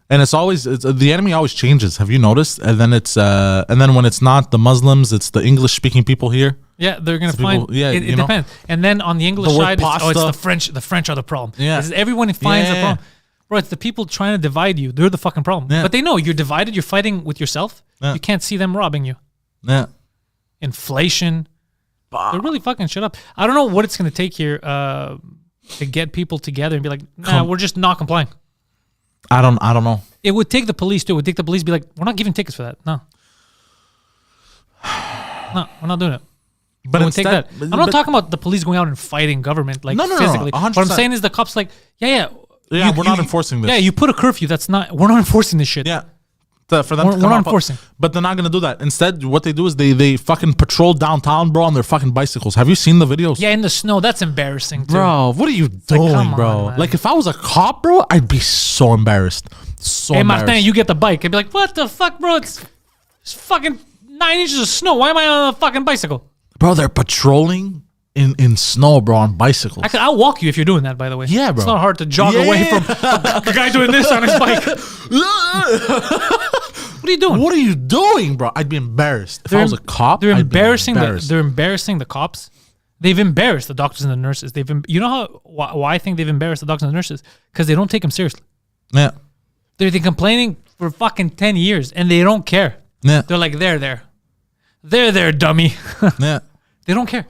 [SPEAKER 2] And the enemy always changes. Have you noticed? And then when it's not the Muslims, it's the English speaking people here.
[SPEAKER 1] Yeah, they're gonna
[SPEAKER 2] So
[SPEAKER 1] find.
[SPEAKER 2] people- yeah,
[SPEAKER 1] it
[SPEAKER 2] you know?
[SPEAKER 1] depends. And then on the English
[SPEAKER 2] The word
[SPEAKER 1] side, it's
[SPEAKER 2] pasta.
[SPEAKER 1] the French. The French are the problem.
[SPEAKER 2] Yeah.
[SPEAKER 1] It's everyone finds the
[SPEAKER 2] Yeah.
[SPEAKER 1] problem. Bro, it's the people trying to divide you. They're the fucking problem.
[SPEAKER 2] Yeah.
[SPEAKER 1] But they know you're divided. You're fighting with yourself.
[SPEAKER 2] Yeah.
[SPEAKER 1] You can't see them robbing you.
[SPEAKER 2] Yeah.
[SPEAKER 1] Inflation. They're really fucking shit up. I don't know what it's gonna take here to get people together and be like, nah, we're just not complying.
[SPEAKER 2] I don't know.
[SPEAKER 1] It would take the police too. It would take the police to be like, we're not giving tickets for that. No. No, we're not doing it.
[SPEAKER 2] But
[SPEAKER 1] It would take
[SPEAKER 2] instead,
[SPEAKER 1] that. I'm not talking about the police going out and fighting government like
[SPEAKER 2] No,
[SPEAKER 1] physically.
[SPEAKER 2] 100%.
[SPEAKER 1] What I'm saying is the cops like,
[SPEAKER 2] Yeah, we're not enforcing this.
[SPEAKER 1] Yeah, you put a curfew. We're not enforcing this shit.
[SPEAKER 2] Yeah. For them
[SPEAKER 1] We're
[SPEAKER 2] to come
[SPEAKER 1] not
[SPEAKER 2] up,
[SPEAKER 1] enforcing.
[SPEAKER 2] But they're not gonna do that. Instead, what they do is they fucking patrol downtown, bro, on their fucking bicycles. Have you seen the videos?
[SPEAKER 1] Yeah, in the snow, that's embarrassing too.
[SPEAKER 2] Bro, what are you doing,
[SPEAKER 1] come on,
[SPEAKER 2] bro?
[SPEAKER 1] man.
[SPEAKER 2] Like if I was a cop, bro, I'd be so embarrassed. So
[SPEAKER 1] Hey,
[SPEAKER 2] embarrassed.
[SPEAKER 1] Martin, you get the bike. I'd be like, what the fuck, bro? It's fucking 9 inches of snow. Why am I on a fucking bicycle?
[SPEAKER 2] Bro, they're patrolling in snow, bro, on bicycles.
[SPEAKER 1] I'll walk you if you're doing that, by the way.
[SPEAKER 2] Yeah, bro.
[SPEAKER 1] It's not hard to jog
[SPEAKER 2] Yeah.
[SPEAKER 1] away from the guy doing this on his bike. What are you doing?
[SPEAKER 2] What are you doing, bro? I'd be embarrassed. If I was a cop,
[SPEAKER 1] They're
[SPEAKER 2] I'd be
[SPEAKER 1] embarrassing.
[SPEAKER 2] embarrassed.
[SPEAKER 1] They're embarrassing the cops. They've embarrassed the doctors and the nurses. You know why I think they've embarrassed the doctors and the nurses? Because they don't take them seriously.
[SPEAKER 2] Yeah.
[SPEAKER 1] They're complaining for fucking 10 years and they don't care.
[SPEAKER 2] Yeah.
[SPEAKER 1] They're like, they're there, dummy.
[SPEAKER 2] Yeah.
[SPEAKER 1] They don't care.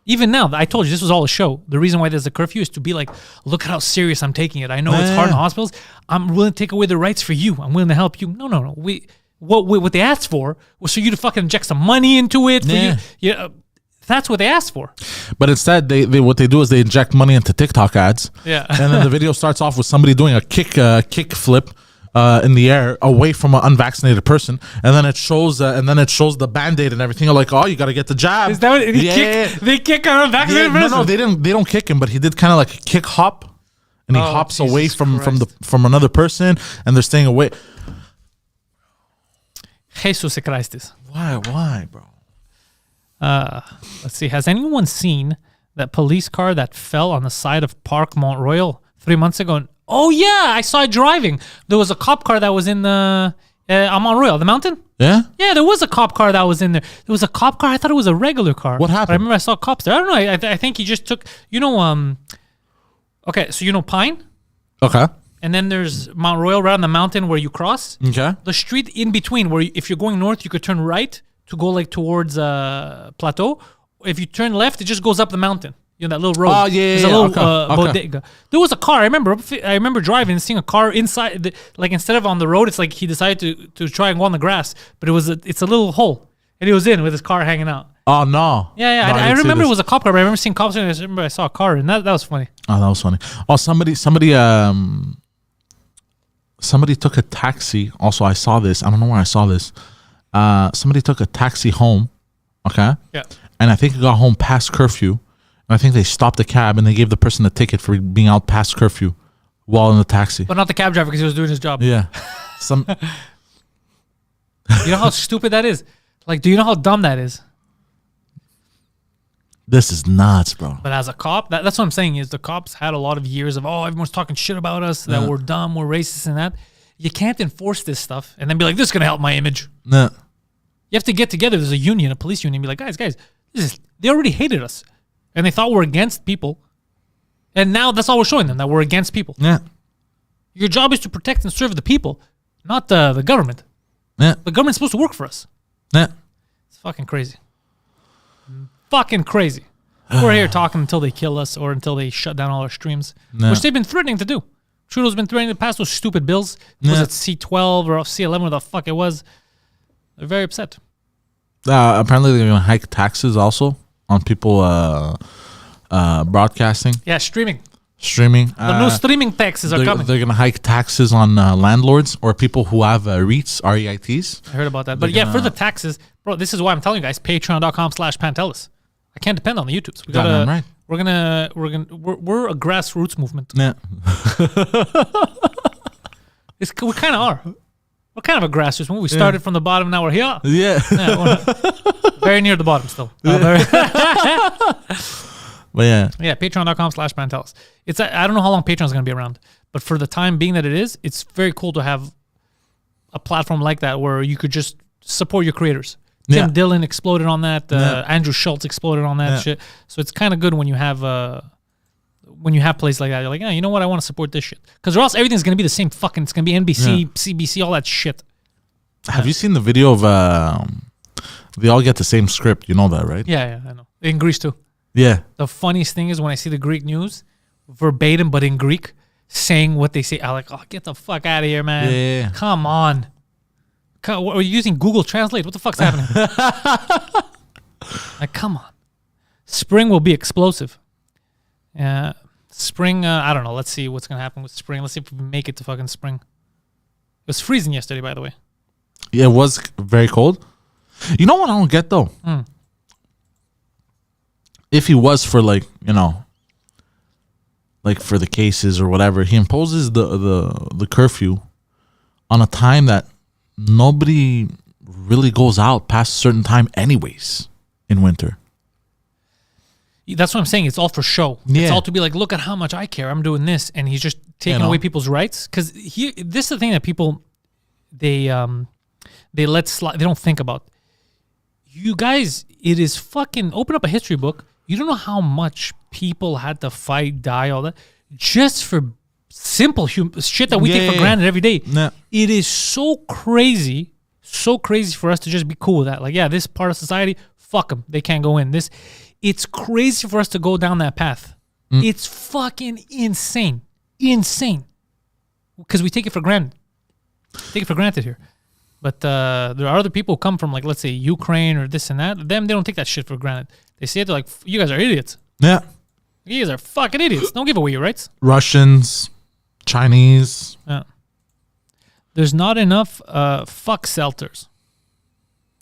[SPEAKER 1] Even now, I told you this was all a show. The reason why there's a curfew is to be like, look at how serious I'm taking it. I know it's hard in hospitals. I'm willing to take away the rights for you. I'm willing to help you. No. What they asked for was for you to fucking inject some money into it. For
[SPEAKER 2] Yeah.
[SPEAKER 1] you. That's what they asked for.
[SPEAKER 2] But instead, they what they do is they inject money into TikTok ads.
[SPEAKER 1] Yeah.
[SPEAKER 2] And then the video starts off with somebody doing a kick flip in the air away from an unvaccinated person, and then it shows the Band-Aid and everything. You're like, oh, you got to get the jab.
[SPEAKER 1] Is that what they kick on a vaccinated person?
[SPEAKER 2] No, they don't kick him, but he did kind of like a kick hop, and he hops
[SPEAKER 1] Jesus
[SPEAKER 2] away
[SPEAKER 1] Christ.
[SPEAKER 2] from another person, and they're staying away.
[SPEAKER 1] Jesus Christus.
[SPEAKER 2] Why, bro?
[SPEAKER 1] Let's see. Has anyone seen that police car that fell on the side of Park Mont Royal 3 months ago? Oh yeah, I saw it driving. There was a cop car that was in the Mont Royal, the mountain.
[SPEAKER 2] Yeah.
[SPEAKER 1] Yeah, there was a cop car that was in there. There was a cop car. I thought it was a regular car.
[SPEAKER 2] What happened?
[SPEAKER 1] But I remember I saw cops there. I don't know. I think he just took. Okay, so Pine,
[SPEAKER 2] Okay.
[SPEAKER 1] and then there's Mount Royal right on the mountain where you cross.
[SPEAKER 2] Okay.
[SPEAKER 1] The street in between, where if you're going north, you could turn right to go like towards Plateau. If you turn left, it just goes up the mountain. You know that little road.
[SPEAKER 2] Oh, yeah,
[SPEAKER 1] There's
[SPEAKER 2] yeah,
[SPEAKER 1] a little
[SPEAKER 2] okay.
[SPEAKER 1] bodega. There was a car. I remember driving and seeing a car inside. Like instead of on the road, it's like he decided to try and go on the grass, but it's a little hole, and he was in with his car hanging out.
[SPEAKER 2] Oh no.
[SPEAKER 1] Yeah.
[SPEAKER 2] No,
[SPEAKER 1] I
[SPEAKER 2] didn't see
[SPEAKER 1] remember it
[SPEAKER 2] this.
[SPEAKER 1] was a cop car. But I remember seeing cops, and I remember I saw a car, and that was funny.
[SPEAKER 2] Oh, that was funny. Oh, somebody took a taxi. Also, I saw this. I don't know where I saw this. Somebody took a taxi home. Okay.
[SPEAKER 1] Yeah.
[SPEAKER 2] And I think it got home past curfew. And I think they stopped the cab and they gave the person a ticket for being out past curfew while in the taxi.
[SPEAKER 1] But not the cab driver because he was doing his job.
[SPEAKER 2] Yeah.
[SPEAKER 1] You know how stupid that is? Like, do you know how dumb that is?
[SPEAKER 2] This is nuts, bro.
[SPEAKER 1] But as a cop, that's what I'm saying is the cops had a lot of years of, everyone's talking shit about us, that we're dumb, we're racist and that. You can't enforce this stuff and then be like, this is going to help my image.
[SPEAKER 2] No.
[SPEAKER 1] You have to get together. There's a union, a police union, and be like, guys, they already hated us. And they thought we're against people. And now that's all we're showing them, that we're against people.
[SPEAKER 2] Yeah.
[SPEAKER 1] Your job is to protect and serve the people, not the government.
[SPEAKER 2] Yeah.
[SPEAKER 1] The government's supposed to work for us.
[SPEAKER 2] Yeah.
[SPEAKER 1] It's fucking crazy. Fucking crazy. We're here talking until they kill us or until they shut down all our streams, which they've been threatening to do. Trudeau's been threatening to pass those stupid bills. Was it C12 or C11 or the fuck it was? They're very upset.
[SPEAKER 2] Apparently they're going to hike taxes also on people broadcasting.
[SPEAKER 1] Yeah, streaming.
[SPEAKER 2] The
[SPEAKER 1] new streaming taxes are coming.
[SPEAKER 2] They're going to hike taxes on landlords or people who have REITs, R-E-I-Ts.
[SPEAKER 1] I heard about that. But yeah, for the taxes, bro, this is why I'm telling you guys, patreon.com/Pantelis. I can't depend on the YouTubes. We gotta,
[SPEAKER 2] right.
[SPEAKER 1] We're a grassroots movement.
[SPEAKER 2] Yeah.
[SPEAKER 1] We kind of are. We're kind of a grassroots movement. We started from the bottom, now we're here.
[SPEAKER 2] Yeah.
[SPEAKER 1] We're very near the bottom still.
[SPEAKER 2] But yeah.
[SPEAKER 1] Yeah, patreon.com/Pantelis. I don't know how long Patreon's going to be around, but for the time being that it is, it's very cool to have a platform like that where you could just support your creators. Tim Dillon exploded on that. Andrew Schultz exploded on that shit. So it's kind of good when you have plays like that. You're like, yeah, you know what? I want to support this shit. Because or else everything's going to be the same fucking... It's going to be NBC, CBC, all that shit.
[SPEAKER 2] Have you seen the video of... they all get the same script. You know that, right?
[SPEAKER 1] Yeah, I know. In Greece, too.
[SPEAKER 2] Yeah.
[SPEAKER 1] The funniest thing is when I see the Greek news, verbatim, but in Greek, saying what they say, I'm like, oh, get the fuck out of here, man.
[SPEAKER 2] Yeah.
[SPEAKER 1] Come on. What, are you using Google Translate? What the fuck's happening? Like, come on. Spring will be explosive. Spring, I don't know. Let's see what's going to happen with spring. Let's see if we make it to fucking spring. It was freezing yesterday, by the way.
[SPEAKER 2] Yeah, it was very cold. You know what I don't get, though? If he was for, like, you know, like for the cases or whatever, he imposes the curfew on a time that nobody really goes out past a certain time anyways in winter.
[SPEAKER 1] That's what I'm saying. It's all for show.
[SPEAKER 2] Yeah.
[SPEAKER 1] It's all to be like, look at how much I care. I'm doing this. And he's just taking away people's rights. Because this is the thing that people, they let slide. They don't think about. You guys, it is fucking, open up a history book. You don't know how much people had to fight, die, all that, just for simple shit that we take for granted every day.
[SPEAKER 2] Yeah.
[SPEAKER 1] It is so crazy for us to just be cool with that. Like, yeah, this part of society, fuck them. They can't go in. It's crazy for us to go down that path. It's fucking insane. Insane. Because we take it for granted. Take it for granted here. But there are other people who come from, like, let's say, Ukraine or this and that. Them, they don't take that shit for granted. They say it, they're like, you guys are idiots.
[SPEAKER 2] Yeah.
[SPEAKER 1] You guys are fucking idiots. Don't give away your rights.
[SPEAKER 2] Russians, Chinese.
[SPEAKER 1] Yeah. There's not enough fuck selters.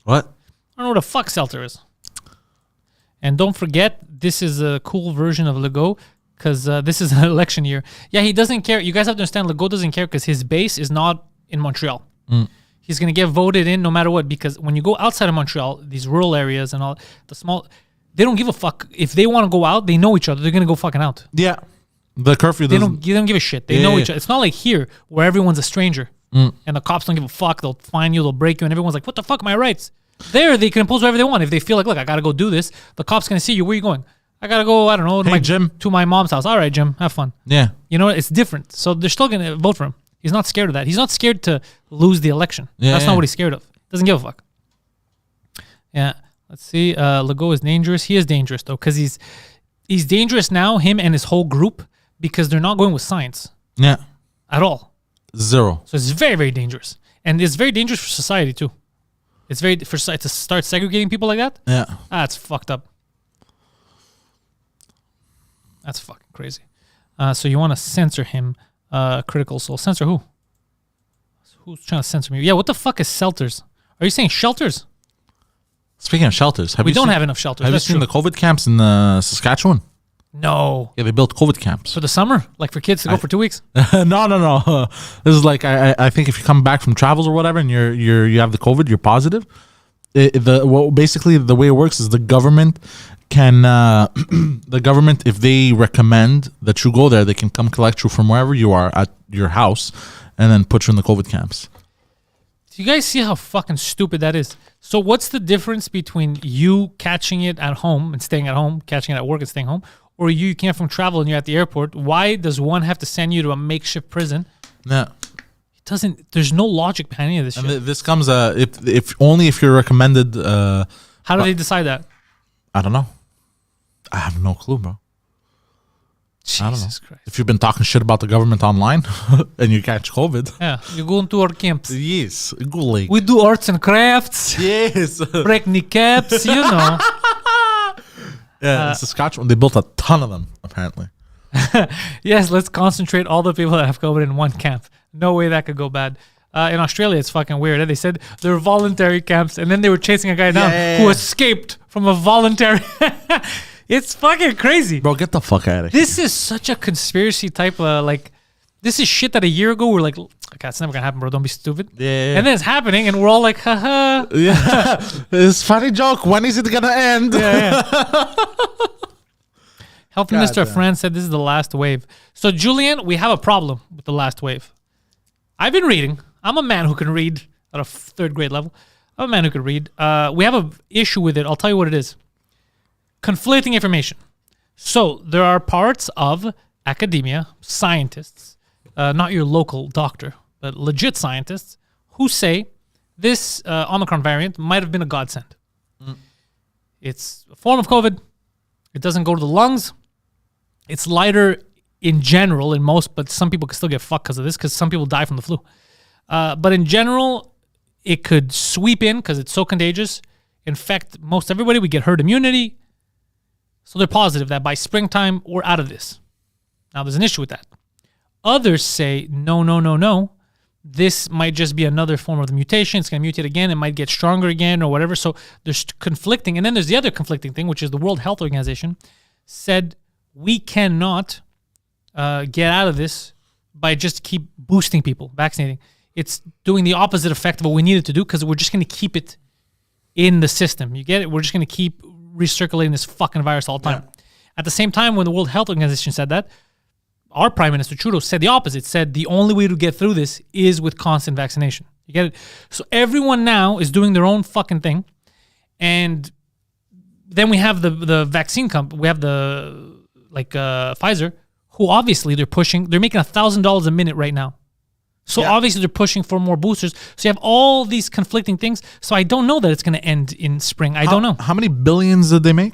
[SPEAKER 2] What?
[SPEAKER 1] I don't know what a fuck selter is. And don't forget, this is a cool version of Legault because this is an election year. Yeah, he doesn't care. You guys have to understand, Legault doesn't care because his base is not in Montreal. He's going to get voted in no matter what, because when you go outside of Montreal, these rural areas and all, the small, they don't give a fuck. If they want to go out, they know each other. They're going to go fucking out.
[SPEAKER 2] Yeah. The curfew
[SPEAKER 1] they don't give a shit. They know each other. It's not like here where everyone's a stranger and the cops don't give a fuck. They'll find you, they'll break you, and everyone's like, what the fuck, my rights? There, they can impose whatever they want. If they feel like, look, I got to go do this, the cop's going to see you. Where are you going? I got to go, I don't know, to my mom's house. All right, Jim, have fun.
[SPEAKER 2] Yeah.
[SPEAKER 1] You know, it's different. So they're still going to vote for him. He's not scared of that. He's not scared to lose the election. That's not what he's scared of. Doesn't give a fuck. Yeah. Let's see. Legault is dangerous. He is dangerous, though, because he's dangerous now, him and his whole group, because they're not going with science.
[SPEAKER 2] Yeah.
[SPEAKER 1] At all.
[SPEAKER 2] Zero.
[SPEAKER 1] So it's very, very dangerous. And it's very dangerous for society, too. It's very, to start segregating people like that?
[SPEAKER 2] Yeah.
[SPEAKER 1] That's fucked up. That's fucking crazy. So you want to censor him. Critical Soul. Censor who? Who's trying to censor me? Yeah, what the fuck is shelters? Are you saying shelters?
[SPEAKER 2] Speaking of shelters,
[SPEAKER 1] we don't have enough shelters.
[SPEAKER 2] Have you seen the COVID camps in Saskatchewan?
[SPEAKER 1] No.
[SPEAKER 2] Yeah, they built COVID camps.
[SPEAKER 1] For the summer? Like for kids to go for 2 weeks?
[SPEAKER 2] No. This is like, I think if you come back from travels or whatever and you have the COVID, you're positive. Basically the way it works is the government can, if they recommend that you go there, they can come collect you from wherever you are at your house and then put you in the COVID camps.
[SPEAKER 1] Do you guys see how fucking stupid that is? So what's the difference between you catching it at home and staying at home, catching it at work and staying home, or you came from travel and you're at the airport? Why does one have to send you to a makeshift prison?
[SPEAKER 2] Yeah.
[SPEAKER 1] doesn't. There's no logic behind any of this shit.
[SPEAKER 2] And this comes if only if you're recommended.
[SPEAKER 1] How do they decide that?
[SPEAKER 2] I don't know. I have no clue, bro. I don't know.
[SPEAKER 1] Jesus Christ.
[SPEAKER 2] If you've been talking shit about the government online and you catch COVID.
[SPEAKER 1] Yeah, you go into our camps.
[SPEAKER 2] Yes, good.
[SPEAKER 1] We do arts and crafts,
[SPEAKER 2] Yes.
[SPEAKER 1] break kneecaps, you know.
[SPEAKER 2] Yeah, in Saskatchewan, they built a ton of them, apparently.
[SPEAKER 1] Yes, let's concentrate all the people that have COVID in one camp. No way that could go bad. In Australia, it's fucking weird. They said they're voluntary camps, and then they were chasing a guy down who escaped from a voluntary... It's fucking crazy.
[SPEAKER 2] Bro, get the fuck out of here.
[SPEAKER 1] This is such a conspiracy type of, like... This is shit that a year ago we were like, okay, it's never gonna happen, bro. Don't be stupid.
[SPEAKER 2] Yeah.
[SPEAKER 1] And then it's happening, and we're all like, haha.
[SPEAKER 2] Yeah. It's a funny joke. When is it gonna end?
[SPEAKER 1] Yeah. Health Minister of
[SPEAKER 2] damn.
[SPEAKER 1] France said this is the last wave. So, Julian, we have a problem with the last wave. I've been reading. I'm a man who can read at a third grade level. I'm a man who can read. We have an issue with it. I'll tell you what it is. Conflicting information. So, there are parts of academia, scientists, not your local doctor, but legit scientists, who say this Omicron variant might have been a godsend. It's a form of COVID. It doesn't go to the lungs. It's lighter in general in most, but some people can still get fucked because of this, because some people die from the flu. But in general, it could sweep in because it's so contagious, infect most everybody. We get herd immunity. So they're positive that by springtime, we're out of this. Now, there's an issue with that. Others say, no. This might just be another form of the mutation. It's going to mutate again. It might get stronger again or whatever. So there's conflicting. And then there's the other conflicting thing, which is the World Health Organization said we cannot get out of this by just keep boosting people, vaccinating. It's doing the opposite effect of what we needed to do because we're just going to keep it in the system. You get it? We're just going to keep recirculating this fucking virus all the time. Yeah. At the same time, when the World Health Organization said that, our Prime Minister Trudeau said the opposite, said the only way to get through this is with constant vaccination. You get it? So everyone now is doing their own fucking thing. And then we have the vaccine company, we have the, Pfizer, who obviously they're making $1,000 a minute right now. So obviously they're pushing for more boosters. So you have all these conflicting things. So I don't know that it's going to end in spring. I don't know.
[SPEAKER 2] How many billions did they make?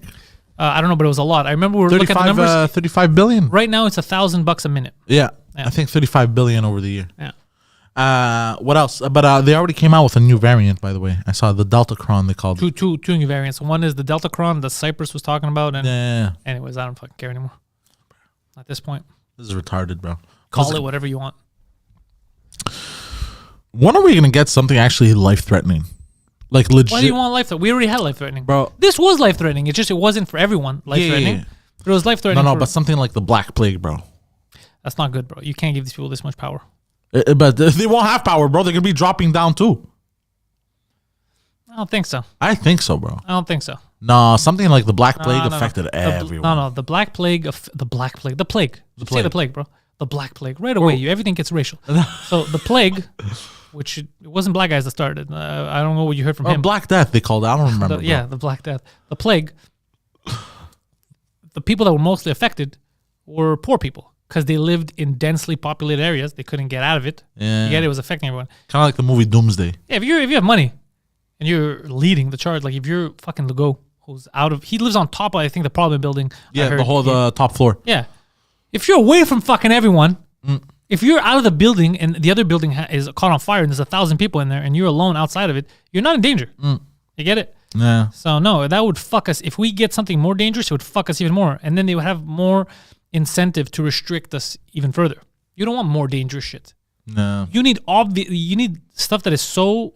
[SPEAKER 1] I don't know, but it was a lot. I remember we were looking at the numbers.
[SPEAKER 2] 35 billion.
[SPEAKER 1] Right now it's $1,000 a minute.
[SPEAKER 2] Yeah. I think 35 billion over the year.
[SPEAKER 1] Yeah.
[SPEAKER 2] What else? But they already came out with a new variant, by the way. I saw the Deltacron, they called it.
[SPEAKER 1] Two new variants. One is the Deltacron that Cyprus was talking about. And anyways, I don't fucking care anymore. At this point.
[SPEAKER 2] This is retarded, bro.
[SPEAKER 1] Call it whatever you want.
[SPEAKER 2] When are we going to get something actually life-threatening? Like legit.
[SPEAKER 1] Why do you want life-threatening? We already had life-threatening.
[SPEAKER 2] Bro.
[SPEAKER 1] This was life-threatening. It wasn't for everyone life-threatening.
[SPEAKER 2] Yeah.
[SPEAKER 1] But it was life-threatening.
[SPEAKER 2] No, but something like the Black Plague, bro.
[SPEAKER 1] That's not good, bro. You can't give these people this much power.
[SPEAKER 2] But they won't have power, bro. They're going to be dropping down too.
[SPEAKER 1] I don't think so.
[SPEAKER 2] I think so, bro.
[SPEAKER 1] I don't think so.
[SPEAKER 2] No, something like the Black Plague affected everyone.
[SPEAKER 1] No, the Black Plague the plague. Say the plague, bro. The Black Plague. Right away, everything gets racial. So the plague, which it wasn't black guys that started. I don't know what you heard from him.
[SPEAKER 2] Black Death, they called it. I don't remember.
[SPEAKER 1] The Black Death. The plague, the people that were mostly affected were poor people because they lived in densely populated areas. They couldn't get out of it.
[SPEAKER 2] Yeah.
[SPEAKER 1] Yet it was affecting everyone.
[SPEAKER 2] Kind of like the movie Doomsday.
[SPEAKER 1] Yeah, if you have money and you're leading the charge, like if you're fucking Legault, who's he lives on top of, I think, the Parliament building.
[SPEAKER 2] Yeah, the top floor.
[SPEAKER 1] Yeah. If you're away from fucking everyone, if you're out of the building and the other building is caught on fire and there's 1,000 people in there and you're alone outside of it, you're not in danger. You get it?
[SPEAKER 2] Yeah.
[SPEAKER 1] So no, that would fuck us. If we get something more dangerous, it would fuck us even more. And then they would have more incentive to restrict us even further. You don't want more dangerous shit.
[SPEAKER 2] No.
[SPEAKER 1] You need you need stuff that is so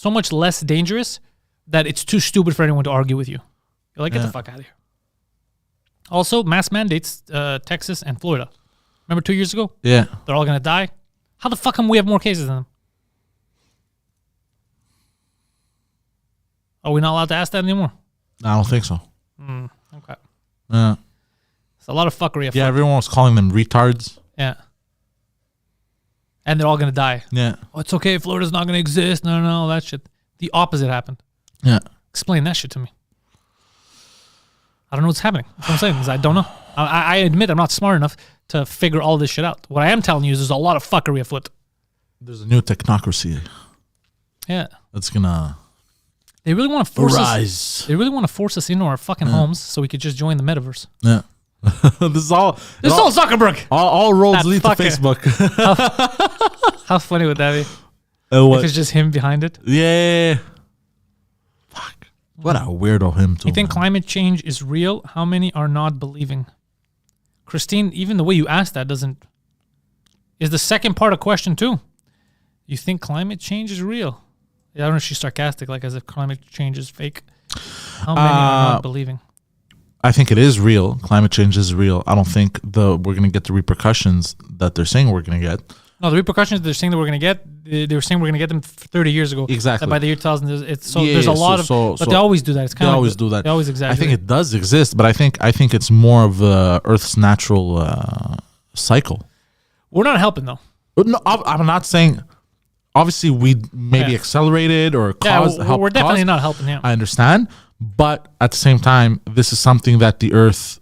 [SPEAKER 1] much less dangerous that it's too stupid for anyone to argue with you. You're like, get the fuck out of here. Also, mass mandates, Texas and Florida. Remember 2 years ago?
[SPEAKER 2] Yeah.
[SPEAKER 1] They're all going to die. How the fuck come we have more cases than them? Are we not allowed to ask that anymore?
[SPEAKER 2] I don't think so.
[SPEAKER 1] Okay.
[SPEAKER 2] Yeah.
[SPEAKER 1] It's a lot of fuckery.
[SPEAKER 2] Yeah, everyone was calling them retards.
[SPEAKER 1] Yeah. And they're all going to die.
[SPEAKER 2] Yeah.
[SPEAKER 1] Oh, it's okay. Florida's not going to exist. No, that shit. The opposite happened.
[SPEAKER 2] Yeah.
[SPEAKER 1] Explain that shit to me. I don't know what's happening. That's what I'm saying is I don't know. I admit I'm not smart enough to figure all this shit out. What I am telling you is there's a lot of fuckery afoot.
[SPEAKER 2] There's a new technocracy
[SPEAKER 1] Yeah.
[SPEAKER 2] that's gonna
[SPEAKER 1] They really want to force
[SPEAKER 2] rise.
[SPEAKER 1] us. They really want to force us into our fucking homes so we could just join the metaverse.
[SPEAKER 2] Yeah. This is all.
[SPEAKER 1] This is all Zuckerberg.
[SPEAKER 2] All roads
[SPEAKER 1] That
[SPEAKER 2] lead to
[SPEAKER 1] fucker.
[SPEAKER 2] Facebook.
[SPEAKER 1] How funny would that be?
[SPEAKER 2] What?
[SPEAKER 1] If it's just him behind it.
[SPEAKER 2] Yeah. Fuck. What a weirdo him too.
[SPEAKER 1] You think
[SPEAKER 2] man.
[SPEAKER 1] climate change is real? How many are not believing? Christine, even the way you asked that doesn't... Is the second part a question too? You think climate change is real? I don't know if she's sarcastic, like as if climate change is fake. How many are not believing?
[SPEAKER 2] I think it is real. Climate change is real. I don't think we're gonna get the repercussions that they're saying we're gonna get.
[SPEAKER 1] No, the repercussions they're saying that we're going to get, they were saying we're going to get them 30 years ago.
[SPEAKER 2] Exactly.
[SPEAKER 1] That by the year 2000, there's
[SPEAKER 2] Yeah,
[SPEAKER 1] a lot but they always do that. It's kind
[SPEAKER 2] They
[SPEAKER 1] of
[SPEAKER 2] always do that.
[SPEAKER 1] They always
[SPEAKER 2] I
[SPEAKER 1] exaggerate.
[SPEAKER 2] think it does exist, but I think it's more of Earth's natural cycle.
[SPEAKER 1] We're not helping though.
[SPEAKER 2] But no, I'm not saying. Obviously, we maybe
[SPEAKER 1] Yeah.
[SPEAKER 2] accelerated or caused.
[SPEAKER 1] Yeah,
[SPEAKER 2] helped
[SPEAKER 1] we're definitely
[SPEAKER 2] cause.
[SPEAKER 1] not helping. Yeah.
[SPEAKER 2] I understand, but at the same time, this is something that the Earth,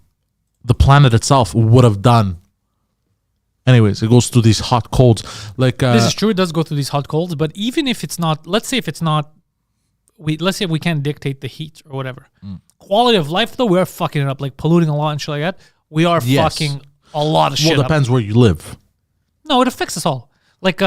[SPEAKER 2] the planet itself, would have done. Anyways, it goes through these hot colds. Like
[SPEAKER 1] This is true. It does go through these hot colds, but even if it's not, let's say if it's not, let's say we can't dictate the heat or whatever. Quality of life though, we're fucking it up, like polluting a lot and shit like that. We are
[SPEAKER 2] Yes.
[SPEAKER 1] fucking a lot of shit
[SPEAKER 2] well,
[SPEAKER 1] up.
[SPEAKER 2] depends where you live.
[SPEAKER 1] No, it affects us all. Like,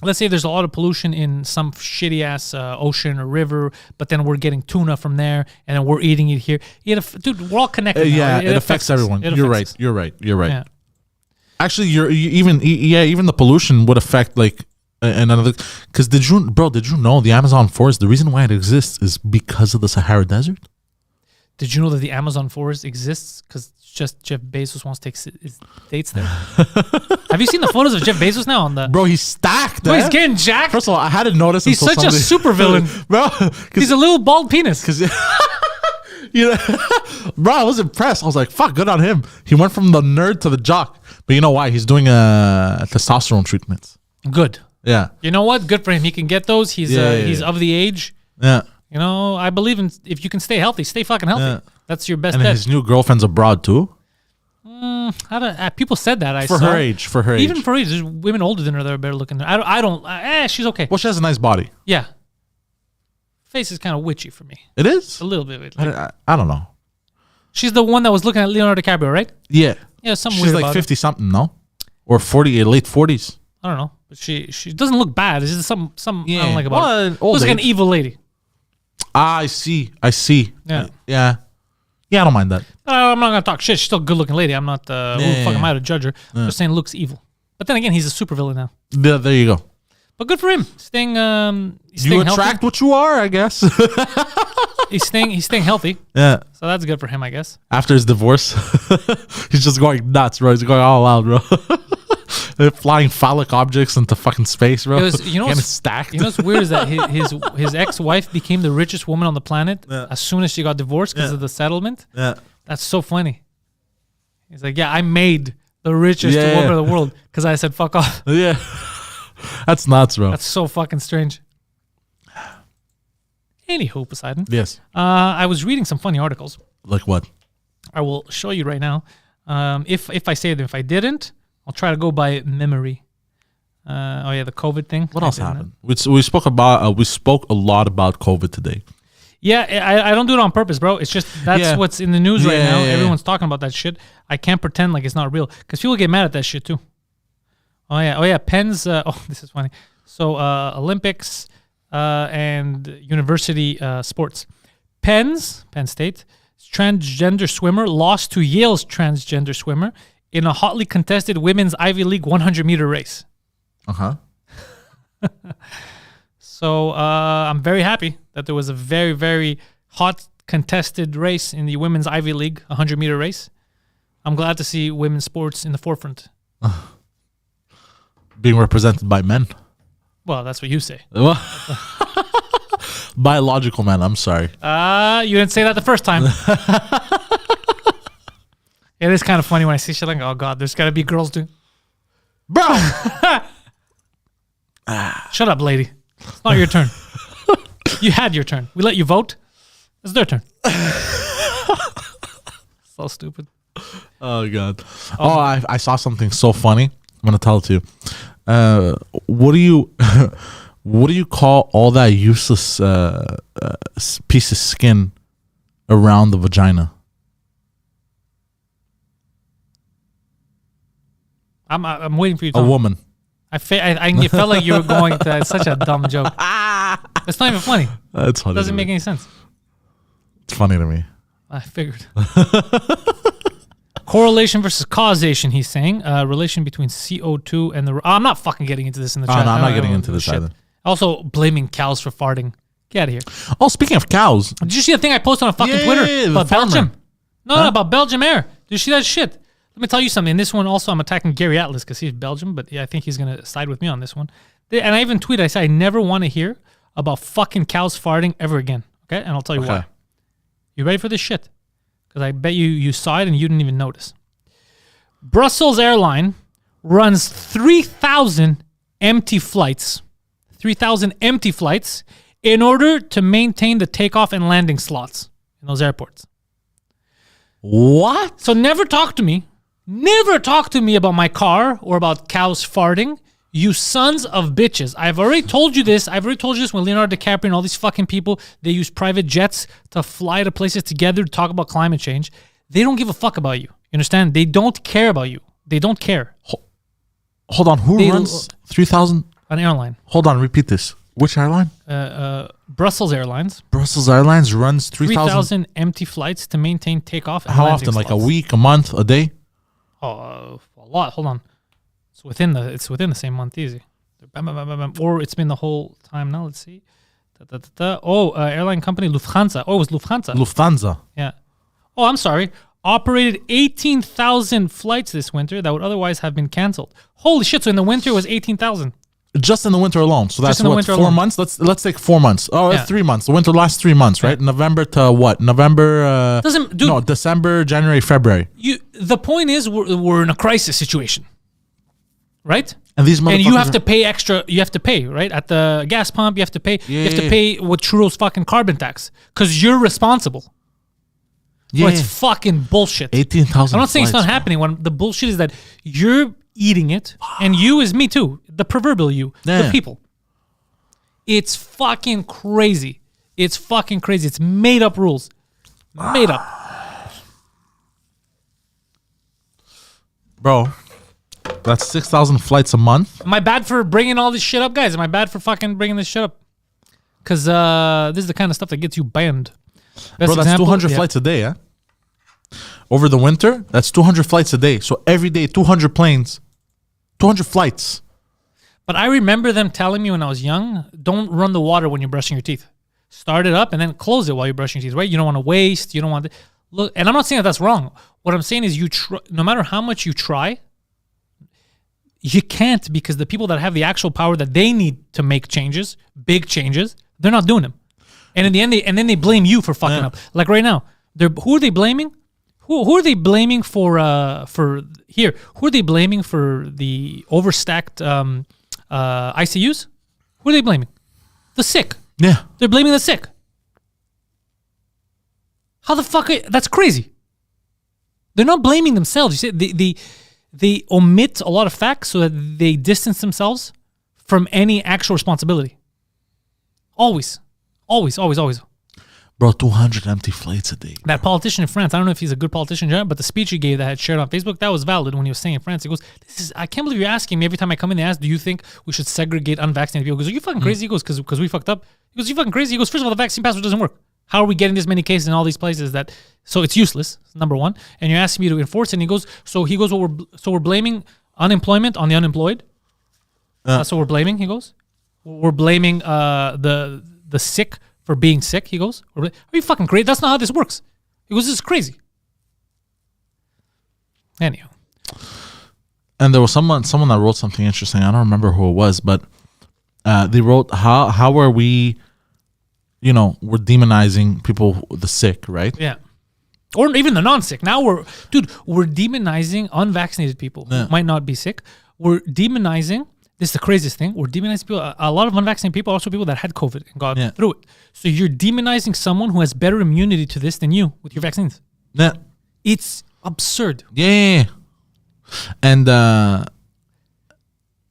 [SPEAKER 1] let's say there's a lot of pollution in some shitty ass ocean or river, but then we're getting tuna from there, and then we're eating it here. Dude, we're all connected. now.
[SPEAKER 2] It affects everyone.
[SPEAKER 1] It
[SPEAKER 2] You're
[SPEAKER 1] affects
[SPEAKER 2] right. You're right. You're right.
[SPEAKER 1] Yeah.
[SPEAKER 2] Actually, even the pollution would affect like another. Because did you know the Amazon forest? The reason why it exists is because of the Sahara Desert.
[SPEAKER 1] Did you know that the Amazon forest exists because just Jeff Bezos wants to take his dates there? Have you seen the photos of Jeff Bezos now on the?
[SPEAKER 2] Bro, he's stacked.
[SPEAKER 1] Bro, he's
[SPEAKER 2] eh?
[SPEAKER 1] getting jacked.
[SPEAKER 2] First of all, I hadn't noticed.
[SPEAKER 1] He's
[SPEAKER 2] until
[SPEAKER 1] such a super villain.
[SPEAKER 2] bro.
[SPEAKER 1] He's a little bald penis.
[SPEAKER 2] Because you know, bro, I was impressed. I was like, "Fuck, good on him." He went from the nerd to the jock. But you know why? He's doing testosterone treatments.
[SPEAKER 1] Good.
[SPEAKER 2] Yeah,
[SPEAKER 1] You know what? Good for him. He can get those. He's he's of the age.
[SPEAKER 2] yeah.
[SPEAKER 1] You know, I believe in if you can stay healthy, stay fucking healthy.
[SPEAKER 2] Yeah.
[SPEAKER 1] That's your best
[SPEAKER 2] And
[SPEAKER 1] bet.
[SPEAKER 2] his new girlfriend's abroad too.
[SPEAKER 1] People said that.
[SPEAKER 2] For her age.
[SPEAKER 1] Even for her age, there's women older than her that are better looking. I don't. She's okay.
[SPEAKER 2] Well, she has a nice body.
[SPEAKER 1] Yeah. Face is kind of witchy for me.
[SPEAKER 2] It is.
[SPEAKER 1] A little bit.
[SPEAKER 2] I don't know.
[SPEAKER 1] She's the one that was looking at Leonardo DiCaprio, right?
[SPEAKER 2] Yeah,
[SPEAKER 1] Yeah, something
[SPEAKER 2] she's
[SPEAKER 1] weird
[SPEAKER 2] like
[SPEAKER 1] about her.
[SPEAKER 2] 50 something, no, or 40, late 40s.
[SPEAKER 1] I don't know, but she doesn't look bad. It's just some I
[SPEAKER 2] Yeah.
[SPEAKER 1] don't like about
[SPEAKER 2] Well,
[SPEAKER 1] her.
[SPEAKER 2] old
[SPEAKER 1] Looks like an
[SPEAKER 2] age.
[SPEAKER 1] evil lady.
[SPEAKER 2] I see.
[SPEAKER 1] Yeah.
[SPEAKER 2] Yeah. I don't mind that.
[SPEAKER 1] I'm not gonna talk shit. She's still a good looking lady. I'm not. Who the fuck am I to judge her? Just saying, looks evil. But then again, he's a supervillain now.
[SPEAKER 2] There you go.
[SPEAKER 1] But good for him. Staying. He's
[SPEAKER 2] You
[SPEAKER 1] staying
[SPEAKER 2] attract what you are, I guess.
[SPEAKER 1] healthy. He's staying healthy.
[SPEAKER 2] Yeah.
[SPEAKER 1] So that's good for him, I guess.
[SPEAKER 2] After his divorce, he's just going nuts, bro. He's going all out, bro. They're flying phallic objects into fucking space, bro.
[SPEAKER 1] It was, you know,
[SPEAKER 2] Getting
[SPEAKER 1] what's,
[SPEAKER 2] stacked.
[SPEAKER 1] you know what's weird is that his ex-wife became the richest woman on the planet as soon as she got divorced because of the settlement.
[SPEAKER 2] Yeah.
[SPEAKER 1] That's so funny. He's like, yeah, I made the richest
[SPEAKER 2] Yeah.
[SPEAKER 1] woman in the world because I said fuck off.
[SPEAKER 2] Yeah. That's nuts, bro.
[SPEAKER 1] That's so fucking strange. Anywho, Poseidon.
[SPEAKER 2] Yes.
[SPEAKER 1] I was reading some funny articles.
[SPEAKER 2] Like what?
[SPEAKER 1] I will show you right now. If I say them, if I didn't, I'll try to go by memory. The COVID thing.
[SPEAKER 2] What else happened? We spoke a lot about COVID today.
[SPEAKER 1] Yeah, I don't do it on purpose, bro. It's just that's what's in the news right now. Everyone's talking about that shit. I can't pretend like it's not real because people get mad at that shit too. Oh yeah. Penn's. This is funny. So Olympics and university sports. Penn State transgender swimmer lost to Yale's transgender swimmer in a hotly contested women's Ivy League 100-meter race. So I'm very happy that there was a very, very hot contested race in the women's Ivy League 100-meter race. I'm glad to see women's sports in the forefront.
[SPEAKER 2] Being represented by men.
[SPEAKER 1] Well, that's what you say.
[SPEAKER 2] Biological men, I'm sorry.
[SPEAKER 1] You didn't say that the first time. It is kind of funny when I see shit like, oh God, there's got to be girls doing.
[SPEAKER 2] Bro!
[SPEAKER 1] Shut up, lady. It's not your turn. You had your turn. We let you vote. It's their turn. So stupid.
[SPEAKER 2] Oh God! I saw something so funny. I'm gonna tell it to you. what do you what do you call all that useless piece of skin around the vagina?
[SPEAKER 1] I'm waiting for you to
[SPEAKER 2] A
[SPEAKER 1] tell me.
[SPEAKER 2] woman.
[SPEAKER 1] I felt like you were going to. It's such a dumb joke. It's not even funny.
[SPEAKER 2] That's funny.
[SPEAKER 1] Doesn't make any sense.
[SPEAKER 2] It's funny to me.
[SPEAKER 1] I figured. Correlation versus causation, he's saying. Relation between CO2 and the... I'm not fucking getting into this in the chat.
[SPEAKER 2] No, I'm
[SPEAKER 1] I
[SPEAKER 2] not
[SPEAKER 1] don't
[SPEAKER 2] getting
[SPEAKER 1] know
[SPEAKER 2] into this
[SPEAKER 1] shit.
[SPEAKER 2] either.
[SPEAKER 1] Also, blaming cows for farting. Get out of here.
[SPEAKER 2] Oh, speaking of cows.
[SPEAKER 1] Did you see the thing I posted on fucking
[SPEAKER 2] Yeah,
[SPEAKER 1] Twitter
[SPEAKER 2] the
[SPEAKER 1] about
[SPEAKER 2] farmer.
[SPEAKER 1] Belgium? No, about Belgium Air. Did you see that shit? Let me tell you something. This one also, I'm attacking Gary Atlas because he's Belgium, but yeah, I think he's going to side with me on this one. And I even tweeted, I said, I never want to hear about fucking cows farting ever again. Okay? And I'll tell you why. You ready for this shit? Because I bet you saw it and you didn't even notice. Brussels Airline runs 3,000 empty flights. 3,000 empty flights in order to maintain the takeoff and landing slots in those airports.
[SPEAKER 2] What?
[SPEAKER 1] So never talk to me. Never talk to me about my car or about cows farting. You sons of bitches. I've already told you this. I've already told you this when Leonardo DiCaprio and all these fucking people, they use private jets to fly to places together to talk about climate change. They don't give a fuck about you. You understand? They don't care about you. They don't care.
[SPEAKER 2] Hold on. Who runs 3,000?
[SPEAKER 1] An airline.
[SPEAKER 2] Hold on. Repeat this. Which airline?
[SPEAKER 1] Brussels Airlines.
[SPEAKER 2] Brussels Airlines runs 3,000.
[SPEAKER 1] Empty flights to maintain takeoff and
[SPEAKER 2] How
[SPEAKER 1] landing
[SPEAKER 2] often? Like a
[SPEAKER 1] slots.
[SPEAKER 2] week, a month, a day?
[SPEAKER 1] A lot. Hold on. It's within the same month, easy. Bam, bam, bam, bam, bam. Or it's been the whole time now. Let's see. Airline company Lufthansa. Oh, it was Lufthansa.
[SPEAKER 2] Lufthansa.
[SPEAKER 1] Yeah. Oh, I'm sorry. Operated 18,000 flights this winter that would otherwise have been canceled. Holy shit! So in the winter it was 18,000.
[SPEAKER 2] Just in the winter alone. So that's
[SPEAKER 1] in the
[SPEAKER 2] what,
[SPEAKER 1] winter
[SPEAKER 2] 4
[SPEAKER 1] alone.
[SPEAKER 2] months? Let's take 4 months. Oh,
[SPEAKER 1] Yeah.
[SPEAKER 2] that's 3 months. The winter lasts 3 months, right? November to what? November...
[SPEAKER 1] Doesn't dude.
[SPEAKER 2] no, December, January, February.
[SPEAKER 1] The point is we're in a crisis situation, right?
[SPEAKER 2] And these
[SPEAKER 1] And you have
[SPEAKER 2] motherfuckers
[SPEAKER 1] to pay extra. You have to pay, right? At the gas pump, you have to pay. You have to
[SPEAKER 2] Yeah.
[SPEAKER 1] pay with Trudeau's fucking carbon tax because you're responsible.
[SPEAKER 2] Yeah.
[SPEAKER 1] Well, it's fucking bullshit.
[SPEAKER 2] 18,000
[SPEAKER 1] I'm not saying it's not
[SPEAKER 2] flights, bro.
[SPEAKER 1] happening. When the bullshit is that you're eating it, and you is me too. The proverbial you, the
[SPEAKER 2] Yeah.
[SPEAKER 1] people. It's fucking crazy. It's fucking crazy. It's made up rules. Made up.
[SPEAKER 2] Bro, that's 6,000 flights a month.
[SPEAKER 1] Am I bad for bringing all this shit up, guys? Am I bad for fucking bringing this shit up? Because this is the kind of stuff that gets you banned. Best
[SPEAKER 2] Bro, that's
[SPEAKER 1] example-
[SPEAKER 2] 200
[SPEAKER 1] yeah.
[SPEAKER 2] flights a day, eh? Over the winter, that's 200 flights a day. So every day, 200 planes, 200 flights.
[SPEAKER 1] But I remember them telling me when I was young, don't run the water when you're brushing your teeth. Start it up and then close it while you're brushing your teeth, right? You don't want to waste. You don't want to... Look, and I'm not saying that that's wrong. What I'm saying is no matter how much you try, you can't because the people that have the actual power that they need to make changes, big changes, they're not doing them. And in the end, then they blame you for fucking up. Like right now, who are they blaming? Who are they blaming for here? Who are they blaming for the overstacked ICUs? Who are they blaming? The sick.
[SPEAKER 2] Yeah.
[SPEAKER 1] They're blaming the sick. How the fuck? That's crazy. They're not blaming themselves. You see, they omit a lot of facts so that they distance themselves from any actual responsibility. Always.
[SPEAKER 2] Bro, 200 empty flights a day.
[SPEAKER 1] That politician in France, I don't know if he's a good politician, but the speech he gave that I had shared on Facebook, that was valid when he was saying in France. He goes, I can't believe you're asking me every time I come in and ask, do you think we should segregate unvaccinated people? He goes, are you fucking crazy? He goes, because we fucked up. He goes, you fucking crazy? He goes, first of all, the vaccine passport doesn't work. How are we getting this many cases in all these places so it's useless, number one. And you're asking me to enforce it. And he goes, we're blaming unemployment on the unemployed. That's what we're blaming, he goes. We're blaming the sick for being sick, he goes. Are you fucking crazy? That's not how this works. He goes, this is crazy. Anyhow.
[SPEAKER 2] And there was someone that wrote something interesting. I don't remember who it was, but they wrote, how are we, we're demonizing people, the sick, right?
[SPEAKER 1] Yeah. Or even the non-sick. Now we're demonizing unvaccinated people who might not be sick. We're demonizing, this is the craziest thing, we're demonizing people. A lot of unvaccinated people are also people that had COVID and got through it. So you're demonizing someone who has better immunity to this than you with your vaccines.
[SPEAKER 2] Yeah.
[SPEAKER 1] It's absurd.
[SPEAKER 2] Yeah. And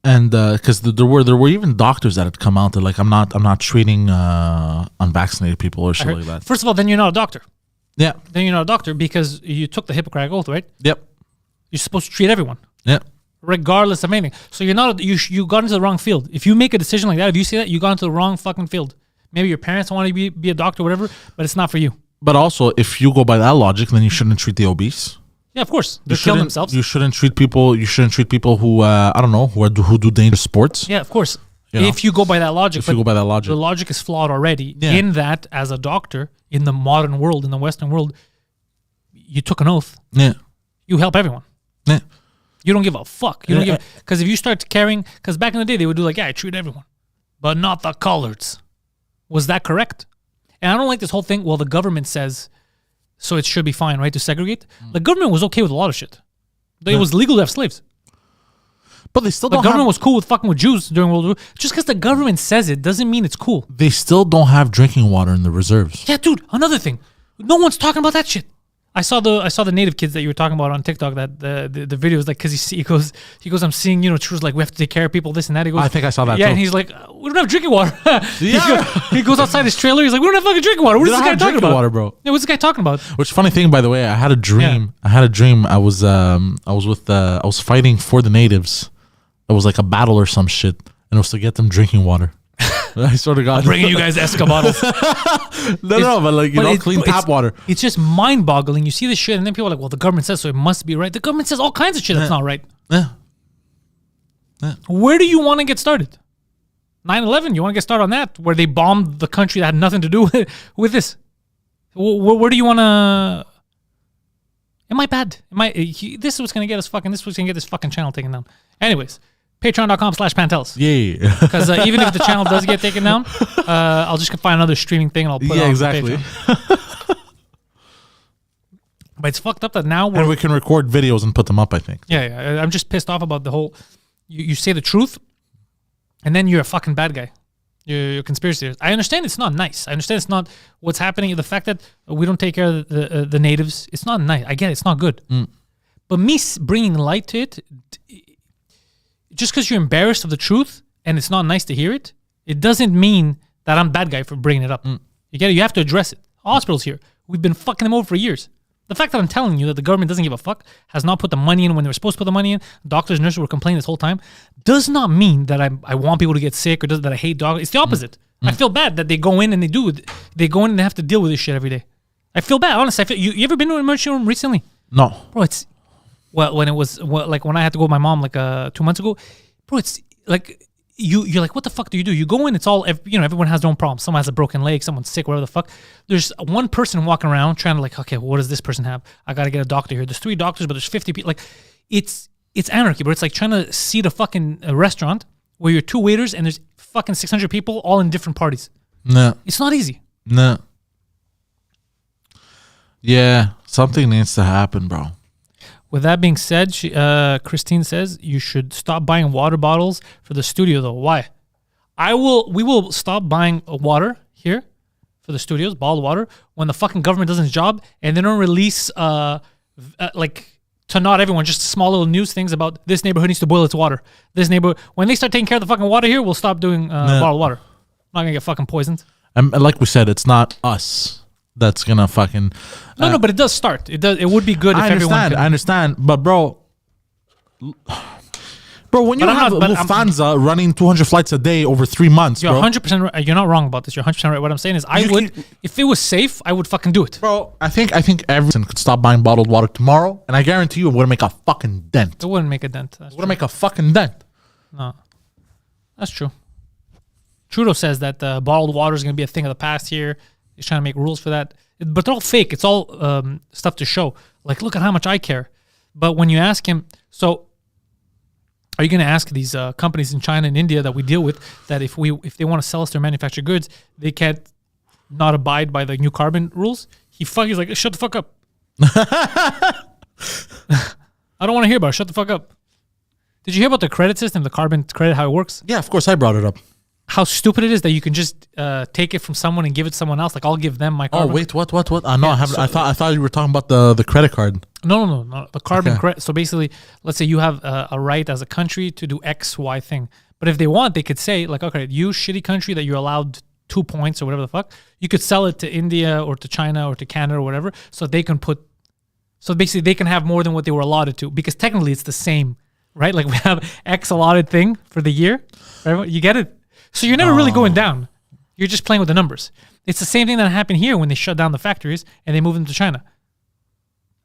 [SPEAKER 2] And because there were even doctors that had come out that like I'm not treating unvaccinated people or shit like that.
[SPEAKER 1] First of all, then you're not a doctor.
[SPEAKER 2] Yeah.
[SPEAKER 1] Then you're not a doctor because you took the Hippocratic Oath, right?
[SPEAKER 2] Yep.
[SPEAKER 1] You're supposed to treat everyone,
[SPEAKER 2] Yep.
[SPEAKER 1] regardless of anything. So you're not. You got into the wrong field. If you make a decision like that, if you say that, you got into the wrong fucking field. Maybe your parents want to be a doctor, whatever, but it's not for you.
[SPEAKER 2] But also, if you go by that logic, then you shouldn't treat the obese.
[SPEAKER 1] Yeah, of course. They're killing themselves.
[SPEAKER 2] You shouldn't treat people. You shouldn't treat people who I don't know who do dangerous sports.
[SPEAKER 1] Yeah, of course.
[SPEAKER 2] You know?
[SPEAKER 1] If you go by that logic.
[SPEAKER 2] If you go by that logic,
[SPEAKER 1] the logic is flawed already.
[SPEAKER 2] Yeah.
[SPEAKER 1] In that, as a doctor in the modern world, in the Western world, you took an oath.
[SPEAKER 2] Yeah.
[SPEAKER 1] You help everyone.
[SPEAKER 2] Yeah.
[SPEAKER 1] You don't give a fuck. You don't give because if you start caring, because back in the day they would do like, yeah, I treat everyone, but not the coloreds. Was that correct? And I don't like this whole thing. Well, the government says, so it should be fine, right, to segregate. The government was okay with a lot of shit. It was legal to have slaves.
[SPEAKER 2] But they still
[SPEAKER 1] The
[SPEAKER 2] don't
[SPEAKER 1] government was cool with fucking with Jews during World War. Just because the government says it doesn't mean it's cool.
[SPEAKER 2] They still don't have drinking water in the reserves.
[SPEAKER 1] Yeah, dude. Another thing, no one's talking about that shit. I saw the native kids that you were talking about on TikTok. That the videos like because he goes I'm seeing True's like we have to take care of people this and that. He goes,
[SPEAKER 2] I think I saw that.
[SPEAKER 1] Yeah,
[SPEAKER 2] too.
[SPEAKER 1] and he's like we don't have drinking water.
[SPEAKER 2] Yeah.
[SPEAKER 1] he goes outside his trailer. He's like we don't have fucking drinking water. What is this guy talking about?
[SPEAKER 2] Water, bro.
[SPEAKER 1] Yeah, what's this guy talking about?
[SPEAKER 2] Which funny thing, by the way, I had a dream.
[SPEAKER 1] Yeah.
[SPEAKER 2] I was fighting for the natives. It was like a battle or some shit, and it was to get them drinking water. I swear to God,
[SPEAKER 1] Bringing you guys Esca bottles.
[SPEAKER 2] no, but like clean tap water.
[SPEAKER 1] It's just mind-boggling. You see this shit, and then people are like, "Well, the government says so; it must be right." The government says all kinds of shit that's not right.
[SPEAKER 2] Yeah.
[SPEAKER 1] Where do you want to get started? 9/11. You want to get started on that, where they bombed the country that had nothing to do with this. Where do you want to? Am I bad? This is what's gonna get us fucking. This is what's gonna get this fucking channel taken down. Anyways. Patreon.com/Pantelis.
[SPEAKER 2] Yeah.
[SPEAKER 1] Because even if the channel does get taken down, I'll just find another streaming thing and I'll put it on
[SPEAKER 2] exactly.
[SPEAKER 1] Patreon. But it's fucked up that now
[SPEAKER 2] And we can record videos and put them up, I think.
[SPEAKER 1] Yeah. I'm just pissed off about the whole. You say the truth, and then you're a fucking bad guy. You're a conspiracy theorist. I understand it's not nice. I understand it's not what's happening. The fact that we don't take care of the natives, it's not nice. I get it. It's not good. But me bringing light to it. Just because you're embarrassed of the truth and it's not nice to hear it, it doesn't mean that I'm bad guy for bringing it up. You get it? You have to address it. Hospitals here, we've been fucking them over for years. The fact that I'm telling you that the government doesn't give a fuck, has not put the money in when they were supposed to put the money in, doctors and nurses were complaining this whole time, does not mean that I want people to get sick or that I hate doctors. It's the opposite. I feel bad that they go in and they go in and they have to deal with this shit every day. I feel bad, honestly. You ever been to an emergency room recently?
[SPEAKER 2] No.
[SPEAKER 1] Bro, it's... Well, when I had to go with my mom like 2 months ago, bro, it's like you're like, what the fuck do? You go in, it's all everyone has their own problems. Someone has a broken leg, someone's sick, whatever the fuck. There's one person walking around trying to like, okay, well, what does this person have? I gotta get a doctor here. There's 3 doctors, but there's 50 people. Like, it's anarchy, bro. It's like trying to seat a fucking restaurant where you're 2 waiters and there's fucking 600 people all in different parties.
[SPEAKER 2] No.
[SPEAKER 1] It's not easy.
[SPEAKER 2] No. Yeah, something needs to happen, bro.
[SPEAKER 1] With that being said, Christine says you should stop buying water bottles for the studio, though. Why? We will stop buying water here for the studios, bottled water, when the fucking government does its job and they don't release like to not everyone, just small little news things about this neighborhood needs to boil its water. This neighborhood, when they start taking care of the fucking water here, we'll stop doing bottled water. I'm not gonna get fucking poisoned.
[SPEAKER 2] And like we said, it's not us that's gonna fucking
[SPEAKER 1] no, but it does start. It would be good if everyone could.
[SPEAKER 2] I understand, but bro, when you have Lufthansa running 200 flights a day over 3 months,
[SPEAKER 1] you're
[SPEAKER 2] bro.
[SPEAKER 1] 100% right. You're not wrong about this. You're 100% right. What I'm saying is, if it was safe, I would fucking do it.
[SPEAKER 2] Bro, I think everyone could stop buying bottled water tomorrow, and I guarantee you it wouldn't make a fucking dent.
[SPEAKER 1] It wouldn't make a dent.
[SPEAKER 2] It wouldn't make a fucking dent.
[SPEAKER 1] No, that's true. Trudeau says that bottled water is going to be a thing of the past here. He's trying to make rules for that. But they're all fake. It's all stuff to show. Like, look at how much I care. But when you ask him, so are you going to ask these companies in China and India that we deal with that if they want to sell us their manufactured goods, they can't not abide by the new carbon rules? He's like, shut the fuck up. I don't want to hear about it. Shut the fuck up. Did you hear about the credit system, the carbon credit, how it works?
[SPEAKER 2] Yeah, of course I brought it up.
[SPEAKER 1] how stupid it is that you can just take it from someone and give it to someone else. Like I'll give them my carbon.
[SPEAKER 2] Oh wait, what? No,
[SPEAKER 1] Yeah,
[SPEAKER 2] I haven't.
[SPEAKER 1] so-
[SPEAKER 2] I thought you were talking about the credit card.
[SPEAKER 1] No. The carbon
[SPEAKER 2] Okay.
[SPEAKER 1] credit. So basically, let's say you have a right as a country to do X, Y thing. But if they want, they could say like, okay, you shitty country that you're allowed 2 points or whatever the fuck, you could sell it to India or to China or to Canada or whatever, so they can put. So basically, they can have more than what they were allotted to, because technically it's the same, right? Like we have X allotted thing for the year, right? You get it? So you're never really going down. You're just playing with the numbers. It's the same thing that happened here when they shut down the factories and they moved them to China.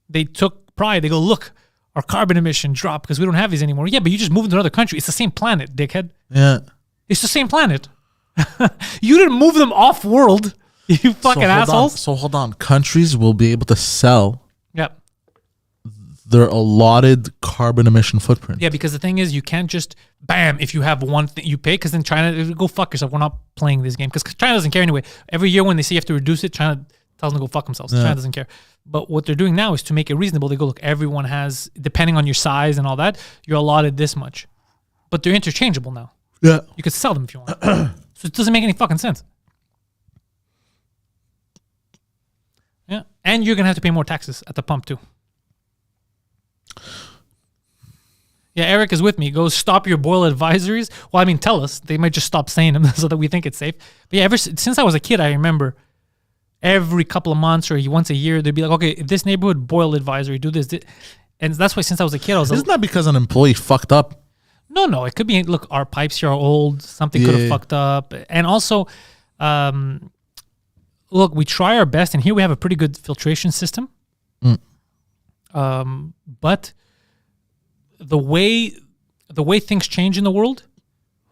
[SPEAKER 1] They took pride. They go, look, our carbon emission dropped because we don't have these anymore. Yeah, but you just moved to another country. It's the same planet, dickhead.
[SPEAKER 2] Yeah.
[SPEAKER 1] It's the same planet. You didn't move them off world, you fucking assholes.
[SPEAKER 2] So hold on. Countries will be able to sell
[SPEAKER 1] Yeah.
[SPEAKER 2] their allotted carbon emission footprint.
[SPEAKER 1] Yeah, because the thing is, you can't just, bam, if you have one thing you pay, because then China, go fuck yourself. We're not playing this game. Because China doesn't care anyway. Every year when they see you have to reduce it, China tells them to go fuck themselves. China doesn't care. But what they're doing now is to make it reasonable. They go, look, everyone has, depending on your size and all that, you're allotted this much. But they're interchangeable now.
[SPEAKER 2] Yeah.
[SPEAKER 1] You could sell them if you want. So it doesn't make any fucking sense. Yeah. And you're going to have to pay more taxes at the pump too. Yeah, Eric is with me. He goes, stop your boil advisories. Well, I mean, tell us. They might just stop saying them so that we think it's safe. But yeah, since I was a kid, I remember every couple of months or once a year, they'd be like, okay, this neighborhood boil advisory, do this. And that's why since I was a kid, I was
[SPEAKER 2] Isn't that because an employee fucked up?
[SPEAKER 1] No. It could be, look, our pipes here are old. Something could have fucked up. And also, look, we try our best. And here we have a pretty good filtration system. But the way things change in the world,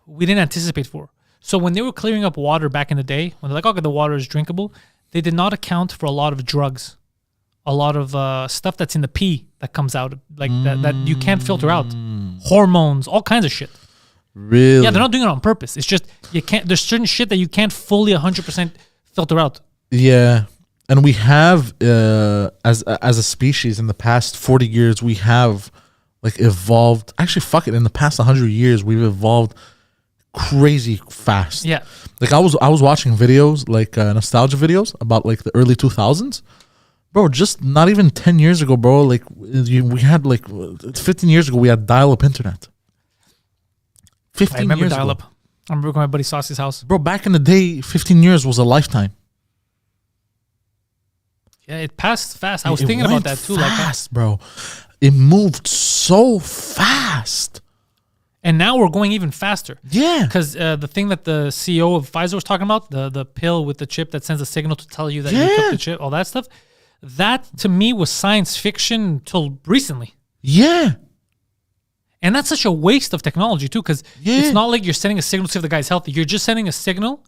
[SPEAKER 1] we didn't anticipate for. So when they were clearing up water back in the day, when they're like, okay, the water is drinkable, they did not account for a lot of drugs, a lot of stuff that's in the pee that comes out, like that you can't filter out, hormones, all kinds of shit.
[SPEAKER 2] Really?
[SPEAKER 1] Yeah, they're not doing it on purpose. It's just you can't. There's certain shit that you can't fully 100% filter out.
[SPEAKER 2] Yeah. And we have, as a species, in the past 40 years, we have like evolved. Actually, fuck it. In the past 100 years, we've evolved crazy fast.
[SPEAKER 1] Yeah.
[SPEAKER 2] Like I was watching videos, like nostalgia videos about like the early 2000s. Bro, just not even 10 years ago, bro. Like we had like 15 years ago, we had dial-up internet. 15
[SPEAKER 1] I remember
[SPEAKER 2] years
[SPEAKER 1] dial-up.
[SPEAKER 2] ago.
[SPEAKER 1] I remember going to my buddy Saucy's house.
[SPEAKER 2] Bro, back in the day, 15 years was a lifetime.
[SPEAKER 1] Yeah, it passed fast. I was
[SPEAKER 2] It
[SPEAKER 1] thinking about
[SPEAKER 2] went
[SPEAKER 1] that too.
[SPEAKER 2] Fast, bro. It moved so fast.
[SPEAKER 1] And now we're going even faster.
[SPEAKER 2] Yeah.
[SPEAKER 1] Because the thing that the CEO of Pfizer was talking about, the pill with the chip that sends a signal to tell you that you took the chip, all that stuff, that to me was science fiction until recently.
[SPEAKER 2] Yeah.
[SPEAKER 1] And that's such a waste of technology too, because
[SPEAKER 2] Yeah.
[SPEAKER 1] it's not like you're sending a signal to see if the guy's healthy. You're just sending a signal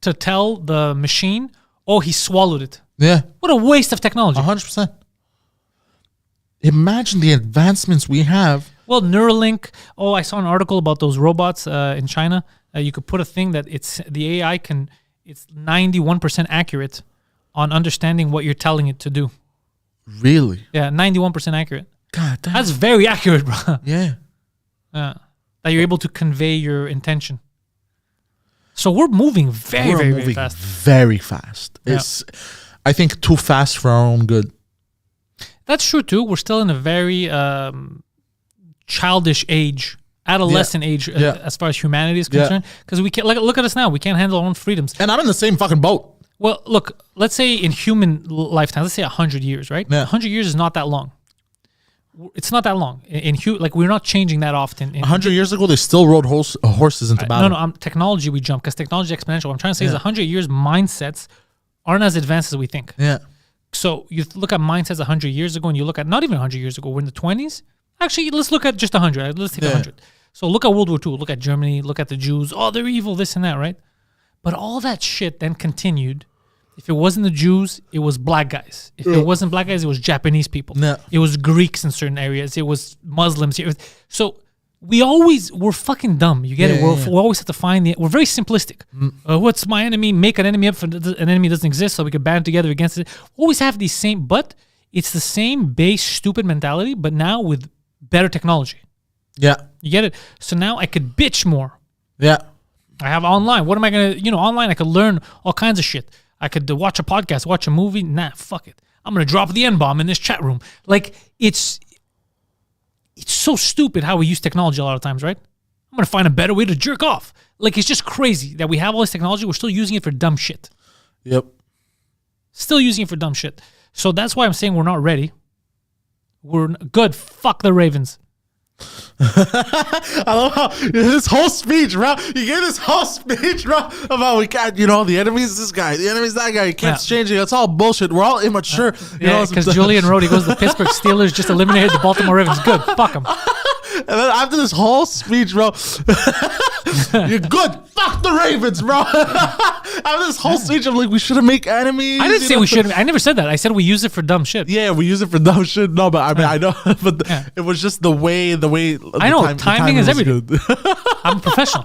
[SPEAKER 1] to tell the machine, oh, he swallowed it.
[SPEAKER 2] Yeah.
[SPEAKER 1] What a waste of technology.
[SPEAKER 2] 100%. Imagine the advancements we have.
[SPEAKER 1] Well, Neuralink. Oh, I saw an article about those robots in China. You could put a thing that the AI can. It's 91% accurate on understanding what you're telling it to do.
[SPEAKER 2] Really?
[SPEAKER 1] Yeah, 91% accurate.
[SPEAKER 2] God damn.
[SPEAKER 1] That's very accurate, bro.
[SPEAKER 2] Yeah.
[SPEAKER 1] That you're able to convey your intention. So we're moving very fast.
[SPEAKER 2] Very fast.
[SPEAKER 1] Yeah.
[SPEAKER 2] It's, I think, too fast for our own good.
[SPEAKER 1] That's true too. We're still in a very childish age, adolescent age, as far as humanity is concerned. Because we can't look at us now. We can't handle our own freedoms.
[SPEAKER 2] And I'm in the same fucking boat.
[SPEAKER 1] Well, look. Let's say in human lifetime, let's say 100 years, right?
[SPEAKER 2] Yeah.
[SPEAKER 1] 100 years is not that long. It's not that long. Like we're not changing that often.
[SPEAKER 2] 100 years ago, they still rode horses into battle.
[SPEAKER 1] No. Technology we jump because technology is exponential. What I'm trying to say is 100 years mindsets aren't as advanced as we think.
[SPEAKER 2] Yeah.
[SPEAKER 1] So you look at mindsets 100 years ago, and you look at not even 100 years ago. We're in the 20s. Actually, let's look at just 100. Let's take 100. So look at World War II. Look at Germany. Look at the Jews. Oh, they're evil. This and that, right? But all that shit then continued. If it wasn't the Jews, it was black guys. If it wasn't black guys, it was Japanese people.
[SPEAKER 2] Yeah.
[SPEAKER 1] It was Greeks in certain areas. It was Muslims. So we're fucking dumb. You get it? We always have to find we're very simplistic. What's my enemy? Make an enemy up for an enemy doesn't exist so we can band together against it. We always have these same, but it's the same base stupid mentality, but now with better technology.
[SPEAKER 2] Yeah.
[SPEAKER 1] You get it? So now I could bitch more.
[SPEAKER 2] Yeah.
[SPEAKER 1] I have online. What am I gonna? Online I could learn all kinds of shit. I could watch a podcast, watch a movie. Nah, fuck it. I'm gonna drop the N-bomb in this chat room. Like it's so stupid how we use technology a lot of times, right? I'm gonna find a better way to jerk off. Like it's just crazy that we have all this technology. We're still using it for dumb shit.
[SPEAKER 2] Yep.
[SPEAKER 1] Still using it for dumb shit. So that's why I'm saying we're not ready. We're good. Fuck the Ravens.
[SPEAKER 2] I love how this whole speech, bro. You gave this whole speech, bro, about we can't, the enemy's this guy, the enemy's that guy. You can't change it. It's all bullshit. We're all immature.
[SPEAKER 1] Because Julian wrote, he goes, the Pittsburgh Steelers just eliminated the Baltimore Ravens. Good. Fuck them.
[SPEAKER 2] And then after this whole speech, bro, you're good. Fuck the Ravens, bro. After this whole speech, I'm like, we shouldn't make enemies.
[SPEAKER 1] I didn't say we shouldn't. I never said that. I said we use it for dumb shit.
[SPEAKER 2] Yeah, we use it for dumb shit. No, but I mean, I know, but it was just the way.
[SPEAKER 1] I know timing is everything. I'm a professional.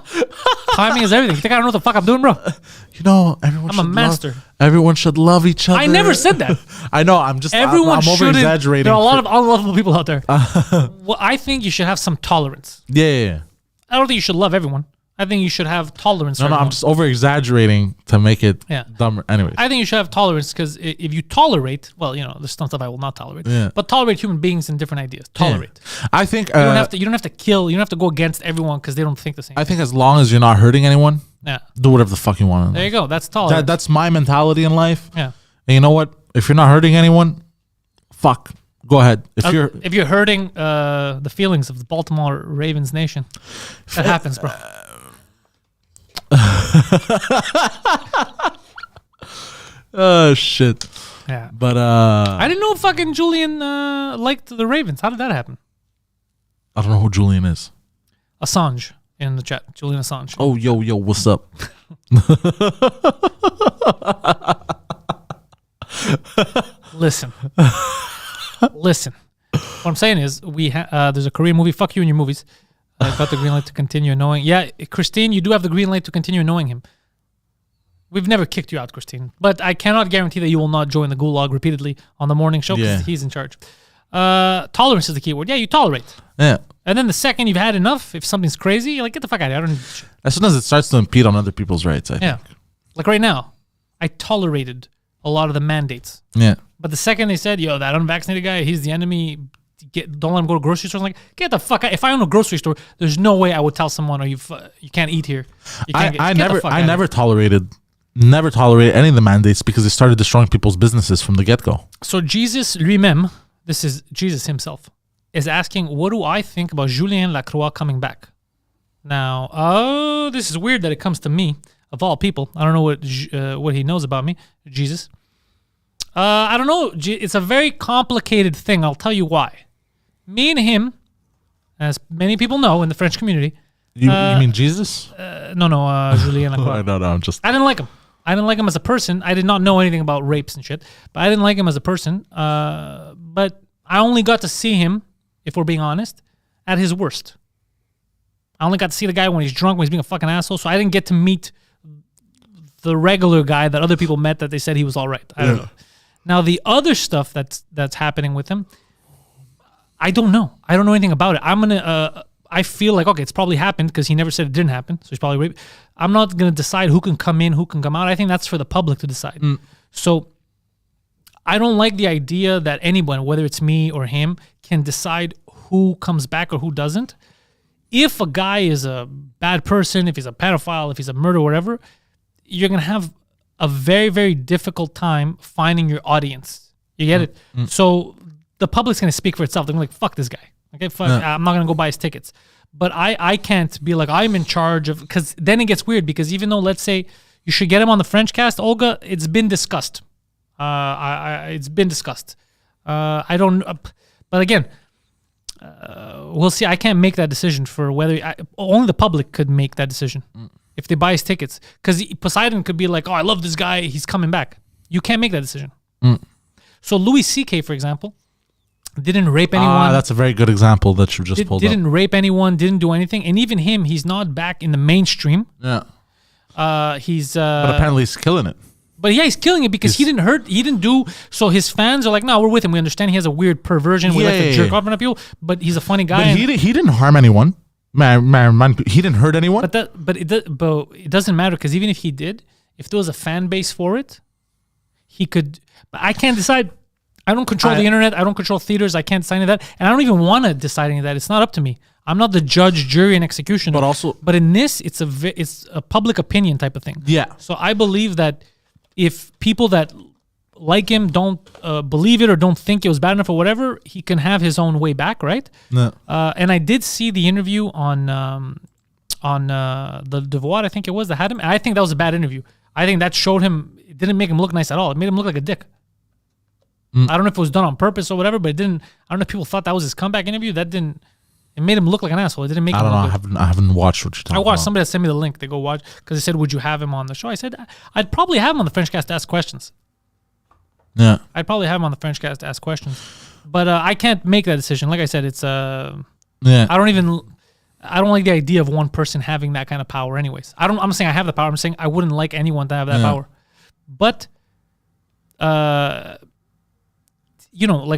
[SPEAKER 1] Timing is everything. You think I don't know what the fuck I'm doing, bro?
[SPEAKER 2] Everyone.
[SPEAKER 1] I'm a master.
[SPEAKER 2] Everyone should love each other.
[SPEAKER 1] I never said that.
[SPEAKER 2] I know. I'm just.
[SPEAKER 1] Everyone
[SPEAKER 2] I'm over exaggerating.
[SPEAKER 1] There are a lot of unlovable people out there. Well, I think you should have some tolerance.
[SPEAKER 2] Yeah.
[SPEAKER 1] I don't think you should love everyone. I think you should have tolerance.
[SPEAKER 2] No, I'm just over exaggerating to make it dumber. Anyways,
[SPEAKER 1] I think you should have tolerance because if you tolerate, well, there's some stuff I will not tolerate.
[SPEAKER 2] Yeah.
[SPEAKER 1] But tolerate human beings and different ideas. Tolerate.
[SPEAKER 2] Yeah. I think
[SPEAKER 1] you don't have to. You don't have to kill. You don't have to go against everyone because they don't think the same.
[SPEAKER 2] I think as long as you're not hurting anyone, do whatever the fuck you want.
[SPEAKER 1] There you go. That's tolerance.
[SPEAKER 2] That's my mentality in life.
[SPEAKER 1] Yeah.
[SPEAKER 2] And you know what? If you're not hurting anyone, fuck. Go ahead. If
[SPEAKER 1] you're hurting the feelings of the Baltimore Ravens nation, that happens, bro.
[SPEAKER 2] Oh shit.
[SPEAKER 1] Yeah.
[SPEAKER 2] But
[SPEAKER 1] I didn't know fucking Julian liked the Ravens. How did that happen?
[SPEAKER 2] I don't know who Julian is.
[SPEAKER 1] Assange in the chat. Julian Assange.
[SPEAKER 2] Oh, yo, what's up?
[SPEAKER 1] Listen. What I'm saying is there's a Korean movie, Fuck You and Your Movies. I got the green light to continue annoying. Yeah, Christine, you do have the green light to continue annoying him. We've never kicked you out, Christine. But I cannot guarantee that you will not join the gulag repeatedly on the morning show because he's in charge. Tolerance is the key word. Yeah, you tolerate.
[SPEAKER 2] Yeah.
[SPEAKER 1] And then the second you've had enough, if something's crazy, you're like, get the fuck out of here. I don't need shit.
[SPEAKER 2] As soon as it starts to impede on other people's rights, I think.
[SPEAKER 1] Like right now, I tolerated a lot of the mandates.
[SPEAKER 2] Yeah.
[SPEAKER 1] But the second they said, yo, that unvaccinated guy, he's the enemy, don't let him go to grocery stores. I'm like, get the fuck out. If I own a grocery store, there's no way I would tell someone, you can't eat here.
[SPEAKER 2] I never tolerated any of the mandates because they started destroying people's businesses from the get-go.
[SPEAKER 1] So Jesus lui-même, this is Jesus himself, is asking, what do I think about Julien Lacroix coming back? Now, this is weird that it comes to me, of all people. I don't know what he knows about me, Jesus. I don't know. It's a very complicated thing. I'll tell you why. Me and him, as many people know in the French community.
[SPEAKER 2] You mean Jesus?
[SPEAKER 1] No, Julien Lacroix.
[SPEAKER 2] No,
[SPEAKER 1] I didn't like him. I didn't like him as a person. I did not know anything about rapes and shit, but I didn't like him as a person. But I only got to see him, if we're being honest, at his worst. I only got to see the guy when he's drunk, when he's being a fucking asshole, so I didn't get to meet the regular guy that other people met that they said he was all right. I don't know. Now, the other stuff that's happening with him, I don't know. I don't know anything about it. I feel like, okay, it's probably happened because he never said it didn't happen, so he's probably raped. I'm not going to decide who can come in, who can come out. I think that's for the public to decide. So I don't like the idea that anyone, whether it's me or him, can decide who comes back or who doesn't. If a guy is a bad person, if he's a pedophile, if he's a murderer, whatever, you're going to have a very, very difficult time finding your audience. You get it? So the public's going to speak for itself. They're going to be like, fuck this guy. Okay, I'm not going to go buy his tickets. But I can't be like, I'm in charge of, because then it gets weird, because even though, let's say, you should get him on the French cast, Olga, it's been discussed. It's been discussed. I don't, but again, we'll see. I can't make that decision for whether, only the public could make that decision if they buy his tickets. Because Poseidon could be like, oh, I love this guy, he's coming back. You can't make that decision. So Louis C.K., for example, didn't rape anyone.
[SPEAKER 2] That's a very good example that you just pulled up.
[SPEAKER 1] Didn't rape anyone, didn't do anything. And even him, he's not back in the mainstream.
[SPEAKER 2] Yeah.
[SPEAKER 1] He's
[SPEAKER 2] but apparently he's killing it.
[SPEAKER 1] But yeah, he's killing it because he didn't do, so his fans are like, no, we're with him. We understand he has a weird perversion. We like to jerk off on people, but he's a funny guy.
[SPEAKER 2] But he didn't harm anyone. Man, he didn't hurt anyone.
[SPEAKER 1] But it doesn't matter, because even if he did, if there was a fan base for it, he could. But I can't decide. I don't control the internet. I don't control theaters. I can't decide any of that, and I don't even want to decide any of that. It's not up to me. I'm not the judge, jury, and executioner. But in this, it's a public opinion type of thing.
[SPEAKER 2] Yeah.
[SPEAKER 1] So I believe that if people that like him don't believe it or don't think it was bad enough or whatever, he can have his own way back, right?
[SPEAKER 2] No.
[SPEAKER 1] And I did see the interview on the Devoir, I think it was, that had him. And I think that was a bad interview. I think that showed him. It didn't make him look nice at all. It made him look like a dick. I don't know if it was done on purpose or whatever, but it didn't. I don't know if people thought that was his comeback interview. That didn't. It made him look like an asshole. It didn't make him look good.
[SPEAKER 2] I haven't watched what you're talking about.
[SPEAKER 1] I watched. Somebody sent me the link. They go watch, because they said, would you have him on the show? I said, I'd probably have him on the Frenchcast to ask questions.
[SPEAKER 2] Yeah.
[SPEAKER 1] I'd probably have him on the Frenchcast to ask questions. But I can't make that decision. Like I said, it's
[SPEAKER 2] Yeah.
[SPEAKER 1] I don't like the idea of one person having that kind of power anyways. I'm not saying I have the power. I'm saying I wouldn't like anyone to have that power. But like,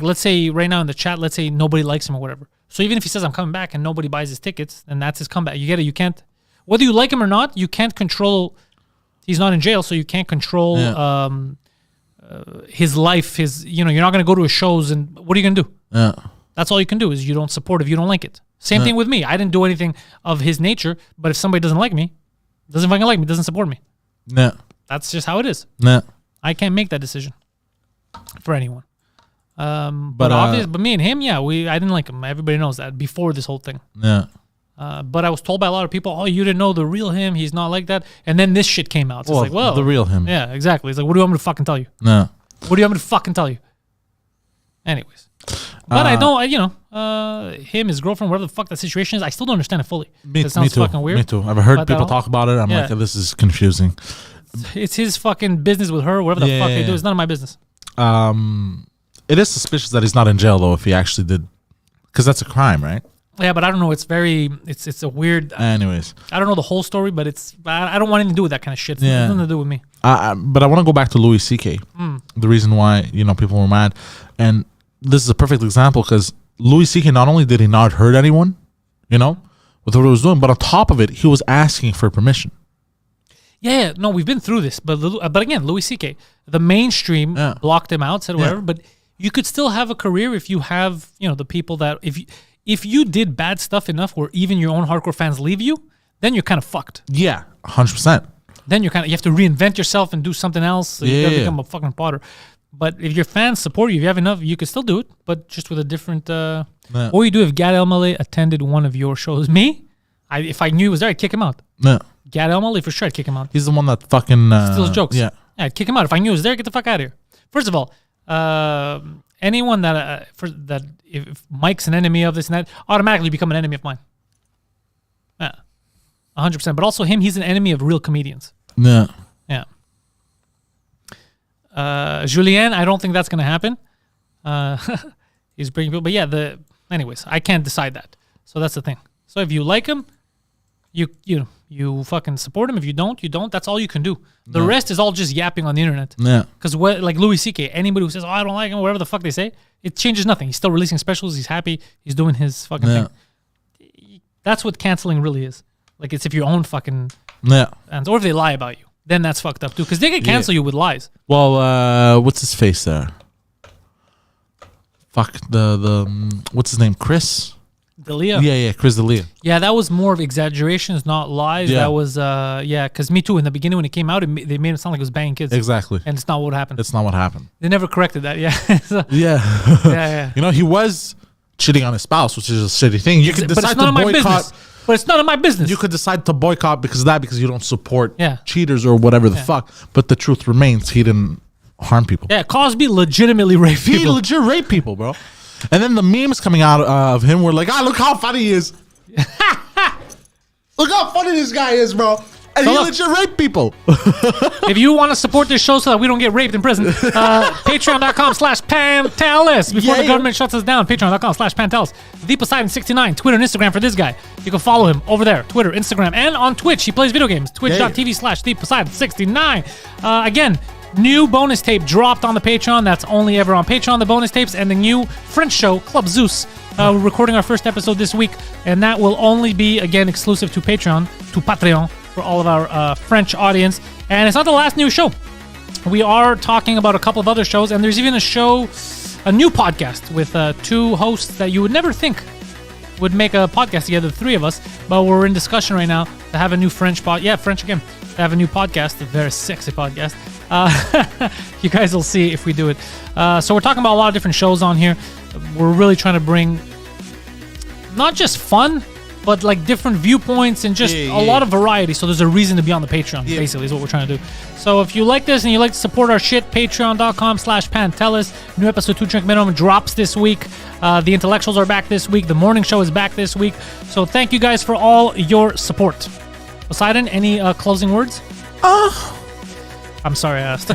[SPEAKER 1] let's say right now in the chat, let's say nobody likes him or whatever. So even if he says I'm coming back and nobody buys his tickets, then that's his comeback. You get it? You can't, whether you like him or not, you can't control. He's not in jail, so you can't control his life. You're not going to go to his shows, and what are you going to do?
[SPEAKER 2] Yeah.
[SPEAKER 1] That's all you can do, is you don't support if you don't like it. Same thing with me. I didn't do anything of his nature, but if somebody doesn't like me, doesn't support me.
[SPEAKER 2] Yeah.
[SPEAKER 1] That's just how it is.
[SPEAKER 2] Yeah.
[SPEAKER 1] I can't make that decision for anyone. But me and him, I didn't like him. Everybody knows that before this whole thing.
[SPEAKER 2] Yeah.
[SPEAKER 1] But I was told by a lot of people, oh, you didn't know the real him. He's not like that. And then this shit came out. So it's like, well,
[SPEAKER 2] the real him.
[SPEAKER 1] Yeah, exactly. It's like, what do you want me to fucking tell you?
[SPEAKER 2] No.
[SPEAKER 1] What do you want me to fucking tell you? Anyways. But I don't, him, his girlfriend, whatever the fuck that situation is, I still don't understand it fully. It sounds fucking weird.
[SPEAKER 2] Me too. I've heard people talk about it. I'm like, this is confusing.
[SPEAKER 1] It's his fucking business with her, whatever the fuck they do. It's none of my business.
[SPEAKER 2] It is suspicious that he's not in jail, though, if he actually did. Because that's a crime, right?
[SPEAKER 1] Yeah, but I don't know. It's a weird.
[SPEAKER 2] Anyways.
[SPEAKER 1] I don't know the whole story, but I don't want anything to do with that kind of shit. It's nothing to do with me.
[SPEAKER 2] But I want to go back to Louis C.K. The reason why, people were mad. And this is a perfect example, because Louis C.K. not only did he not hurt anyone, with what he was doing, but on top of it, he was asking for permission.
[SPEAKER 1] Yeah, no, we've been through this, but again, Louis C.K., the mainstream blocked him out, said whatever, but you could still have a career if you have, the people that, if you did bad stuff enough where even your own hardcore fans leave you, then you're kind of fucked.
[SPEAKER 2] Yeah, 100%.
[SPEAKER 1] Then you have to reinvent yourself and do something else. So you gotta become a fucking potter. But if your fans support you, if you have enough, you could still do it, but just with a different. What would you do if Gad Elmaleh attended one of your shows? Me? If I knew he was there, I'd kick him out.
[SPEAKER 2] No.
[SPEAKER 1] Gad Elmaleh, for sure, I'd kick him out.
[SPEAKER 2] He's the one that fucking
[SPEAKER 1] steals jokes.
[SPEAKER 2] Yeah,
[SPEAKER 1] I'd kick him out if I knew he was there. Get the fuck out of here. First of all, anyone that if Mike's an enemy of this and that, automatically become an enemy of mine. 100%. But also him, he's an enemy of real comedians.
[SPEAKER 2] Yeah.
[SPEAKER 1] Julien, I don't think that's gonna happen. He's bringing people, but anyways, I can't decide that. So that's the thing. So if you like him, you fucking support him. If you don't, you don't. That's all you can do. The rest is all just yapping on the internet.
[SPEAKER 2] Yeah.
[SPEAKER 1] Because like Louis C.K., anybody who says, oh, I don't like him, whatever the fuck they say, it changes nothing. He's still releasing specials. He's happy. He's doing his fucking thing. That's what canceling really is. Like, it's if your own fucking fans, or if they lie about you, then that's fucked up too. Because they can cancel you with lies.
[SPEAKER 2] Well, what's his face there? Fuck what's his name? Chris
[SPEAKER 1] D'Elia.
[SPEAKER 2] Yeah, Chris D'Elia.
[SPEAKER 1] Yeah, that was more of exaggerations, not lies.
[SPEAKER 2] Yeah.
[SPEAKER 1] That was because Me Too in the beginning when it came out, they made it sound like it was banging kids.
[SPEAKER 2] Exactly.
[SPEAKER 1] And it's not what happened.
[SPEAKER 2] It's not what happened.
[SPEAKER 1] They never corrected that. Yeah. So,
[SPEAKER 2] yeah. He was cheating on his spouse, which is a shitty thing. You could decide to boycott.
[SPEAKER 1] But it's none of my business.
[SPEAKER 2] You could decide to boycott because you don't support cheaters or whatever the fuck. But the truth remains, he didn't harm people.
[SPEAKER 1] Yeah, Cosby legitimately raped people.
[SPEAKER 2] He legit raped people, bro. And then the memes coming out of him were like, look how funny he is. Look how funny this guy is, bro. And he legit raped people.
[SPEAKER 1] If you want to support this show so that we don't get raped in prison, patreon.com/Pantelis. Before the government shuts us down, patreon.com/Pantelis. The Poseidon69, Twitter and Instagram for this guy. You can follow him over there, Twitter, Instagram, and on Twitch. He plays video games. Twitch.tv/ThePoseidon69. Again, New bonus tape dropped on the Patreon. That's only ever on Patreon, the bonus tapes, and the new French show, Club Zeus. We're recording our first episode this week, and that will only be, again, exclusive to Patreon, for all of our French audience. And it's not the last new show. We are talking about a couple of other shows, and there's even a new podcast with 2 hosts that you would never think would make a podcast together, the 3 of us, but we're in discussion right now to have a new French French again, to have a new podcast, a very sexy podcast. You guys will see if we do it. So we're talking about a lot of different shows on here. We're really trying to bring not just fun, but like different viewpoints and just a lot of variety. So there's a reason to be on the Patreon, basically, is what we're trying to do. So if you like this and you like to support our shit, patreon.com/Pantelis. New episode 2 Drink Minimum drops this week. The Intellectuals are back this week. The Morning Show is back this week. So thank you guys for all your support. Poseidon, any closing words? I'm sorry I asked.